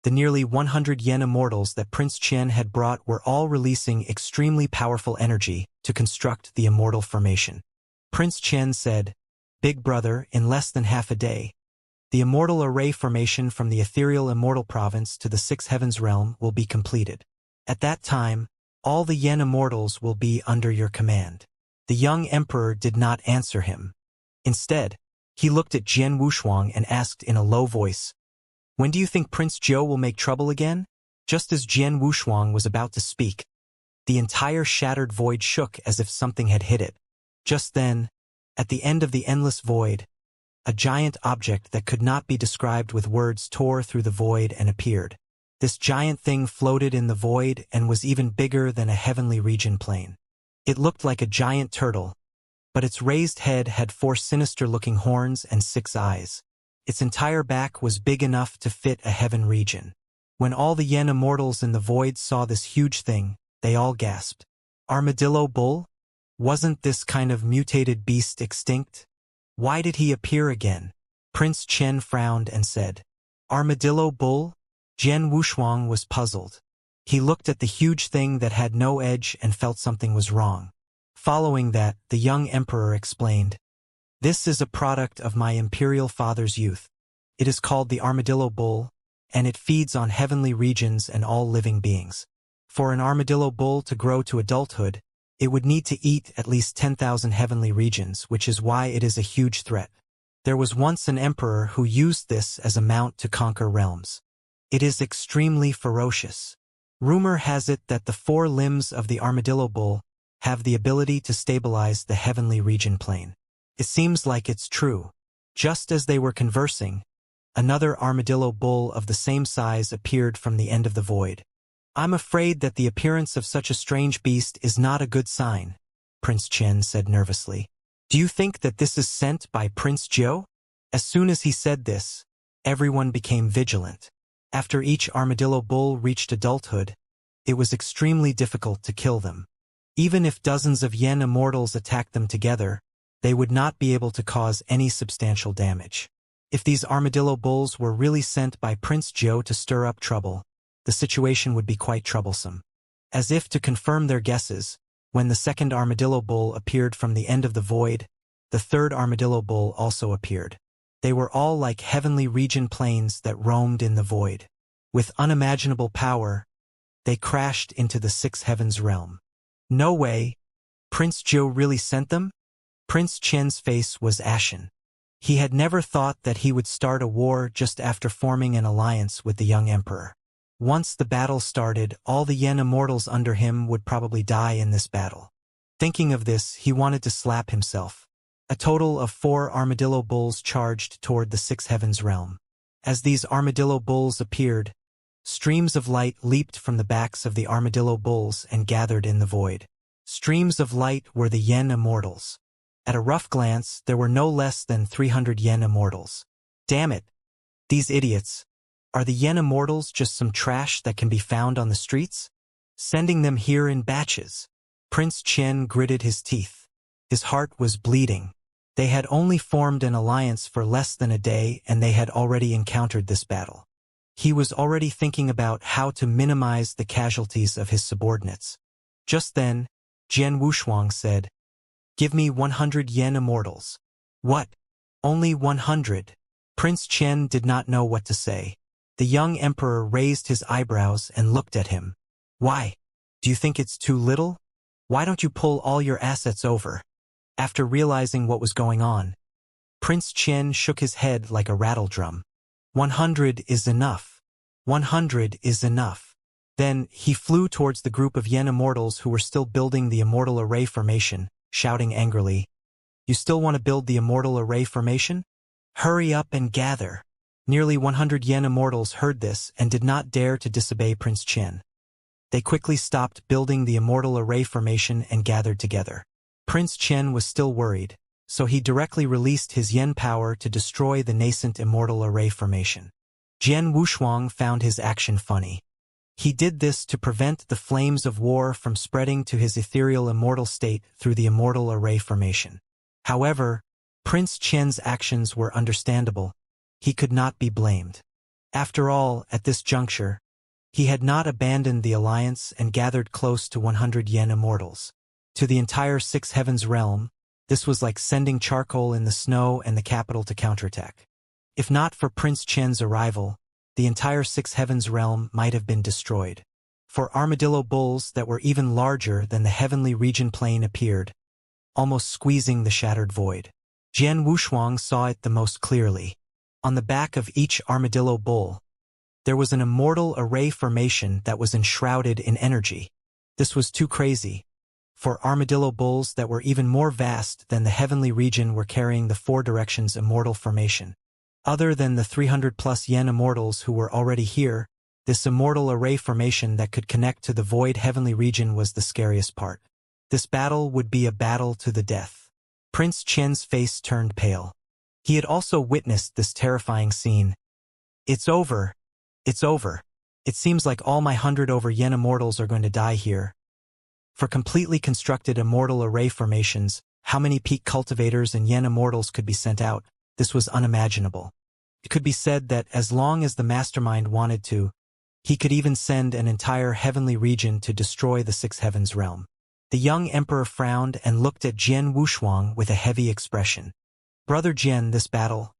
the nearly 100 Yen immortals that Prince Qian had brought were all releasing extremely powerful energy to construct the immortal formation. Prince Qian said, "Big brother, in less than half a day, the immortal array formation from the ethereal immortal province to the 6 heavens realm will be completed. At that time, all the Yen immortals will be under your command." The young emperor did not answer him. Instead, he looked at Jian Wushuang and asked in a low voice, "When do you think Prince Zhou will make trouble again?" Just as Jian Wushuang was about to speak, the entire shattered void shook as if something had hit it. Just then, at the end of the endless void, a giant object that could not be described with words tore through the void and appeared. This giant thing floated in the void and was even bigger than a heavenly region plane. It looked like a giant turtle, but its raised head had 4 sinister-looking horns and 6 eyes. Its entire back was big enough to fit a heaven region. When all the Yen immortals in the void saw this huge thing, they all gasped. "Armadillo bull? Wasn't this kind of mutated beast extinct? Why did he appear again?" Prince Chen frowned and said, "Armadillo bull?" Jian Wushuang was puzzled. He looked at the huge thing that had no edge and felt something was wrong. Following that, the young emperor explained, "This is a product of my imperial father's youth. It is called the armadillo bull, and it feeds on heavenly regions and all living beings. For an armadillo bull to grow to adulthood, it would need to eat at least 10,000 heavenly regions, which is why it is a huge threat. There was once an emperor who used this as a mount to conquer realms. It is extremely ferocious. Rumor has it that the 4 limbs of the armadillo bull have the ability to stabilize the heavenly region plane. It seems like it's true." Just as they were conversing, another armadillo bull of the same size appeared from the end of the void. "I'm afraid that the appearance of such a strange beast is not a good sign," Prince Chen said nervously. "Do you think that this is sent by Prince Zhou?" As soon as he said this, everyone became vigilant. After each armadillo bull reached adulthood, it was extremely difficult to kill them. Even if dozens of Yen immortals attacked them together, they would not be able to cause any substantial damage. If these armadillo bulls were really sent by Prince Zhou to stir up trouble, the situation would be quite troublesome. As if to confirm their guesses, when the second armadillo bull appeared from the end of the void, the third armadillo bull also appeared. They were all like heavenly region planes that roamed in the void. With unimaginable power, they crashed into the sixth heavens realm. No way! Prince Zhou really sent them? Prince Qian's face was ashen. He had never thought that he would start a war just after forming an alliance with the young emperor. Once the battle started, all the Yen immortals under him would probably die in this battle. Thinking of this, he wanted to slap himself. A total of 4 armadillo bulls charged toward the sixth heavens realm. As these armadillo bulls appeared, streams of light leaped from the backs of the armadillo bulls and gathered in the void. Streams of light were the Yen immortals. At a rough glance, there were no less than 300 Yen immortals. Damn it! These idiots! Are the Yen immortals just some trash that can be found on the streets? Sending them here in batches. Prince Qian gritted his teeth. His heart was bleeding. They had only formed an alliance for less than a day and they had already encountered this battle. He was already thinking about how to minimize the casualties of his subordinates. Just then, Jian Wushuang said, "Give me 100 Yen immortals." "What? Only 100? Prince Qian did not know what to say. The young emperor raised his eyebrows and looked at him. "Why? Do you think it's too little? Why don't you pull all your assets over?" After realizing what was going on, Prince Qian shook his head like a rattledrum. 100 is enough. 100 is enough. Then, he flew towards the group of Yen immortals who were still building the Immortal Array formation, shouting angrily, "You still want to build the Immortal Array formation? Hurry up and gather." Nearly 100 Yen immortals heard this and did not dare to disobey Prince Qian. They quickly stopped building the Immortal Array formation and gathered together. Prince Qian was still worried, so he directly released his Yen power to destroy the nascent Immortal Array formation. Jian Wushuang found his action funny. He did this to prevent the flames of war from spreading to his ethereal immortal state through the Immortal Array formation. However, Prince Qian's actions were understandable. He could not be blamed. After all, at this juncture, he had not abandoned the alliance and gathered close to 100 Yen immortals. To the entire Sixth Heavens realm, this was like sending charcoal in the snow and the capital to counterattack. If not for Prince Qian's arrival, the entire Sixth Heavens realm might have been destroyed. For armadillo bulls that were even larger than the heavenly region plane appeared, almost squeezing the shattered void. Jian Wushuang saw it the most clearly. On the back of each armadillo bull, there was an immortal array formation that was enshrouded in energy. This was too crazy. For armadillo bulls that were even more vast than the heavenly region were carrying the Four Directions immortal formation. Other than the 300+ Yen immortals who were already here, this immortal array formation that could connect to the void heavenly region was the scariest part. This battle would be a battle to the death. Prince Qian's face turned pale. He had also witnessed this terrifying scene. "It's over. It's over. It seems like all my 100 over Yen immortals are going to die here." For completely constructed immortal array formations, how many peak cultivators and Yen immortals could be sent out? This was unimaginable. It could be said that as long as the mastermind wanted to, he could even send an entire heavenly region to destroy the Sixth Heavens realm. The young emperor frowned and looked at Jian Wushuang with a heavy expression. "Brother Jian, this battle,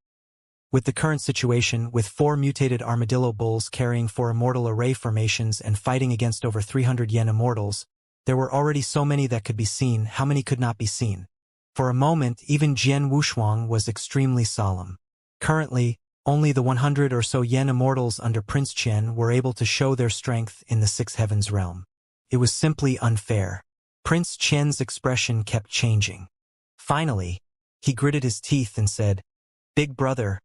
with the current situation, with 4 mutated armadillo bulls carrying 4 immortal array formations and fighting against over 300 Yen immortals, there were already so many that could be seen, how many could not be seen?" For a moment, even Jian Wushuang was extremely solemn. Currently, only the 100 or so Yen immortals under Prince Qian were able to show their strength in the Sixth Heavens realm. It was simply unfair. Prince Qian's expression kept changing. Finally, he gritted his teeth and said, "Big brother,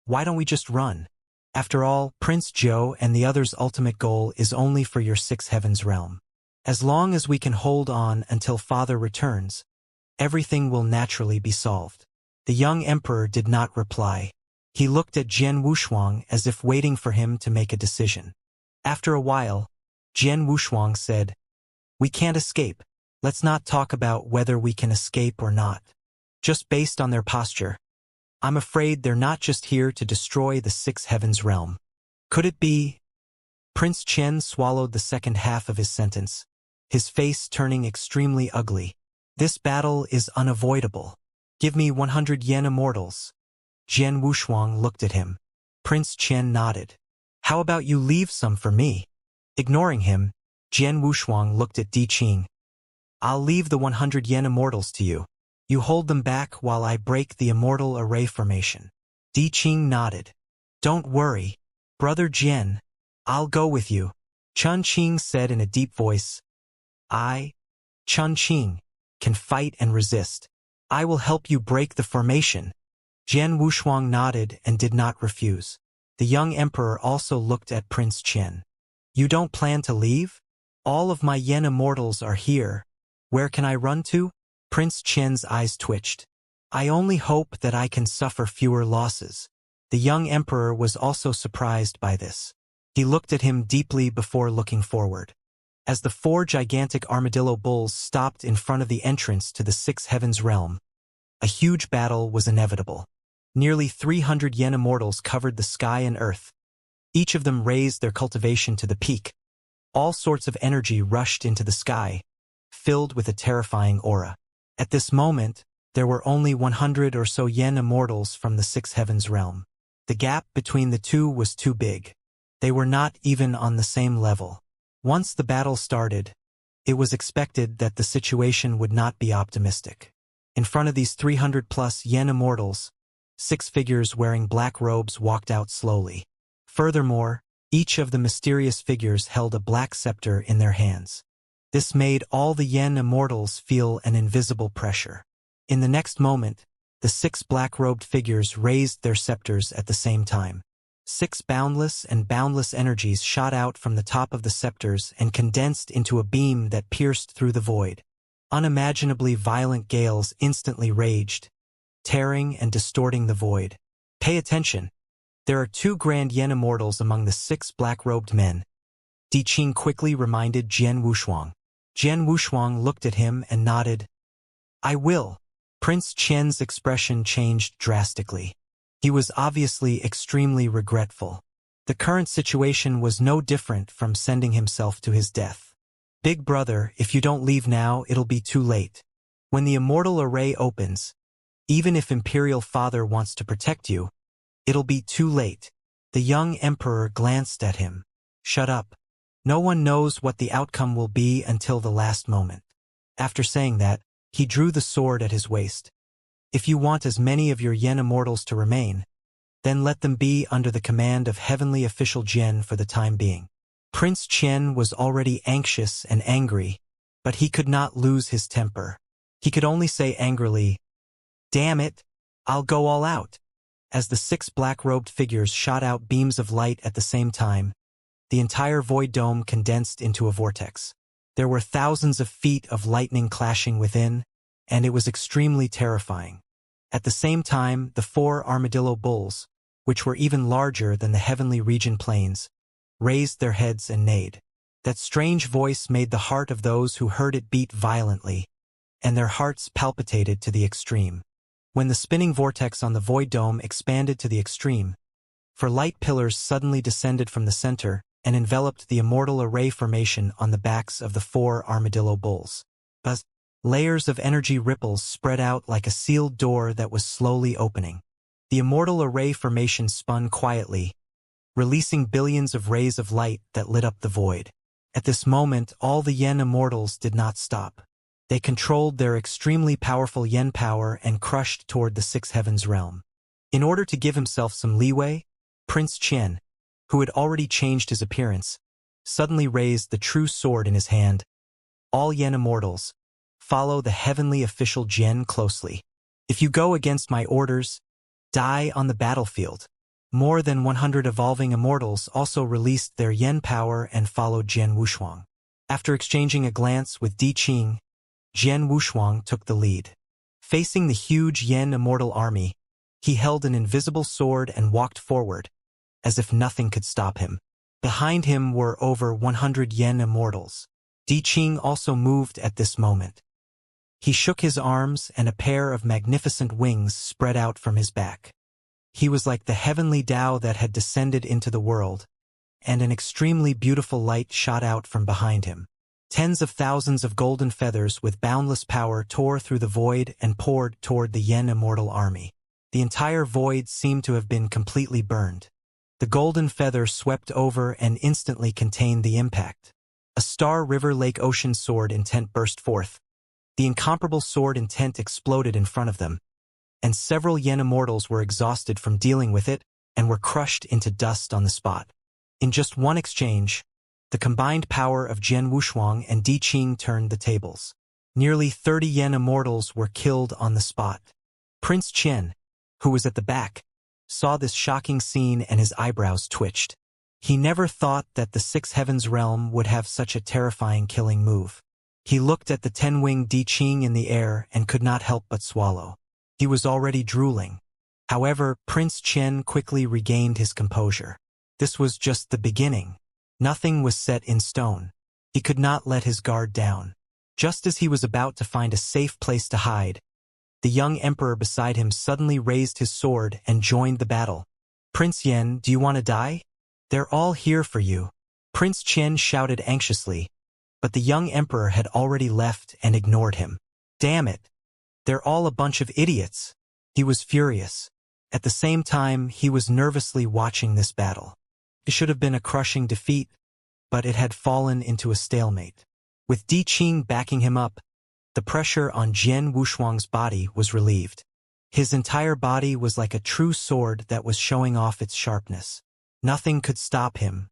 why don't we just run? After all, Prince Zhou and the others' ultimate goal is only for your Sixth Heavens realm. As long as we can hold on until Father returns, everything will naturally be solved." The young emperor did not reply. He looked at Jian Wushuang as if waiting for him to make a decision. After a while, Jian Wushuang said, "We can't escape. Let's not talk about whether we can escape or not. Just based on their posture, I'm afraid they're not just here to destroy the Six Heavens realm. Could it be? Prince Chen swallowed the second half of his sentence, his face turning extremely ugly. This battle is unavoidable. Give me 100 yen immortals. Jian Wushuang looked at him. Prince Chen nodded. How about you leave some for me? Ignoring him, Jian Wushuang looked at Di Qing. I'll leave the 100 yen immortals to you. You hold them back while I break the immortal array formation. Di Qing nodded. Don't worry, Brother Jian. I'll go with you. Chun Qing said in a deep voice. I, Chun Qing, can fight and resist. I will help you break the formation. Jian Wushuang nodded and did not refuse. The young emperor also looked at Prince Chen. You don't plan to leave? All of my yen immortals are here. Where can I run to? Prince Chen's eyes twitched. I only hope that I can suffer fewer losses. The young emperor was also surprised by this. He looked at him deeply before looking forward. As the four gigantic armadillo bulls stopped in front of the entrance to the Six Heavens realm, a huge battle was inevitable. Nearly 300 yen immortals covered the sky and earth. Each of them raised their cultivation to the peak. All sorts of energy rushed into the sky, filled with a terrifying aura. At this moment, there were only 100 or so yen immortals from the Six Heavens realm. The gap between the two was too big. They were not even on the same level. Once the battle started, it was expected that the situation would not be optimistic. In front of these 300-plus yen immortals, 6 figures wearing black robes walked out slowly. Furthermore, each of the mysterious figures held a black scepter in their hands. This made all the yen immortals feel an invisible pressure. In the next moment, the 6 black-robed figures raised their scepters at the same time. 6 boundless and boundless energies shot out from the top of the scepters and condensed into a beam that pierced through the void. Unimaginably violent gales instantly raged, tearing and distorting the void. Pay attention. There are 2 grand yen immortals among the 6 black-robed men. Di Qing quickly reminded Jian Wushuang. Jian Wushuang looked at him and nodded. I will. Prince Chen's expression changed drastically. He was obviously extremely regretful. The current situation was no different from sending himself to his death. Big brother, if you don't leave now, it'll be too late. When the immortal array opens, even if Imperial Father wants to protect you, it'll be too late. The young emperor glanced at him. Shut up. No one knows what the outcome will be until the last moment. After saying that, he drew the sword at his waist. If you want as many of your yen immortals to remain, then let them be under the command of Heavenly Official Jian for the time being. Prince Chen was already anxious and angry, but he could not lose his temper. He could only say angrily, Damn it, I'll go all out. As the 6 black-robed figures shot out beams of light at the same time, the entire void dome condensed into a vortex. There were thousands of feet of lightning clashing within, and it was extremely terrifying. At the same time, the 4 armadillo bulls, which were even larger than the heavenly region plains, raised their heads and neighed. That strange voice made the heart of those who heard it beat violently, and their hearts palpitated to the extreme. When the spinning vortex on the void dome expanded to the extreme, for light pillars suddenly descended from the center and enveloped the immortal array formation on the backs of the 4 armadillo bulls. Buzz. Layers of energy ripples spread out like a sealed door that was slowly opening. The immortal array formation spun quietly, releasing billions of rays of light that lit up the void. At this moment, all the yen immortals did not stop. They controlled their extremely powerful yen power and crushed toward the Six Heavens realm. In order to give himself some leeway, Prince Chen, who had already changed his appearance, suddenly raised the true sword in his hand. All yen immortals, follow the heavenly official Jian closely. If you go against my orders, die on the battlefield. More than 100 evolving immortals also released their yen power and followed Jian Wushuang. After exchanging a glance with Di Qing, Jian Wushuang took the lead. Facing the huge yen immortal army, he held an invisible sword and walked forward, as if nothing could stop him. Behind him were over 100 yen immortals. Di Qing also moved at this moment. He shook his arms and a pair of magnificent wings spread out from his back. He was like the heavenly Tao that had descended into the world, and an extremely beautiful light shot out from behind him. Tens of thousands of golden feathers with boundless power tore through the void and poured toward the Yen Immortal army. The entire void seemed to have been completely burned. The golden feather swept over and instantly contained the impact. A Star River Lake Ocean sword intent burst forth. The incomparable sword intent exploded in front of them, and several Yen Immortals were exhausted from dealing with it and were crushed into dust on the spot. In just one exchange, the combined power of Jian Wushuang and Di Qing turned the tables. Nearly 30 Yen Immortals were killed on the spot. Prince Qian, who was at the back, saw this shocking scene and his eyebrows twitched. He never thought that the Six Heavens realm would have such a terrifying killing move. He looked at the 10-winged Di Qing in the air and could not help but swallow. He was already drooling. However, Prince Qian quickly regained his composure. This was just the beginning. Nothing was set in stone. He could not let his guard down. Just as he was about to find a safe place to hide, the young emperor beside him suddenly raised his sword and joined the battle. "Prince Yen, do you want to die? They're all here for you," Prince Qian shouted anxiously, but the young emperor had already left and ignored him. "Damn it! They're all a bunch of idiots." He was furious. At the same time, he was nervously watching this battle. It should have been a crushing defeat, but it had fallen into a stalemate. With Di Qing backing him up, the pressure on Jian Wushuang's body was relieved. His entire body was like a true sword that was showing off its sharpness. Nothing could stop him.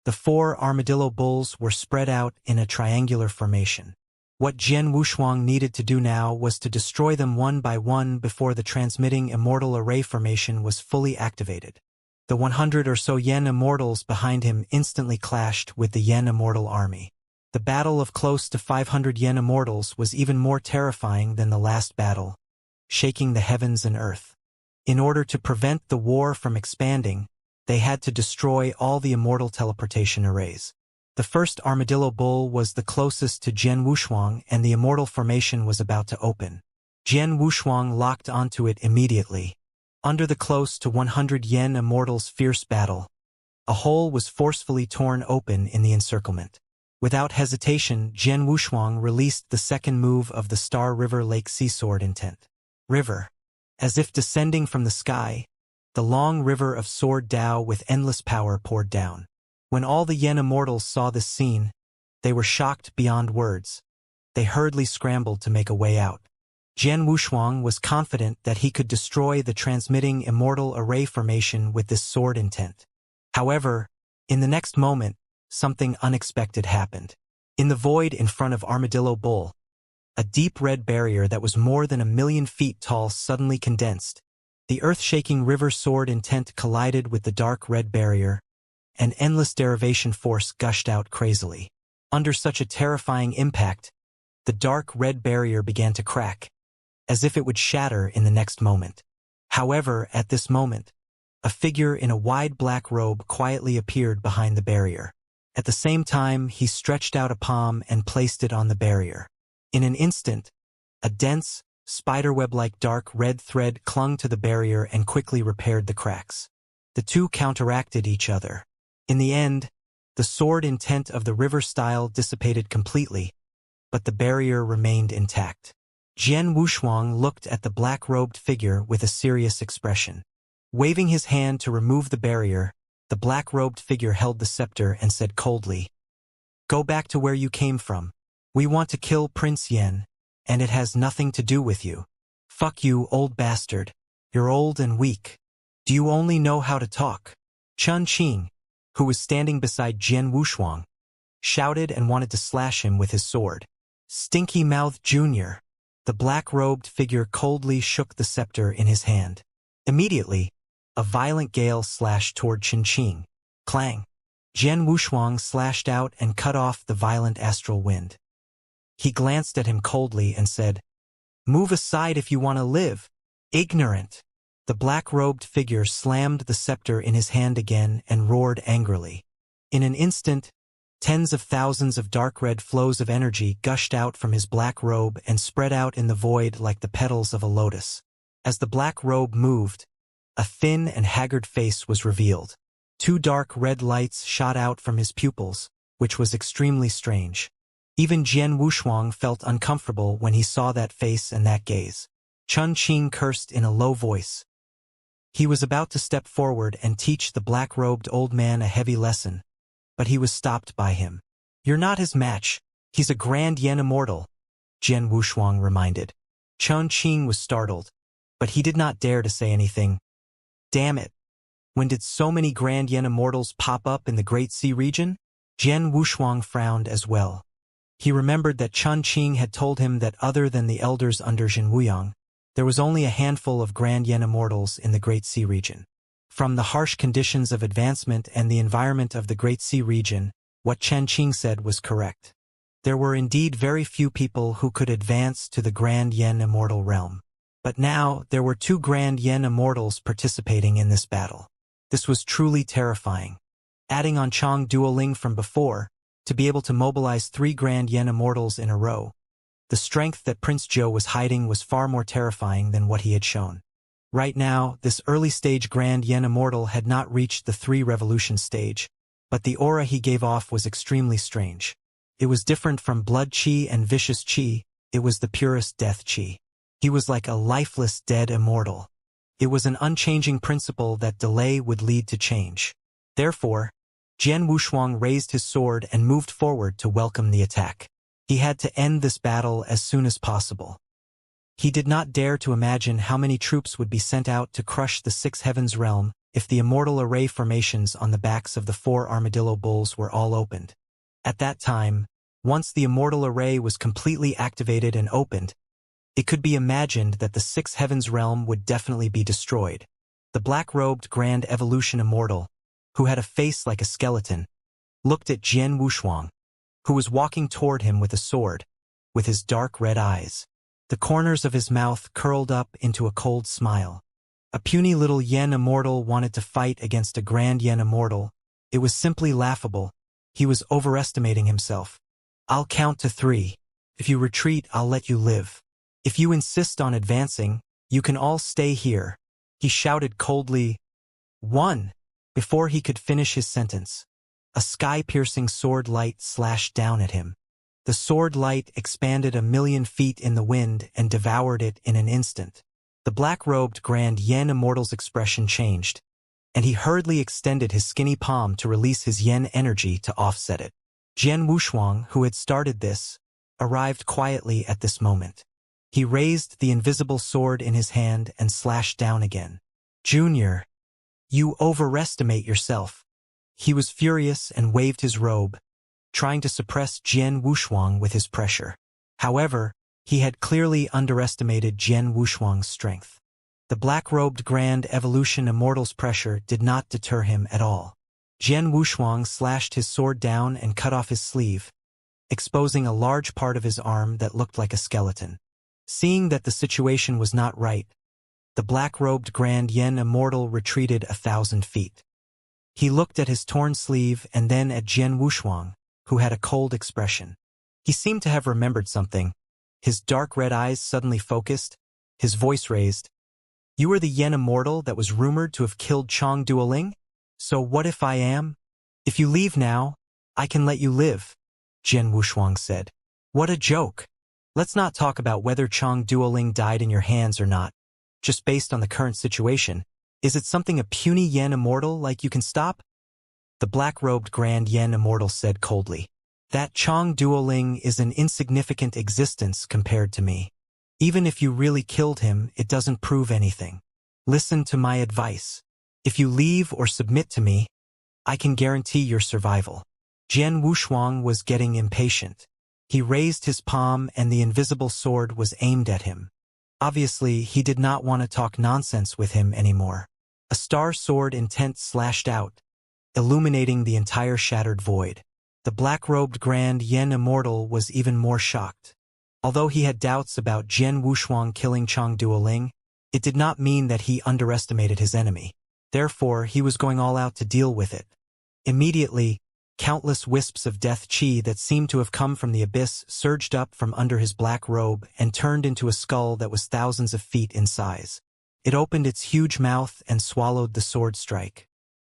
The 4 armadillo bulls were spread out in a triangular formation. What Jian Wushuang needed to do now was to destroy them one by one before the transmitting immortal array formation was fully activated. The 100 or so Yen Immortals behind him instantly clashed with the Yen Immortal army. The battle of close to 500 Yen Immortals was even more terrifying than the last battle, shaking the heavens and earth. In order to prevent the war from expanding, they had to destroy all the immortal teleportation arrays. The first armadillo bull was the closest to Jian Wushuang, and the immortal formation was about to open. Jian Wushuang locked onto it immediately. Under the close to 100 Yen Immortals' fierce battle, a hole was forcefully torn open in the encirclement. Without hesitation, Jian Wushuang released the second move of the Star River Lake Sea Sword intent. River. As if descending from the sky, the long river of sword Tao with endless power poured down. When all the Yen Immortals saw this scene, they were shocked beyond words. They hurriedly scrambled to make a way out. Jian Wushuang was confident that he could destroy the transmitting immortal array formation with this sword intent. However, in the next moment, something unexpected happened. In the void in front of Armadillo Bull, a deep red barrier that was more than 1,000,000 feet tall suddenly condensed. The earth-shaking river sword intent collided with the dark red barrier, and endless derivation force gushed out crazily. Under such a terrifying impact, the dark red barrier began to crack, as if it would shatter in the next moment. However, at this moment, a figure in a wide black robe quietly appeared behind the barrier. At the same time, he stretched out a palm and placed it on the barrier. In an instant, a dense, spiderweb-like dark red thread clung to the barrier and quickly repaired the cracks. The two counteracted each other. In the end, the sword intent of the river style dissipated completely, but the barrier remained intact. Jian Wushuang looked at the black-robed figure with a serious expression. Waving his hand to remove the barrier, the black-robed figure held the scepter and said coldly, "Go back to where you came from. We want to kill Prince Yen, and it has nothing to do with you. Fuck you, old bastard. You're old and weak. Do you only know how to talk?" Chun Qing, who was standing beside Jian Wushuang, shouted and wanted to slash him with his sword. "Stinky Mouth Jr." The black-robed figure coldly shook the scepter in his hand. Immediately, a violent gale slashed toward Chun Qing. Clang! Jian Wushuang slashed out and cut off the violent astral wind. He glanced at him coldly and said, "Move aside if you want to live, ignorant." The black-robed figure slammed the scepter in his hand again and roared angrily. In an instant, Tens of thousands of dark red flows of energy gushed out from his black robe and spread out in the void like the petals of a lotus. As the black robe moved, a thin and haggard face was revealed. 2 dark red lights shot out from his pupils, which was extremely strange. Even Jian Wushuang felt uncomfortable when he saw that face and that gaze. Chun Qing cursed in a low voice. He was about to step forward and teach the black-robed old man a heavy lesson, but he was stopped by him. "You're not his match. He's a grand Yen Immortal," Jian Wushuang reminded. Chun Qing was startled, but he did not dare to say anything. Damn it. When did so many grand Yen Immortals pop up in the Great Sea region? Jian Wushuang frowned as well. He remembered that Chun Qing had told him that other than the elders under Jin Wuyang, there was only a handful of grand Yen Immortals in the Great Sea region. From the harsh conditions of advancement and the environment of the Great Sea region, what Chen Qing said was correct. There were indeed very few people who could advance to the grand Yen Immortal realm. But now, there were 2 grand Yen Immortals participating in this battle. This was truly terrifying. Adding on Chang Duoling from before, to be able to mobilize 3 grand Yen Immortals in a row, the strength that Prince Zhou was hiding was far more terrifying than what he had shown. Right now, this early-stage grand Yen Immortal had not reached the 3 revolution stage, but the aura he gave off was extremely strange. It was different from blood chi and vicious chi, it was the purest death chi. He was like a lifeless dead immortal. It was an unchanging principle that delay would lead to change. Therefore, Jian Wushuang raised his sword and moved forward to welcome the attack. He had to end this battle as soon as possible. He did not dare to imagine how many troops would be sent out to crush the 6 heavens realm if the immortal array formations on the backs of the 4 armadillo bulls were all opened. At that time, once the immortal array was completely activated and opened, it could be imagined that the 6 heavens realm would definitely be destroyed. The black-robed Grand Evolution Immortal, who had a face like a skeleton, looked at Jian Wushuang, who was walking toward him with a sword, with his dark red eyes. The corners of his mouth curled up into a cold smile. A puny little Yen Immortal wanted to fight against a grand Yen Immortal. It was simply laughable. He was overestimating himself. "I'll count to 3. If you retreat, I'll let you live. If you insist on advancing, you can all stay here," he shouted coldly. 1. Before he could finish his sentence, a sky-piercing sword light slashed down at him. The sword light expanded 1,000,000 feet in the wind and devoured it in an instant. The black-robed Grand Yen Immortal's expression changed, and he hurriedly extended his skinny palm to release his yen energy to offset it. Jian Wushuang, who had started this, arrived quietly at this moment. He raised the invisible sword in his hand and slashed down again. "Junior, you overestimate yourself." He was furious and waved his robe, trying to suppress Jian Wushuang with his pressure. However, he had clearly underestimated Jian Wushuang's strength. The black-robed Grand Evolution Immortal's pressure did not deter him at all. Jian Wushuang slashed his sword down and cut off his sleeve, exposing a large part of his arm that looked like a skeleton. Seeing that the situation was not right, the black-robed Grand Yen Immortal retreated 1,000 feet. He looked at his torn sleeve and then at Jian Wushuang, who had a cold expression. He seemed to have remembered something. His dark red eyes suddenly focused, his voice raised. "You are the Yen Immortal that was rumored to have killed Chang Duoling? So what if I am? If you leave now, I can let you live," Jian Wushuang said. "What a joke. Let's not talk about whether Chang Duoling died in your hands or not. Just based on the current situation, is it something a puny Yen Immortal like you can stop?" The black-robed Grand Yen Immortal said coldly. "That Chang Duoling is an insignificant existence compared to me. Even if you really killed him, it doesn't prove anything. Listen to my advice. If you leave or submit to me, I can guarantee your survival." Jian Wushuang was getting impatient. He raised his palm and the invisible sword was aimed at him. Obviously, he did not want to talk nonsense with him anymore. A star sword intent slashed out, illuminating the entire shattered void. The black-robed Grand Yen Immortal was even more shocked. Although he had doubts about Jian Wushuang killing Chang Duoling, it did not mean that he underestimated his enemy. Therefore, he was going all out to deal with it. Immediately, Countless wisps of death chi that seemed to have come from the abyss surged up from under his black robe and turned into a skull that was thousands of feet in size. It opened its huge mouth and swallowed the sword strike.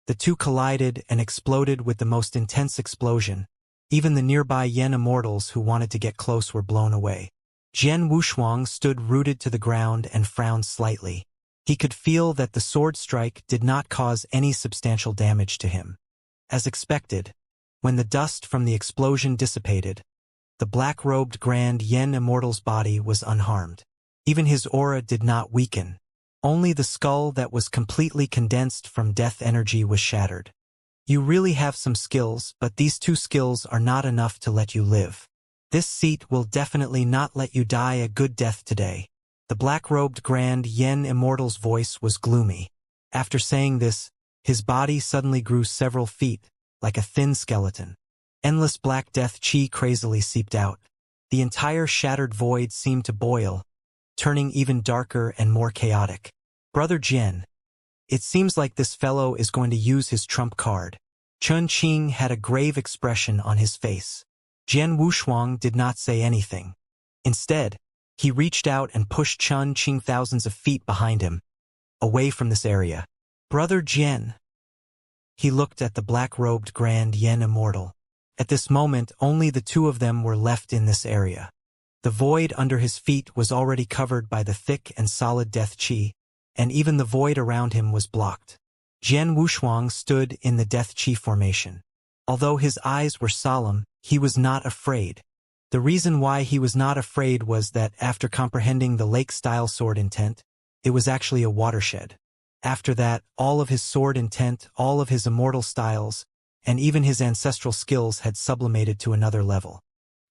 The two collided and exploded with the most intense explosion. Even the nearby Yen immortals who wanted to get close were blown away. Jian Wushuang stood rooted to the ground and frowned slightly. He could feel that the sword strike did not cause any substantial damage to him. As expected, when the dust from the explosion dissipated, the black-robed Grand Yen Immortal's body was unharmed. Even his aura did not weaken. Only the skull that was completely condensed from death energy was shattered. You really have some skills, but these two skills are not enough to let you live. This seat will definitely not let you die a good death today. The black-robed Grand Yen Immortal's voice was gloomy. After saying this, his body suddenly grew several feet, like a thin skeleton. Endless black death chi crazily seeped out. The entire shattered void seemed to boil, turning even darker and more chaotic. Brother Jian, it seems like this fellow is going to use his trump card. Chun Qing had a grave expression on his face. Jian Wushuang did not say anything. Instead, he reached out and pushed Chun Qing thousands of feet behind him, away from this area. Brother Jian. He looked at the black-robed Grand Yen Immortal. At this moment, only the two of them were left in this area. The void under his feet was already covered by the thick and solid death chi, and even the void around him was blocked. Jian Wushuang stood in the death chi formation. Although his eyes were solemn, he was not afraid. The reason why he was not afraid was that after comprehending the lake-style sword intent, it was actually a watershed. After that, all of his sword intent, all of his immortal styles, and even his ancestral skills had sublimated to another level.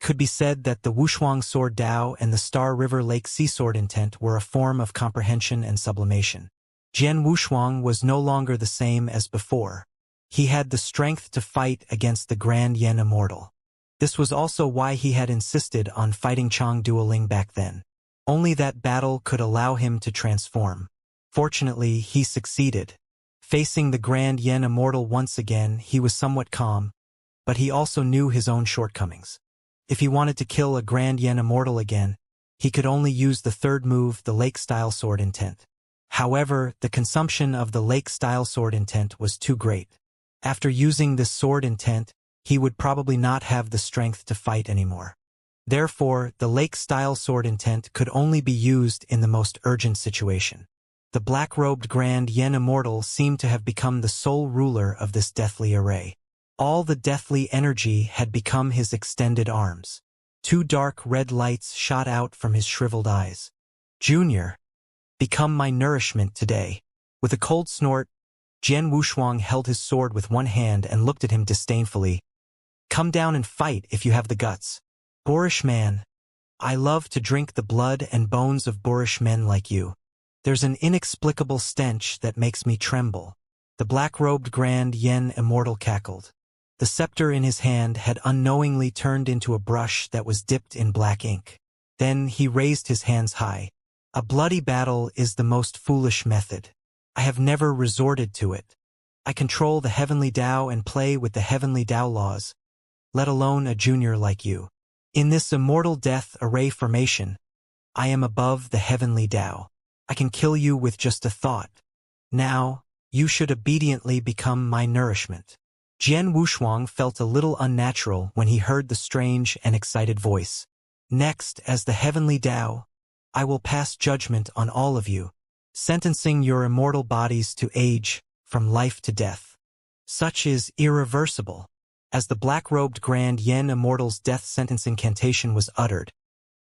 Could be said that the Wushuang Sword Dao and the Star River Lake Sea Sword intent were a form of comprehension and sublimation. Jian Wushuang was no longer the same as before. He had the strength to fight against the Grand Yen Immortal. This was also why he had insisted on fighting Chang Duoling back then. Only that battle could allow him to transform. Fortunately, he succeeded. Facing the Grand Yen Immortal once again, he was somewhat calm, but he also knew his own shortcomings. If he wanted to kill a Grand Yen Immortal again, he could only use the third move, the Lake-style sword intent. However, the consumption of the Lake-style sword intent was too great. After using this sword intent, he would probably not have the strength to fight anymore. Therefore, the Lake-style sword intent could only be used in the most urgent situation. The black-robed Grand Yen Immortal seemed to have become the sole ruler of this deathly array. All the deathly energy had become his extended arms. Two dark red lights shot out from his shriveled eyes. Junior, become my nourishment today. With a cold snort, Jian Wushuang held his sword with one hand and looked at him disdainfully. Come down and fight if you have the guts. Boorish man. I love to drink the blood and bones of boorish men like you. There's an inexplicable stench that makes me tremble. The black-robed Grand Yen Immortal cackled. The scepter in his hand had unknowingly turned into a brush that was dipped in black ink. Then he raised his hands high. A bloody battle is the most foolish method. I have never resorted to it. I control the heavenly Tao and play with the heavenly Tao laws, let alone a junior like you. In this immortal death array formation, I am above the heavenly Tao. I can kill you with just a thought. Now, you should obediently become my nourishment. Jian Wushuang felt a little unnatural when he heard the strange and excited voice. Next, as the heavenly Tao, I will pass judgment on all of you, sentencing your immortal bodies to age from life to death. Such is irreversible. As the black-robed Grand Yen Immortal's death sentence incantation was uttered,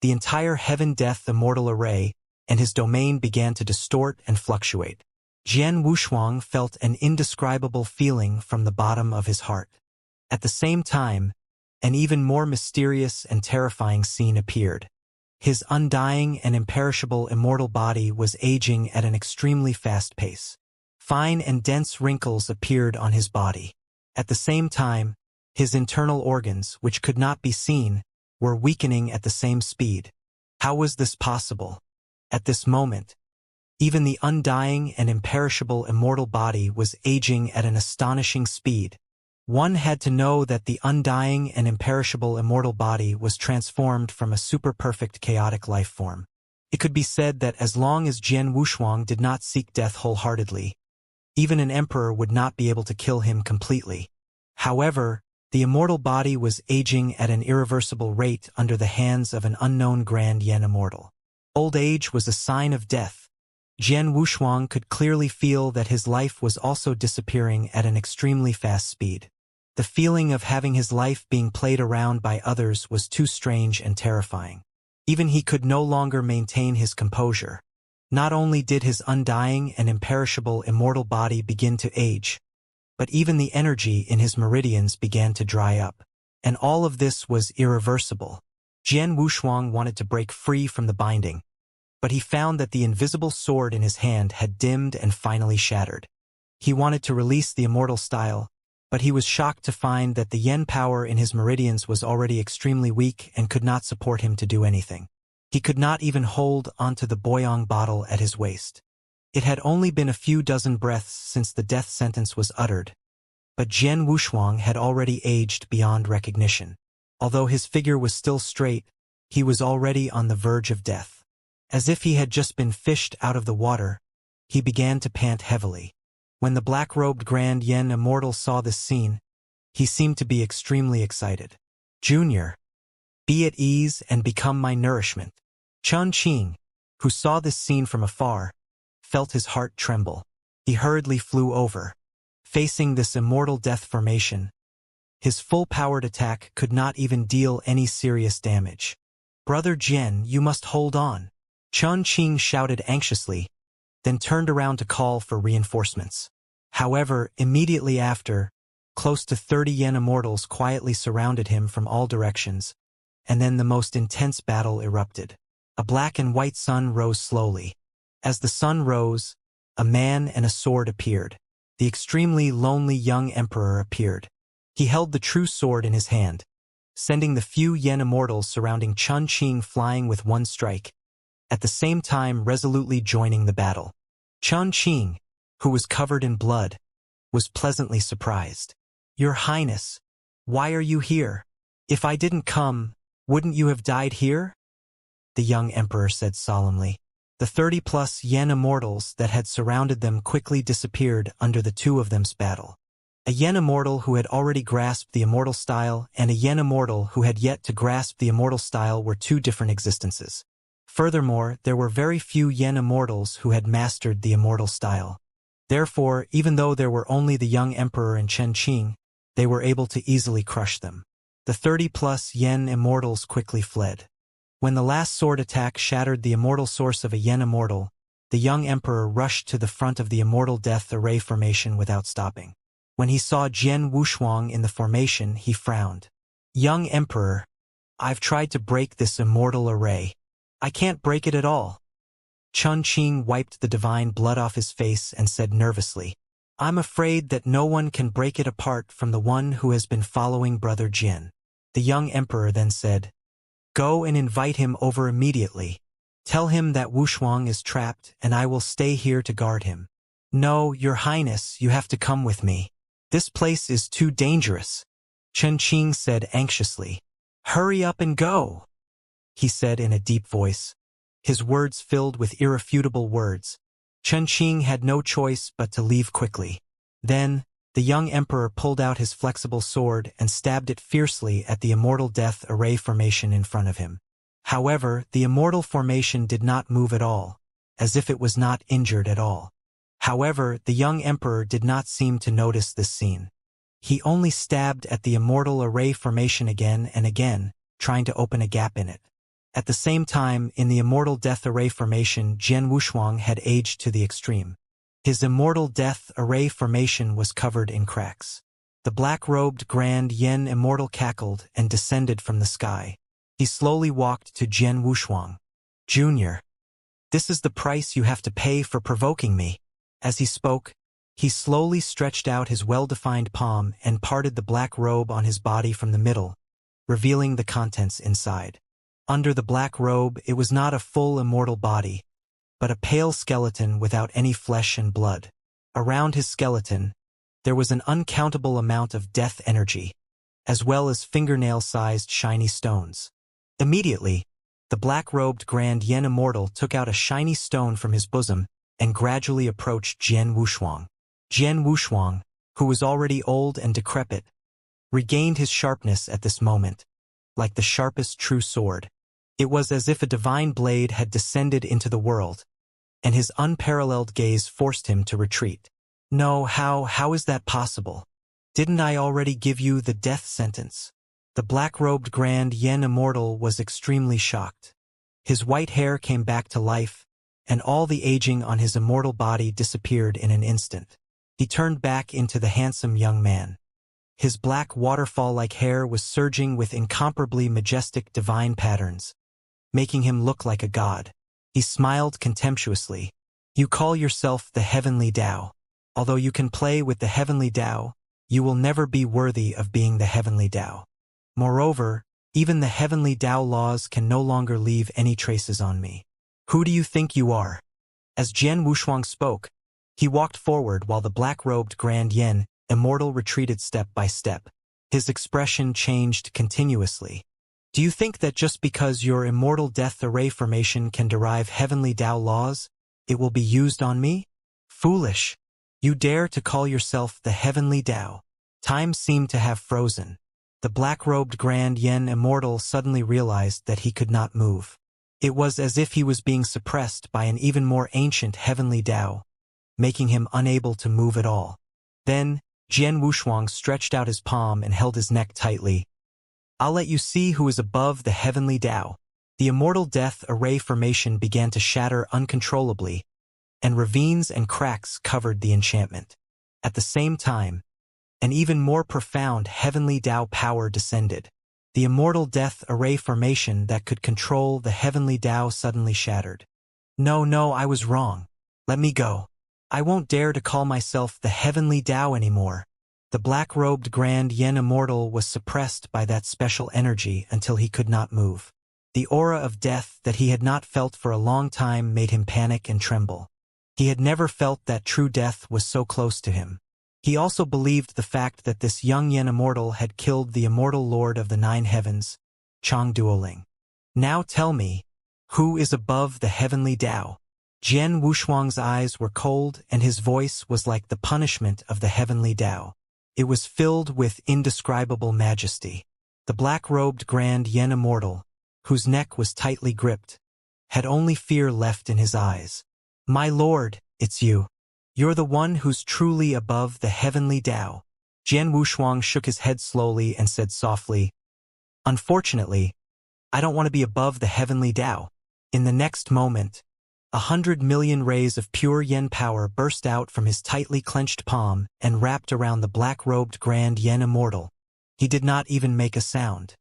the entire heaven-death immortal array and his domain began to distort and fluctuate. Jian Wushuang felt an indescribable feeling from the bottom of his heart. At the same time, an even more mysterious and terrifying scene appeared. His undying and imperishable immortal body was aging at an extremely fast pace. Fine and dense wrinkles appeared on his body. At the same time, his internal organs, which could not be seen, were weakening at the same speed. How was this possible? At this moment, even the undying and imperishable immortal body was aging at an astonishing speed. One had to know that the undying and imperishable immortal body was transformed from a super-perfect chaotic life form. It could be said that as long as Jian Wushuang did not seek death wholeheartedly, even an emperor would not be able to kill him completely. However, the immortal body was aging at an irreversible rate under the hands of an unknown Grand Yen Immortal. Old age was a sign of death. Jian Wushuang could clearly feel that his life was also disappearing at an extremely fast speed. The feeling of having his life being played around by others was too strange and terrifying. Even he could no longer maintain his composure. Not only did his undying and imperishable immortal body begin to age, but even the energy in his meridians began to dry up. And all of this was irreversible. Jian Wushuang wanted to break free from the binding, but he found that the invisible sword in his hand had dimmed and finally shattered. He wanted to release the immortal style, but he was shocked to find that the yen power in his meridians was already extremely weak and could not support him to do anything. He could not even hold onto the boyang bottle at his waist. It had only been a few dozen breaths since the death sentence was uttered, but Jian Wushuang had already aged beyond recognition. Although his figure was still straight, he was already on the verge of death. As if he had just been fished out of the water, he began to pant heavily. When the black-robed Grand Yen Immortal saw this scene, he seemed to be extremely excited. "Junior, be at ease and become my nourishment." Chun Qing, who saw this scene from afar, felt his heart tremble. He hurriedly flew over. Facing this immortal death formation, his full-powered attack could not even deal any serious damage. "Brother Jian, you must hold on," Chun Qing shouted anxiously, then turned around to call for reinforcements. However, immediately after, close to 30 Yen Immortals quietly surrounded him from all directions, and then the most intense battle erupted. A black and white sun rose slowly. As the sun rose, a man and a sword appeared. The extremely lonely young emperor appeared. He held the true sword in his hand, sending the few Yen Immortals surrounding Chun Qing flying with one strike, at the same time resolutely joining the battle. Chun Qing, who was covered in blood, was pleasantly surprised. "Your Highness, why are you here? If I didn't come, wouldn't you have died here?" the young emperor said solemnly. The 30-plus Yen Immortals that had surrounded them quickly disappeared under the two of them's battle. A Yen Immortal who had already grasped the immortal style and a Yen Immortal who had yet to grasp the immortal style were two different existences. Furthermore, there were very few Yen Immortals who had mastered the immortal style. Therefore, even though there were only the young emperor and Chen Qing, they were able to easily crush them. The 30-plus Yen Immortals quickly fled. When the last sword attack shattered the immortal source of a Yen Immortal, the young emperor rushed to the front of the immortal death array formation without stopping. When he saw Jian Wushuang in the formation, he frowned. "Young emperor, I've tried to break this immortal array. I can't break it at all." Chun Qing wiped the divine blood off his face and said nervously, "I'm afraid that no one can break it apart from the one who has been following Brother Jian." The young emperor then said, "Go and invite him over immediately. Tell him that Wushuang is trapped and I will stay here to guard him." "No, Your Highness, you have to come with me. This place is too dangerous," Chun Qing said anxiously. "Hurry up and go," he said in a deep voice, his words filled with irrefutable words. Chun Qing had no choice but to leave quickly. Then, the young emperor pulled out his flexible sword and stabbed it fiercely at the immortal death array formation in front of him. However, the immortal formation did not move at all, as if it was not injured at all. However, the young emperor did not seem to notice this scene. He only stabbed at the immortal array formation again and again, trying to open a gap in it. At the same time, in the immortal death array formation, Jian Wushuang had aged to the extreme. His immortal death array formation was covered in cracks. The black-robed Grand Yen Immortal cackled and descended from the sky. He slowly walked to Jian Wushuang. "Junior, this is the price you have to pay for provoking me." As he spoke, he slowly stretched out his well-defined palm and parted the black robe on his body from the middle, revealing the contents inside. Under the black robe, it was not a full immortal body, but a pale skeleton without any flesh and blood. Around his skeleton, there was an uncountable amount of death energy, as well as fingernail-sized shiny stones. Immediately, the black-robed Grand Yen Immortal took out a shiny stone from his bosom and gradually approached Jian Wushuang. Jian Wushuang, who was already old and decrepit, regained his sharpness at this moment, like the sharpest true sword. It was as if a divine blade had descended into the world, and his unparalleled gaze forced him to retreat. No, how is that possible? Didn't I already give you the death sentence? The black-robed Grand Yen Immortal was extremely shocked. His white hair came back to life, and all the aging on his immortal body disappeared in an instant. He turned back into the handsome young man. His black waterfall-like hair was surging with incomparably majestic divine patterns, making him look like a god. He smiled contemptuously. You call yourself the Heavenly Tao. Although you can play with the Heavenly Tao, you will never be worthy of being the Heavenly Tao. Moreover, even the Heavenly Tao laws can no longer leave any traces on me. Who do you think you are? As Jian Wushuang spoke, he walked forward while the black-robed Grand Yen Immortal retreated step by step. His expression changed continuously. Do you think that just because your immortal death array formation can derive Heavenly Tao laws, it will be used on me? Foolish! You dare to call yourself the Heavenly Tao. Time seemed to have frozen. The black-robed Grand Yen Immortal suddenly realized that he could not move. It was as if he was being suppressed by an even more ancient Heavenly Tao, making him unable to move at all. Then, Jian Wushuang stretched out his palm and held his neck tightly. I'll let you see who is above the Heavenly Tao. The immortal death array formation began to shatter uncontrollably, and ravines and cracks covered the enchantment. At the same time, an even more profound Heavenly Tao power descended. The immortal death array formation that could control the Heavenly Tao suddenly shattered. No, I was wrong. Let me go. I won't dare to call myself the Heavenly Tao anymore. The black-robed Grand Yen Immortal was suppressed by that special energy until he could not move. The aura of death that he had not felt for a long time made him panic and tremble. He had never felt that true death was so close to him. He also believed the fact that this young Yen Immortal had killed the immortal Lord of the Nine Heavens, Chang Duoling. Now tell me, who is above the Heavenly Tao? Jian Wushuang's eyes were cold and his voice was like the punishment of the Heavenly Tao. It was filled with indescribable majesty. The black-robed Grand Yen Immortal, whose neck was tightly gripped, had only fear left in his eyes. My lord, it's you. You're the one who's truly above the Heavenly Tao. Jian Wushuang shook his head slowly and said softly, Unfortunately, I don't want to be above the Heavenly Tao. In the next moment, 100 million rays of pure yen power burst out from his tightly clenched palm and wrapped around the black-robed Grand Yen Immortal. He did not even make a sound.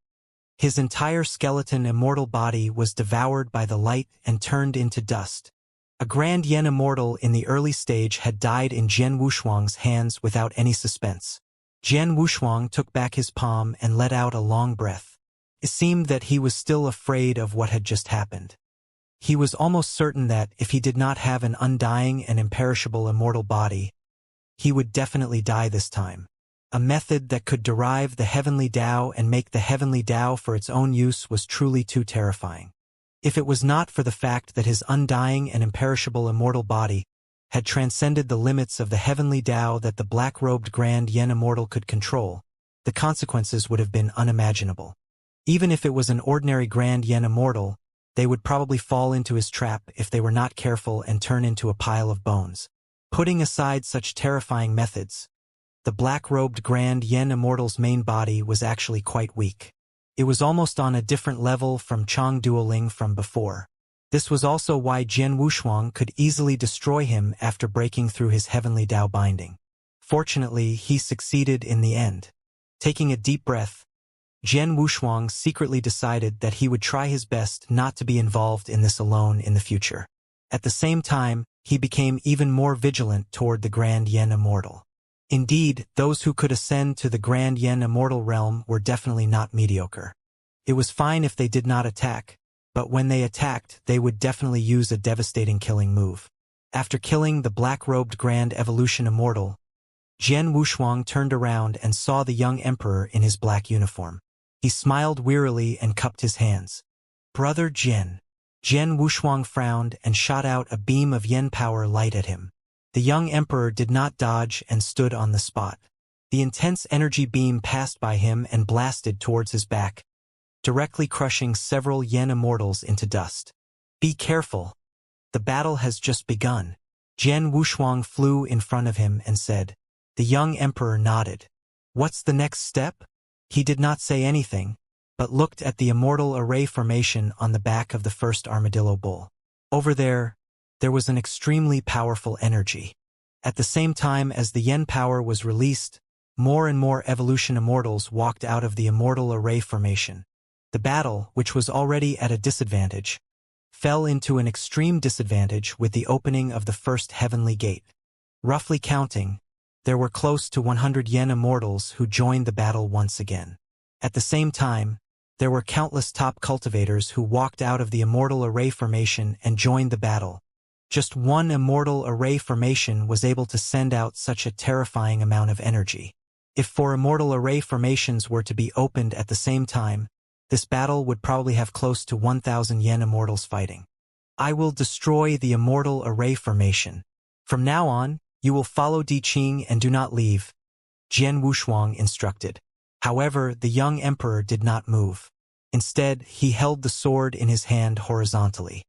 His entire skeleton immortal body was devoured by the light and turned into dust. A Grand Yen Immortal in the early stage had died in Jian Wushuang's hands without any suspense. Jian Wushuang took back his palm and let out a long breath. It seemed that he was still afraid of what had just happened. He was almost certain that if he did not have an undying and imperishable immortal body, he would definitely die this time. A method that could derive the Heavenly Tao and make the Heavenly Tao for its own use was truly too terrifying. If it was not for the fact that his undying and imperishable immortal body had transcended the limits of the Heavenly Tao that the black-robed Grand Yen Immortal could control, the consequences would have been unimaginable. Even if it was an ordinary Grand Yen Immortal, they would probably fall into his trap if they were not careful and turn into a pile of bones. Putting aside such terrifying methods, the black-robed Grand Yen Immortal's main body was actually quite weak. It was almost on a different level from Chang Duoling from before. This was also why Jian Wushuang could easily destroy him after breaking through his Heavenly Tao binding. Fortunately, he succeeded in the end. Taking a deep breath, Jian Wushuang secretly decided that he would try his best not to be involved in this alone in the future. At the same time, he became even more vigilant toward the Grand Yen Immortal. Indeed, those who could ascend to the Grand Yen Immortal realm were definitely not mediocre. It was fine if they did not attack, but when they attacked, they would definitely use a devastating killing move. After killing the black-robed Grand Evolution Immortal, Jian Wushuang turned around and saw the young emperor in his black uniform. He smiled wearily and cupped his hands. "Brother Jian." Jian Wushuang frowned and shot out a beam of yen power light at him. The young emperor did not dodge and stood on the spot. The intense energy beam passed by him and blasted towards his back, directly crushing several yen immortals into dust. "Be careful. The battle has just begun." Jian Wushuang flew in front of him and said. The young emperor nodded. "What's the next step?" He did not say anything, but looked at the immortal array formation on the back of the first armadillo bull. Over there was an extremely powerful energy. At the same time as the yen power was released, more and more evolution immortals walked out of the immortal array formation. The battle, which was already at a disadvantage, fell into an extreme disadvantage with the opening of the first heavenly gate. Roughly counting, there were close to 100 yen immortals who joined the battle once again. At the same time, there were countless top cultivators who walked out of the immortal array formation and joined the battle. Just one immortal array formation was able to send out such a terrifying amount of energy. If 4 immortal array formations were to be opened at the same time, this battle would probably have close to 1,000 yen immortals fighting. "I will destroy the immortal array formation. From now on, you will follow Di Qing and do not leave," Jian Wushuang instructed. However, the young emperor did not move. Instead, he held the sword in his hand horizontally.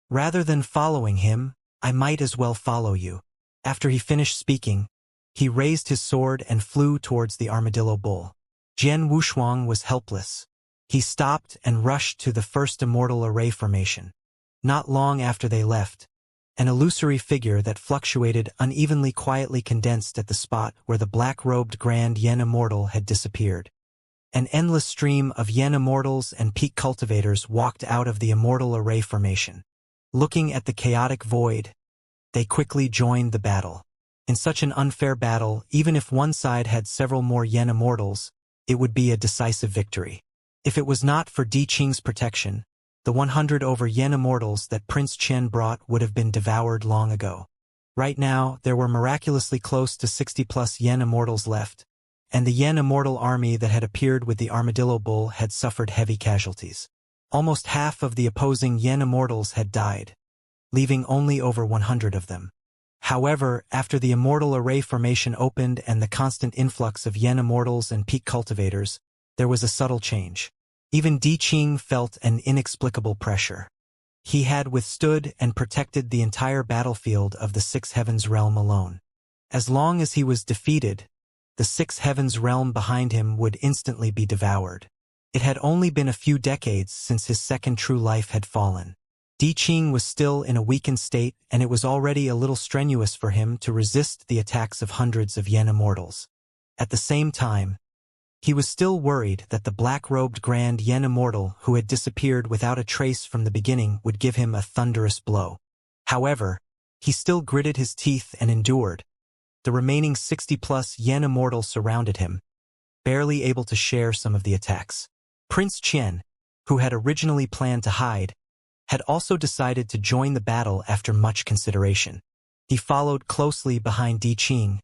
"Rather than following him, I might as well follow you." After he finished speaking, he raised his sword and flew towards the armadillo bull. Jian Wushuang was helpless. He stopped and rushed to the first immortal array formation. Not long after they left, an illusory figure that fluctuated unevenly quietly condensed at the spot where the black-robed Grand Yen Immortal had disappeared. An endless stream of Yen Immortals and peak cultivators walked out of the immortal array formation. Looking at the chaotic void, they quickly joined the battle. In such an unfair battle, even if one side had several more Yen Immortals, it would be a decisive victory. If it was not for Di Qing's protection, the 100 over Yen Immortals that Prince Chen brought would have been devoured long ago. Right now, there were miraculously close to 60+ Yen Immortals left, and the Yen Immortal army that had appeared with the Armadillo Bull had suffered heavy casualties. Almost half of the opposing Yen Immortals had died, leaving only over 100 of them. However, after the Immortal Array formation opened and the constant influx of Yen Immortals and peak cultivators, there was a subtle change. Even Di Qing felt an inexplicable pressure. He had withstood and protected the entire battlefield of the Six Heavens realm alone. As long as he was defeated, the Six Heavens realm behind him would instantly be devoured. It had only been a few decades since his second true life had fallen. Di Qing was still in a weakened state, and it was already a little strenuous for him to resist the attacks of hundreds of Yen Immortals. At the same time, he was still worried that the black-robed Grand Yen Immortal who had disappeared without a trace from the beginning would give him a thunderous blow. However, he still gritted his teeth and endured. The remaining 60+ Yen Immortals surrounded him, barely able to share some of the attacks. Prince Chen, who had originally planned to hide, had also decided to join the battle after much consideration. He followed closely behind Di Qing,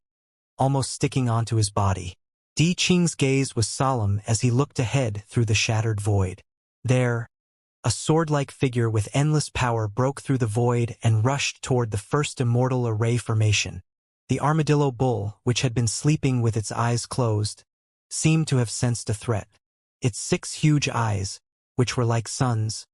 almost sticking onto his body. Di Qing's gaze was solemn as he looked ahead through the shattered void. There, a sword-like figure with endless power broke through the void and rushed toward the first immortal array formation. The armadillo bull, which had been sleeping with its eyes closed, seemed to have sensed a threat. Its 6 huge eyes, which were like suns,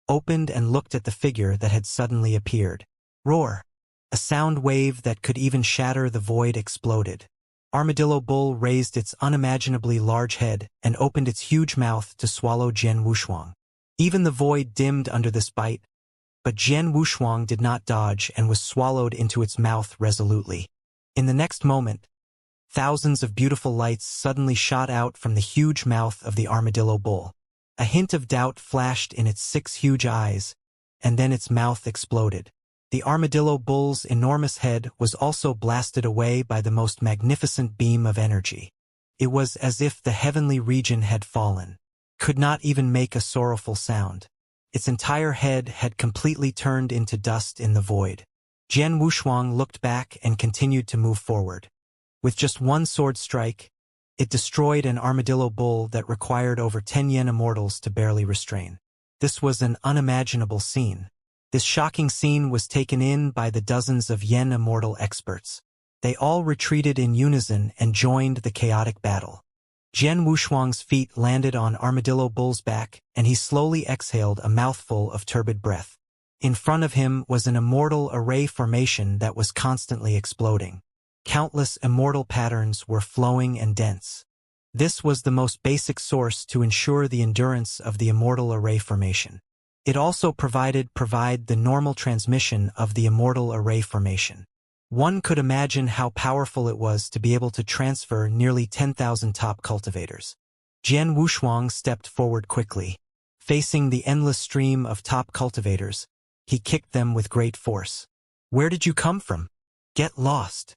opened and looked at the figure that had suddenly appeared. Roar! A sound wave that could even shatter the void exploded. Armadillo Bull raised its unimaginably large head and opened its huge mouth to swallow Jian Wushuang. Even the void dimmed under this bite, but Jian Wushuang did not dodge and was swallowed into its mouth resolutely. In the next moment, thousands of beautiful lights suddenly shot out from the huge mouth of the Armadillo Bull. A hint of doubt flashed in its 6 huge eyes, and then its mouth exploded. The Armadillo Bull's enormous head was also blasted away by the most magnificent beam of energy. It was as if the heavenly region had fallen, could not even make a sorrowful sound. Its entire head had completely turned into dust in the void. Jian Wushuang looked back and continued to move forward. With just one sword strike, it destroyed an armadillo bull that required over 10 yen immortals to barely restrain. This was an unimaginable scene. This shocking scene was taken in by the dozens of yen immortal experts. They all retreated in unison and joined the chaotic battle. Jian Wushuang's feet landed on Armadillo Bull's back, and he slowly exhaled a mouthful of turbid breath. In front of him was an immortal array formation that was constantly exploding. Countless immortal patterns were flowing and dense. This was the most basic source to ensure the endurance of the immortal array formation. It also provided the normal transmission of the immortal array formation. One could imagine how powerful it was to be able to transfer nearly 10,000 top cultivators. Jian Wushuang stepped forward quickly. Facing the endless stream of top cultivators, he kicked them with great force. "Where did you come from? Get lost."